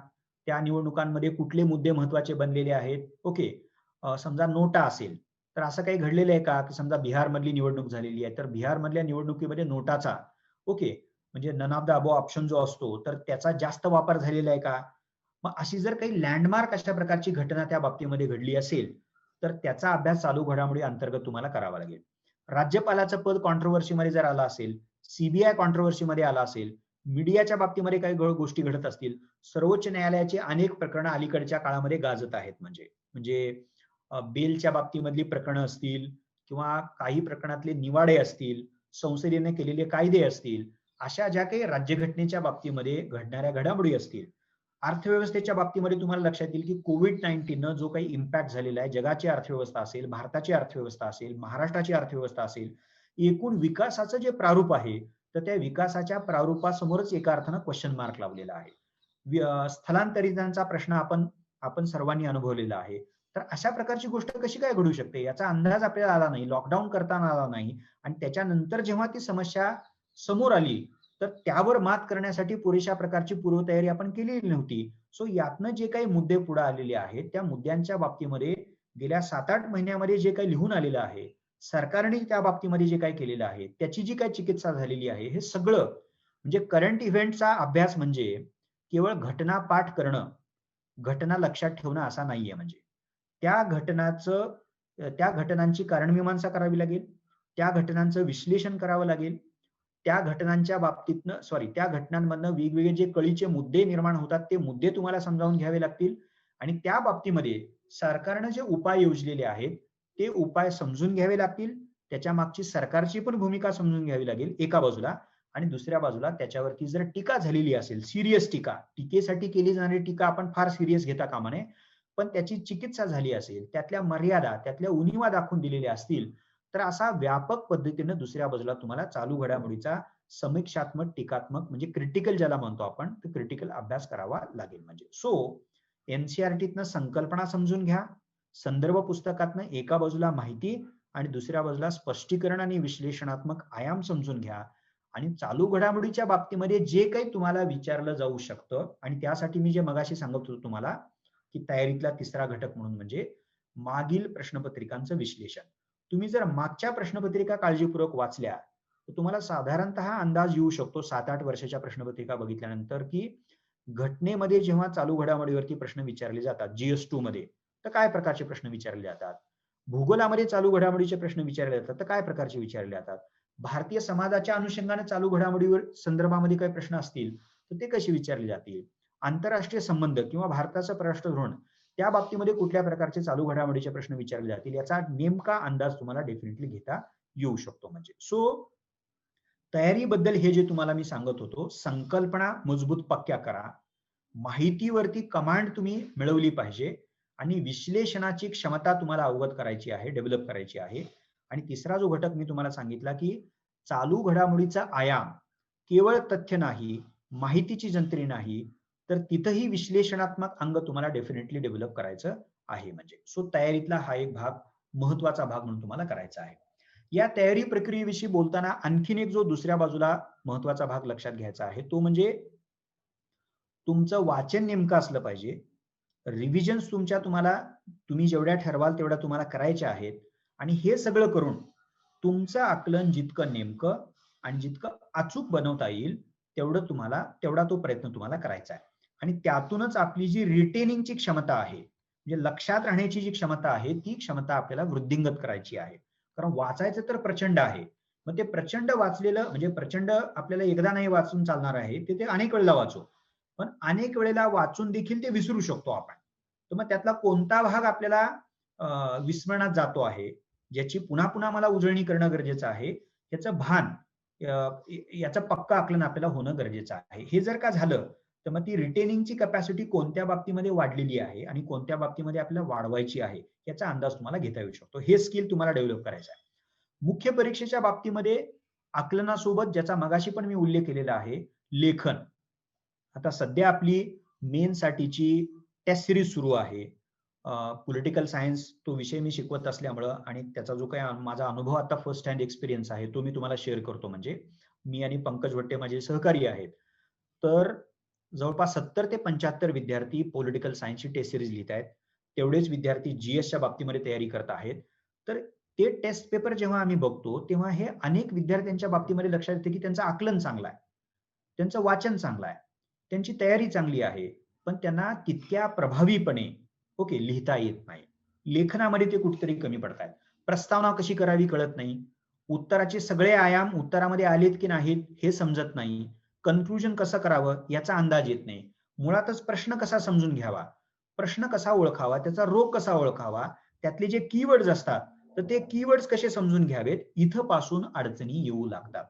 त्या निवडणुकांमध्ये कुठले मुद्दे महत्वाचे बनलेले आहेत? ओके. समजा नोटा असेल, तर असं काही घडलेलं आहे का? की समजा बिहारमधली निवडणूक झालेली आहे, तर बिहारमधल्या निवडणुकीमध्ये नोटाचा ओके, म्हणजे none of the above option जो असतो, तर त्याचा जास्त वापर झालेला आहे का? मग अशी जर काही लँडमार्क अशा प्रकारची घटना त्या बाबतीमध्ये घडली असेल, तर त्याचा अभ्यास चालू घडामोडी अंतर्गत तुम्हाला करावा लागेल. राज्यपालाचं पद कॉन्ट्रोव्हर्सीमध्ये जर आलं असेल, सीबीआय कॉन्ट्रोव्हर्सीमध्ये आला असेल, मीडियाच्या बाबतीमध्ये काही गोष्टी घडत असतील, सर्वोच्च न्यायालयाची अनेक प्रकरणं अलीकडच्या काळामध्ये गाजत आहेत म्हणजे बेलच्या बाबतीमधली प्रकरणं असतील किंवा काही प्रकरणातले निवाडे असतील, संसदेने केलेले कायदे असतील, अशा ज्या काही राज्यघटनेच्या बाबतीमध्ये घडणाऱ्या घडामोडी असतील, अर्थव्यवस्थेच्या बाबतीमध्ये तुम्हाला लक्षात येईल की कोविड-19 जो काही इम्पॅक्ट झालेला आहे, जगाची अर्थव्यवस्था असेल, भारताची अर्थव्यवस्था असेल, महाराष्ट्राची अर्थव्यवस्था असेल, एकूण विकासाचं जे प्रारूप आहे, तर त्या विकासाच्या प्रारूपासमोरच एका अर्थानं क्वेश्चन मार्क लावलेला आहे. स्थलांतरितांचा प्रश्न आपण आपण सर्वांनी अनुभवलेला आहे. तर अशा प्रकारची गोष्ट कशी काय घडू शकते याचा अंदाज आपल्याला आला नाही, लॉकडाऊन करताना आला नाही आणि त्याच्यानंतर जेव्हा ती समस्या समोर आली, तर त्यावर मात करण्यासाठी पुरेशा प्रकारची पूर्वतयारी आपण केलेली नव्हती. सो यातनं जे काही मुद्दे पुढे आलेले आहेत, त्या मुद्द्यांच्या बाबतीमध्ये गेल्या 7-8 महिन्यामध्ये जे काही लिहून आलेलं आहे, सरकारने त्या बाबतीमध्ये जे काही केलेलं आहे, त्याची जी काही चिकित्सा झालेली आहे, हे सगळं म्हणजे करंट इव्हेंटचा अभ्यास म्हणजे केवळ घटना पाठ करणं, घटना लक्षात ठेवणं असा नाहीये म्हणजे. त्या घटनाचं त्या घटनांची कारणमीमांसा करावी लागेल. त्या घटनांचं विश्लेषण करावं लागेल. त्या घटनांच्या बाबतीतनं त्या घटनांमधनं वेगवेगळे जे कळीचे मुद्दे निर्माण होतात, ते मुद्दे तुम्हाला समजावून घ्यावे लागतील आणि त्या बाबतीमध्ये सरकारनं जे उपाय योजलेले आहेत, ते उपाय समजून घ्यावे लागतील. त्याच्या मागची सरकारची पण भूमिका समजून घ्यावी लागेल एका बाजूला आणि दुसऱ्या बाजूला त्याच्यावरती जर टीका झालेली असेल, सीरियस टीका, टीकेसाठी केली जाणारी टीका आपण फार सीरियस घेता कामा नये. पण त्याची चिकित्सा झाली असेल, त्यातल्या मर्यादा, त्यातल्या उणिवा दाखवून दिलेल्या असतील, तर असा व्यापक पद्धतीनं दुसऱ्या बाजूला तुम्हाला चालू घडामोडीचा समीक्षात्मक, टीकात्मक म्हणजे क्रिटिकल ज्याला म्हणतो आपण, तो क्रिटिकल अभ्यास करावा लागेल म्हणजे. सो एनसीईआरटीतनं संकल्पना समजून घ्या, संदर्भ पुस्तकातनं एका बाजूला माहिती आणि दुसऱ्या बाजूला स्पष्टीकरण आणि विश्लेषणात्मक आयाम समजून घ्या आणि चालू घडामोडीच्या बाबतीमध्ये जे काही तुम्हाला विचारलं जाऊ शकतं आणि त्यासाठी मी जे मगाशी सांगत होतो तुम्हाला की तयारीतला तिसरा घटक म्हणून म्हणजे मागील प्रश्नपत्रिकांचं विश्लेषण. तुम्ही जर मागच्या प्रश्नपत्रिका काळजीपूर्वक वाचल्या तर तुम्हाला साधारणतः अंदाज येऊ शकतो 7-8 वर्षाच्या प्रश्नपत्रिका बघितल्यानंतर की घटनेमध्ये जेव्हा चालू घडामोडीवरती प्रश्न विचारले जातात GS2 मध्ये, तर काय प्रकारचे प्रश्न विचारले जातात. भूगोलामध्ये चालू घडामोडीचे प्रश्न विचारले जातात, तर काय प्रकारचे विचारले जातात. भारतीय समाजाच्या अनुषंगाने चालू घडामोडीवर संदर्भामध्ये काही प्रश्न असतील तर ते कसे विचारले जातील. आंतरराष्ट्रीय संबंध किंवा भारताचं परराष्ट्र धोरण त्या बाबतीमध्ये कुठल्या प्रकारचे चालू घडामोडीचे प्रश्न विचारले जातील याचा नेमका अंदाज तुम्हाला डेफिनेटली घेता येऊ शकतो म्हणजे. सो तयारीबद्दल हे जे तुम्हाला मी सांगत होतो, संकल्पना मजबूत पक्क्या करा, माहितीवरती कमांड तुम्ही मिळवली पाहिजे आणि विश्लेषणाची क्षमता तुम्हाला अवगत करायची आहे, डेव्हलप करायची आहे. आणि तिसरा जो घटक मी तुम्हाला सांगितला की चालू घडामोडीचा आयाम केवळ तथ्य नाही, माहितीची जंत्री नाही, तर तिथंही विश्लेषणात्मक अंग तुम्हाला डेफिनेटली डेव्हलप करायचं आहे. म्हणजे सो तयारीतला हा एक भाग, महत्वाचा भाग म्हणून तुम्हाला करायचा आहे. या तयारी प्रक्रियेविषयी बोलताना आणखीन एक जो दुसऱ्या बाजूला महत्वाचा भाग लक्षात घ्यायचा आहे तो म्हणजे तुमचं वाचन नेमकं असलं पाहिजे. रिव्हिजन्स तुम्ही जेवढ्या ठरवाल तेवढ्या तुम्हाला करायच्या आहेत आणि हे सगळं करून तुमचं आकलन जितकं नेमकं आणि जितकं अचूक बनवता येईल तेवढा तो प्रयत्न तुम्हाला करायचा आहे. आणि त्यातूनच आपली जी रिटेनिंगची क्षमता आहे, म्हणजे लक्षात राहण्याची जी क्षमता आहे, ती क्षमता आपल्याला वृद्धिंगत करायची आहे. कारण वाचायचं तर प्रचंड आहे. मग ते प्रचंड वाचलेलं म्हणजे प्रचंड आपल्याला एकदा नाही वाचून चालणार आहे, ते अनेक वेळेला वाचू. पण अनेक वेळेला वाचून देखील ते विसरू शकतो आपण. तर मग त्यातला कोणता भाग आपल्याला विस्मरणात जातो आहे, ज्याची पुन्हा पुन्हा मला उजळणी करणं गरजेचं आहे, याचं भान, याचं पक्का आकलन आपल्याला होणं गरजेचं आहे. हे जर का झालं तर मग ती रिटेनिंगची कॅपॅसिटी कोणत्या बाबतीमध्ये वाढलेली आहे आणि कोणत्या बाबतीमध्ये आपल्याला वाढवायची आहे याचा अंदाज तुम्हाला घेता येऊ शकतो. हे स्किल तुम्हाला डेव्हलप करायचं आहे. मुख्य परीक्षेच्या बाबतीमध्ये आकलनासोबत ज्याचा मगाशी पण मी उल्लेख केलेला आहे, लेखन. आता सध्या आपली मेन साठीची टेस्ट सिरीज सुरू आहे. पॉलिटिकल सायन्स तो विषय मी शिकवत असल्यामुळं आणि त्याचा जो काही माझा अनुभव आता फर्स्ट हँड एक्सपिरियन्स आहे तो मी तुम्हाला शेअर करतो. म्हणजे मी आणि पंकज भट्टे माझे सहकारी आहेत. तर जवळपास 70 ते 75 विद्यार्थी पॉलिटिकल सायन्सची टेस्ट सिरीज लिहित आहेत. तेवढेच विद्यार्थी जीएसच्या बाबतीमध्ये तयारी करत आहेत. तर ते टेस्ट पेपर जेव्हा आम्ही बघतो तेव्हा हे अनेक विद्यार्थ्यांच्या बाबतीमध्ये लक्षात येते की त्यांचं आकलन चांगलं आहे, त्यांचं वाचन चांगलं आहे, त्यांची तयारी चांगली आहे, पण त्यांना तितक्या प्रभावीपणे लिहिता येत नाही. लेखनामध्ये ते कुठेतरी कमी पडतायत. प्रस्तावना कशी करावी कळत नाही. उत्तराचे सगळे आयाम उत्तरामध्ये आलेत की नाहीत हे समजत नाही. कन्क्लुजन कसं करावं याचा अंदाज येत नाही. मुळातच प्रश्न कसा समजून घ्यावा, प्रश्न कसा ओळखावा, त्याचा रोग कसा ओळखावा, त्यातले जे कीवर्ड्स असतात तर ते कीवर्ड्स कसे समजून घ्यावेत, इथं पासून अडचणी येऊ लागतात.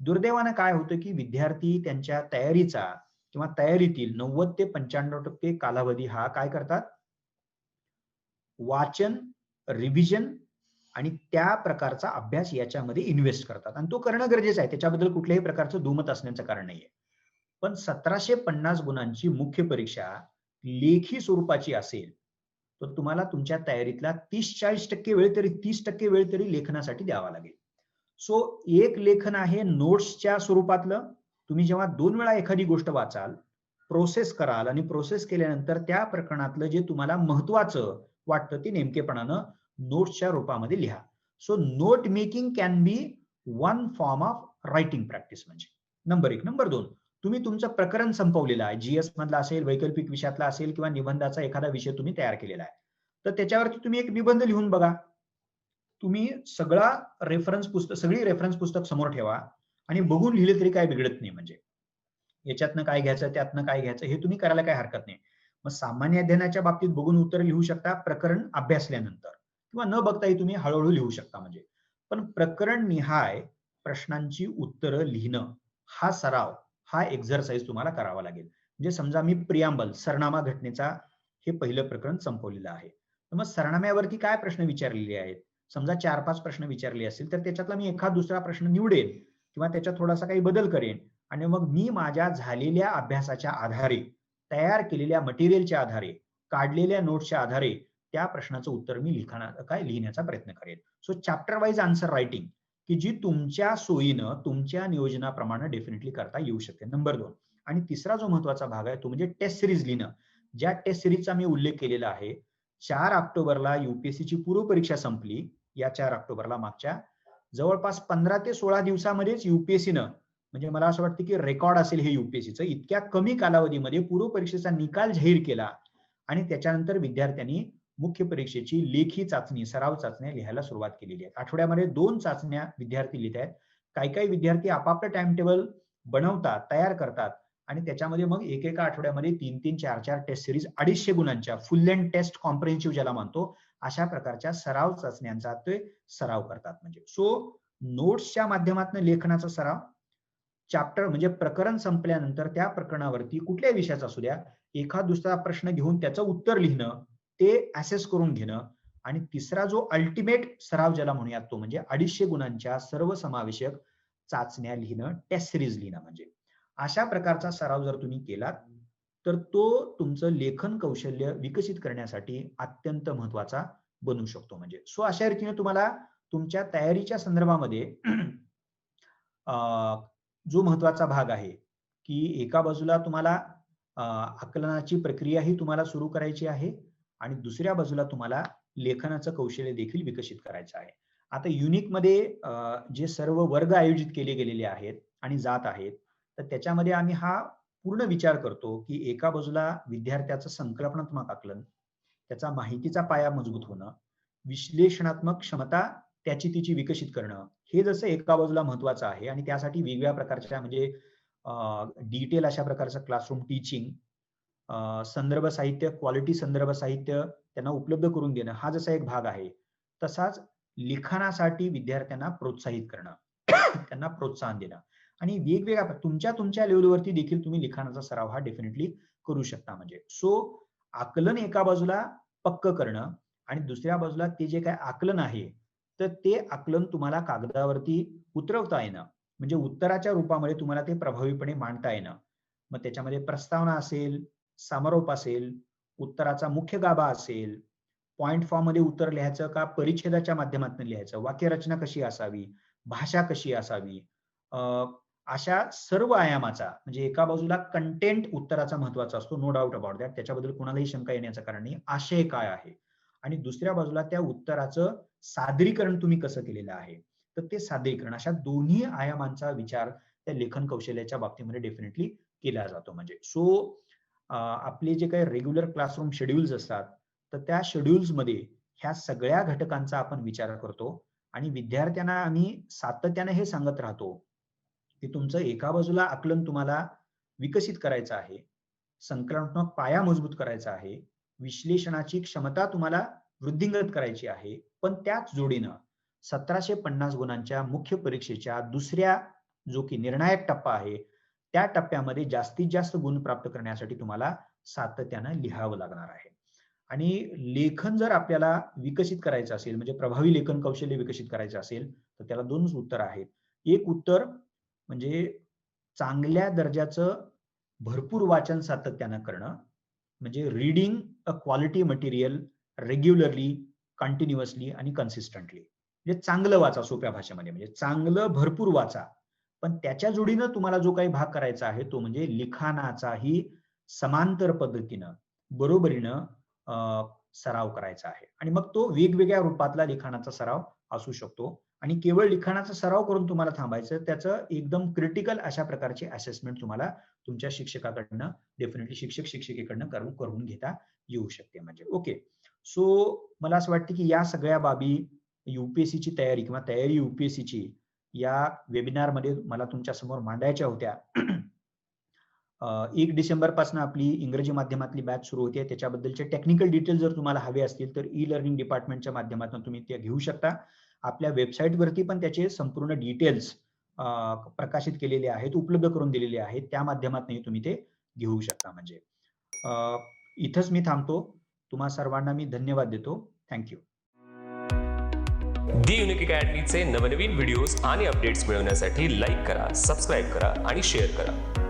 दुर्दैवानं काय होतं की विद्यार्थी त्यांच्या तयारीचा किंवा तयारीतील 90 ते 95% कालावधी हा काय करतात, वाचन, रिव्हिजन आणि त्या प्रकारचा अभ्यास याच्यामध्ये इन्व्हेस्ट करतात. आणि तो करणं गरजेचं आहे, त्याच्याबद्दल कुठल्याही प्रकारचं दुमत असण्याचं कारण नाहीये. पण 1750 गुणांची मुख्य परीक्षा लेखी स्वरूपाची असेल तर तुम्हाला तुमच्या तयारीतला 30-40% वेळ तरी 30% वेळ तरी लेखनासाठी द्यावा लागेल. सो एक लेखन आहे नोट्सच्या स्वरूपातलं. तुम्ही जेव्हा 2 वेळा एखादी गोष्ट वाचाल, प्रोसेस कराल आणि प्रोसेस केल्यानंतर त्या प्रकरणातलं जे तुम्हाला महत्वाचं वाटतं ते नेमकेपणानं नोट्सच्या रूपामध्ये लिहा. So note making can be one form of writing practice. म्हणजे नंबर 1. नंबर 2, तुम्ही तुमचं प्रकरण संपवलेलं आहे. जीएस मधला असेल, वैकल्पिक विषयातला असेल किंवा निबंधाचा एखादा विषय तुम्ही तयार केलेला आहे. तर त्याच्यावरती तुम्ही एक निबंध लिहून बघा. तुम्ही सगळी रेफरन्स पुस्तक समोर ठेवा आणि बघून लिहिले तरी काय बिघडत नाही. म्हणजे याच्यातनं काय घ्यायचं, त्यातनं काय घ्यायचं हे तुम्ही करायला काय हरकत नाही. मग सामान्य अध्ययनाच्या बाबतीत बघून उत्तर लिहू शकता प्रकरण अभ्यासल्यानंतर, किंवा न बघताही तुम्ही हळूहळू लिहू शकता. म्हणजे पण प्रकरण निहाय प्रश्नांची उत्तरं लिहिणं हा सराव, हा एक्झरसाइज तुम्हाला करावा लागेल. म्हणजे समजा मी प्रियांबल, सरनामा घटनेचा हे पहिलं प्रकरण संपवलेलं आहे. तर मग सरनाम्यावरती काय प्रश्न विचारलेले आहेत, समजा 4-5 प्रश्न विचारले असतील तर त्याच्यातला मी एखाद दुसरा प्रश्न निवडेल किंवा त्याच्यात थोडासा काही बदल करेन आणि मग मी माझ्या झालेल्या अभ्यासाच्या आधारे, तयार केलेल्या मटेरियलच्या आधारे, काढलेल्या नोट्सच्या आधारे त्या प्रश्नाचं उत्तर मी लिहिण्याचा प्रयत्न करेन. So chapter wise answer writing की जी तुमच्या सोयीनं, तुमच्या नियोजनाप्रमाणे डेफिनेटली करता येऊ शकते. नंबर 2. आणि तिसरा जो महत्वाचा भाग आहे तो म्हणजे टेस्ट सिरीज लिहिणं. ज्या टेस्ट सिरीजचा मी उल्लेख केलेला आहे, 4 ऑक्टोबरला युपीएससीची पूर्व परीक्षा संपली. या 4 ऑक्टोबरला मागच्या जवळपास 15 ते 16 दिवसामध्येच युपीएससीनं, म्हणजे मला असं वाटतं की रेकॉर्ड असेल हे युपीएससीचं, इतक्या कमी कालावधीमध्ये पूर्व परीक्षेचा निकाल जाहीर केला आणि त्याच्यानंतर विद्यार्थ्यांनी मुख्य परीक्षेची लेखी चाचणी, सराव चाचण्या लिहायला सुरुवात केलेली आहे. आठवड्यामध्ये 2 चाचण्या विद्यार्थी लिहित आहेत. काही विद्यार्थी आपापलं टाइम टेबल बनवतात, तयार करतात आणि त्याच्यामध्ये मग एकेका आठवड्यामध्ये 3-3, 4-4 टेस्ट सिरीज 250 गुणांच्या फुल लेंथ टेस्ट कॉम्प्रिहेन्सिव्ह ज्याला म्हणतो, अशा प्रकारच्या सराव चाचण्यांचा ते सराव करतात. म्हणजे सो नोट्सच्या माध्यमातून लेखनाचा सराव, चॅप्टर म्हणजे प्रकरण संपल्यानंतर त्या प्रकरणावरती कुठल्याही विषयाचा असू द्या, एखाद दुसरा प्रश्न घेऊन त्याचं उत्तर लिहिणं, ते असेस करून घेणं आणि तिसरा जो अल्टिमेट सराव ज्याला म्हणूयात तो म्हणजे 250 गुणांच्या सर्वसमावेशक चाचण्या लिहिणं, टेस्ट सिरीज लिहिणं म्हणजे. अशा प्रकारचा सराव जर तुम्ही केलात, तर तो तुमचं लेखन कौशल्य विकसित करण्यासाठी अत्यंत महत्त्वाचा बनू शकतो म्हणजे. सो अशा रीतीने तुम्हाला तुमच्या तयारीच्या संदर्भामध्ये जो महत्त्वाचा भाग आहे, की एका बाजूला तुम्हाला आकलनाची प्रक्रिया ही तुम्हाला सुरू करायची आहे आणि दुसऱ्या बाजूला तुम्हाला लेखनाचं कौशल्य देखील विकसित करायचं आहे. आता युनिकमध्ये जे सर्व वर्ग आयोजित केले गेलेले आहेत आणि जात आहेत, तर त्याच्यामध्ये आम्ही हा पूर्ण विचार करतो, की एका बाजूला विद्यार्थ्याचं संकल्पनात्मक आकलन, त्याचा माहितीचा पाया मजबूत होणं, विश्लेषणात्मक क्षमता त्याची तिची विकसित करणं, हे जसं एका बाजूला महत्त्वाचं आहे आणि त्यासाठी वेगवेगळ्या प्रकारच्या म्हणजे डिटेल अशा प्रकारचं क्लासरूम टीचिंग, संदर्भ साहित्य, क्वालिटी संदर्भ साहित्य त्यांना उपलब्ध करून देणं, हा जसा एक भाग आहे. तसाच लिखाणासाठी विद्यार्थ्यांना प्रोत्साहित करणं, त्यांना प्रोत्साहन देणं आणि वेगवेगळ्या तुमच्या लेव्हलवरती देखील तुम्ही लिखाणाचा सराव हा डेफिनेटली करू शकता म्हणजे. सो आकलन एका बाजूला पक्क करणं आणि दुसऱ्या बाजूला ते जे काही आकलन आहे, तर ते आकलन तुम्हाला कागदावरती उतरवता येणं, म्हणजे उत्तराच्या रूपामध्ये तुम्हाला ते प्रभावीपणे मांडता येणं. मग त्याच्यामध्ये प्रस्तावना असेल, समारोप असेल, उत्तराचा मुख्य गाभा असेल, पॉइंट फॉर्म मध्ये उत्तर लिहायचं का परिच्छेदाच्या माध्यमातून लिहायचं, वाक्यरचना कशी असावी, भाषा कशी असावी, अशा सर्व आयामाचा म्हणजे एका बाजूला कंटेंट उत्तराचा महत्त्वाचा असतो, नो डाऊट अबाउट दॅट, त्याच्याबद्दल कोणालाही शंका येण्याचं कारण नाही. आशय काय आहे आणि दुसऱ्या बाजूला त्या उत्तराचं सादरीकरण तुम्ही कसं केलेलं आहे, तर ते सादरीकरण, अशा दोन्ही आयामांचा विचार त्या लेखन कौशल्याच्या बाबतीमध्ये डेफिनेटली केला जातो म्हणजे. सो आपले जे काही रेग्युलर क्लासरूम शेड्यूल्स असतात, तर त्या शेड्यूल्समध्ये ह्या सगळ्या घटकांचा आपण विचार करतो आणि विद्यार्थ्यांना आम्ही सातत्याने हे सांगत राहतो, की तुमचं एका बाजूला आकलन तुम्हाला विकसित करायचं आहे, संकलनात्मक पाया मजबूत करायचा आहे, विश्लेषणाची क्षमता तुम्हाला वृद्धिंगत करायची आहे, पण त्याच जोडीनं 1750 गुणांच्या मुख्य परीक्षेच्या दुसऱ्या जो की निर्णायक टप्पा आहे, त्या टप्प्यामध्ये जास्तीत जास्त गुण प्राप्त करण्यासाठी तुम्हाला सातत्यानं लिहावं लागणार आहे. आणि लेखन जर आपल्याला विकसित करायचं असेल, म्हणजे प्रभावी लेखन कौशल्य विकसित करायचं असेल, तर त्याला दोनच उत्तर आहेत. एक उत्तर म्हणजे चांगल्या दर्जाचं भरपूर वाचन सातत्यानं करणं, म्हणजे reading a quality material regularly, continuously आणि कन्सिस्टंटली. म्हणजे चांगलं वाचा, सोप्या भाषेमध्ये म्हणजे चांगलं भरपूर वाचा. पण त्याच्या जोडीनं तुम्हाला जो काही भाग करायचा आहे तो म्हणजे लिखाणाचाही समांतर पद्धतीनं, बरोबरीनं सराव करायचा आहे आणि मग तो वेगवेगळ्या रूपातला लिखाणाचा सराव असू शकतो आणि केवळ लिखाणाचा सराव करून तुम्हाला थांबायचं, त्याचं एकदम क्रिटिकल अशा प्रकारची असेसमेंट तुम्हाला तुमच्या शिक्षकाकडनं डेफिनेटली शिक्षकेकडनं करून घेता येऊ शकते म्हणजे. ओके, सो मला असं वाटतं की या सगळ्या बाबी युपीएससीची तयारी किंवा तयारी युपीएससीची या वेबिनारमध्ये मला तुमच्या समोर मांडायच्या होत्या. 1 डिसेंबर पासून आपली इंग्रजी माध्यमातली बॅच सुरू होते. त्याच्याबद्दलचे टेक्निकल डिटेल्स जर तुम्हाला हवे असतील तर ई लर्निंग डिपार्टमेंटच्या माध्यमातून तुम्ही ते घेऊ शकता. आपल्या वेबसाईटवरती पण त्याचे संपूर्ण डिटेल्स प्रकाशित केलेले आहेत, उपलब्ध करून दिलेले आहेत. त्या माध्यमातूनही तुम्ही ते घेऊ शकता म्हणजे. इथंच मी थांबतो. तुम्हा सर्वांना मी धन्यवाद देतो. थँक्यू. दी युनिक अकॅडमीचे नवनवीन व्हिडिओज आणि अपडेट्स मिळवण्यासाठी लाईक करा, सबस्क्राईब करा आणि शेअर करा.